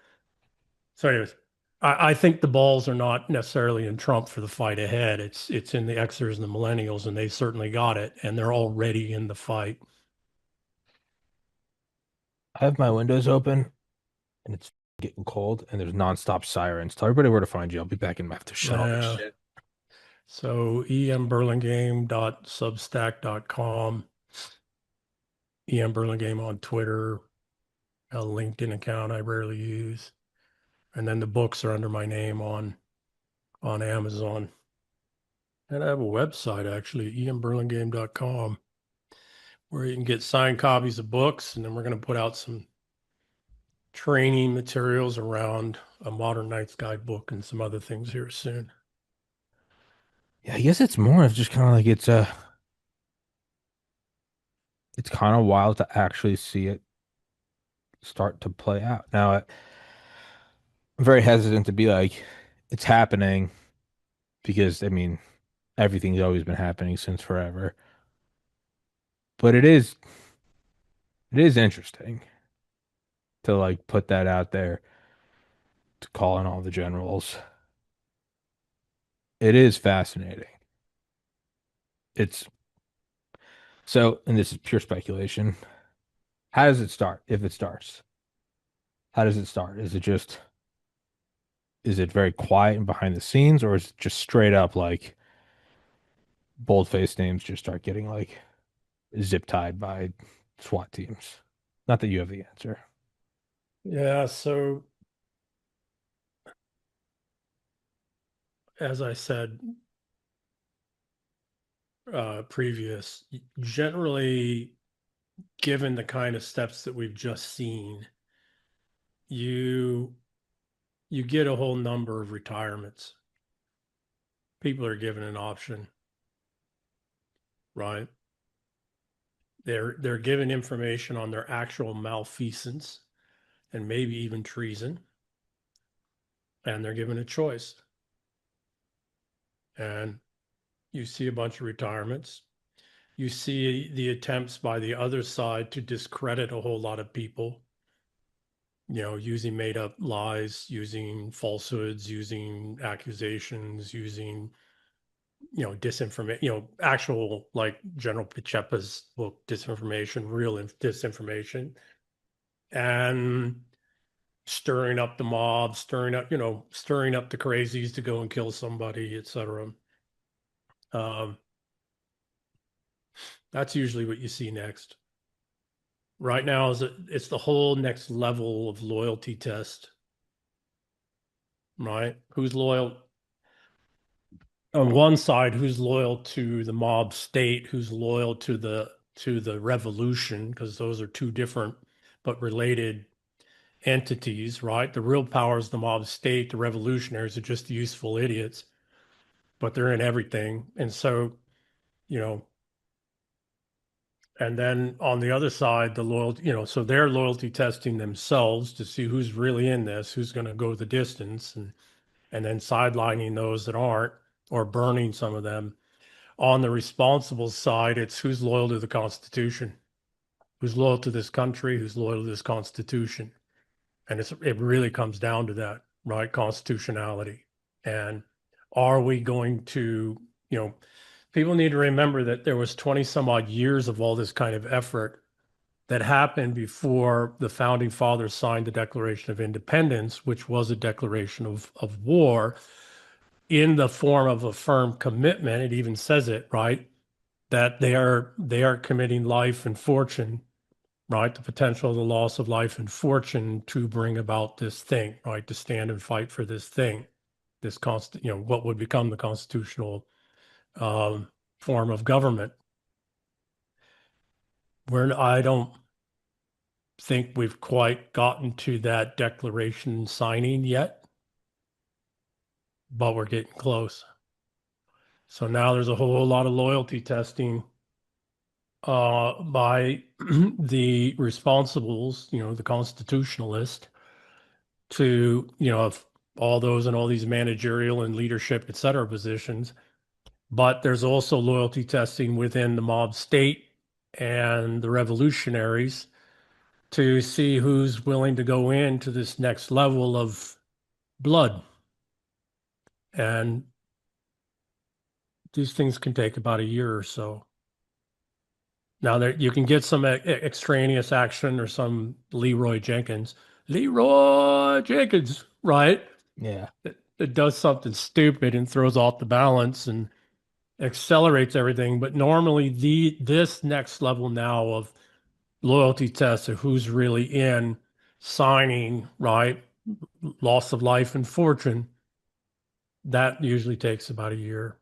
anyways, I think the balls are not necessarily in Trump for the fight ahead. It's in the Xers and the millennials, and they certainly got it, and they're already in the fight. I have my windows open, and it's getting cold, and there's nonstop sirens. Tell everybody where to find you. I'll be back in. I have to shut all this shit. So emburlingame.substack.com, emburlingame on Twitter, a LinkedIn account I rarely use. And then the books are under my name on Amazon. And I have a website, actually, emburlingame.com, where you can get signed copies of books. And then we're going to put out some training materials around a Modern Knights Guidebook and some other things here soon. Yeah, I guess it's more of just kind of like it's kind of wild to actually see it start to play out. Now, I'm very hesitant to be like, it's happening because, I mean, everything's always been happening since forever. But it is interesting to like put that out there, to call in all the generals. It is fascinating. It's so, and this is pure speculation. How does it start? If it starts, how does it start? Is it very quiet and behind the scenes, or is it just straight up like bold-faced names just start getting like zip tied by SWAT teams? Not that you have the answer. Yeah, so as I said previous, generally, given the kind of steps that we've just seen, you get a whole number of retirements. People are given an option, right? They're given information on their actual malfeasance and maybe even treason, and they're given a choice. And you see a bunch of retirements. You see the attempts by the other side to discredit a whole lot of people, using made up lies, using falsehoods, using accusations, using, disinformation, actual, like General Pachepa's book, Disinformation, Real Disinformation, and stirring up the mob, stirring up the crazies to go and kill somebody, etc. That's usually what you see next. Right now, it's the whole next level of loyalty test, right? Who's loyal? On one side, who's loyal to the mob state? Who's loyal to the revolution? Because those are two different but related entities, right? The real power is the mob state. The revolutionaries are just useful idiots, but they're in everything. And so, and then on the other side, the loyalty, so they're loyalty testing themselves to see who's really in this, who's going to go the distance, and then sidelining those that aren't, or burning some of them. On the responsible side, it's who's loyal to the Constitution, who's loyal to this country, who's loyal to this Constitution. And it really comes down to that, right? Constitutionality. And are we going to, people need to remember that there was 20 some odd years of all this kind of effort that happened before the founding fathers signed the Declaration of Independence, which was a declaration of war in the form of a firm commitment. It even says it, right? That they are committing life and fortune, right? The potential of the loss of life and fortune to bring about this thing, right? To stand and fight for this thing, this what would become the constitutional form of government. I don't think we've quite gotten to that declaration signing yet, but we're getting close. So now there's a whole lot of loyalty testing by the responsibles, the constitutionalists, to, of all those and all these managerial and leadership, et cetera, positions. But there's also loyalty testing within the mob state and the revolutionaries to see who's willing to go into this next level of blood, And these things can take about a year or so. Now there you can get some extraneous action or some Leroy Jenkins, right? Yeah. It does something stupid and throws off the balance and accelerates everything. But normally this next level now of loyalty tests of who's really in, signing, right? Loss of life and fortune, that usually takes about a year.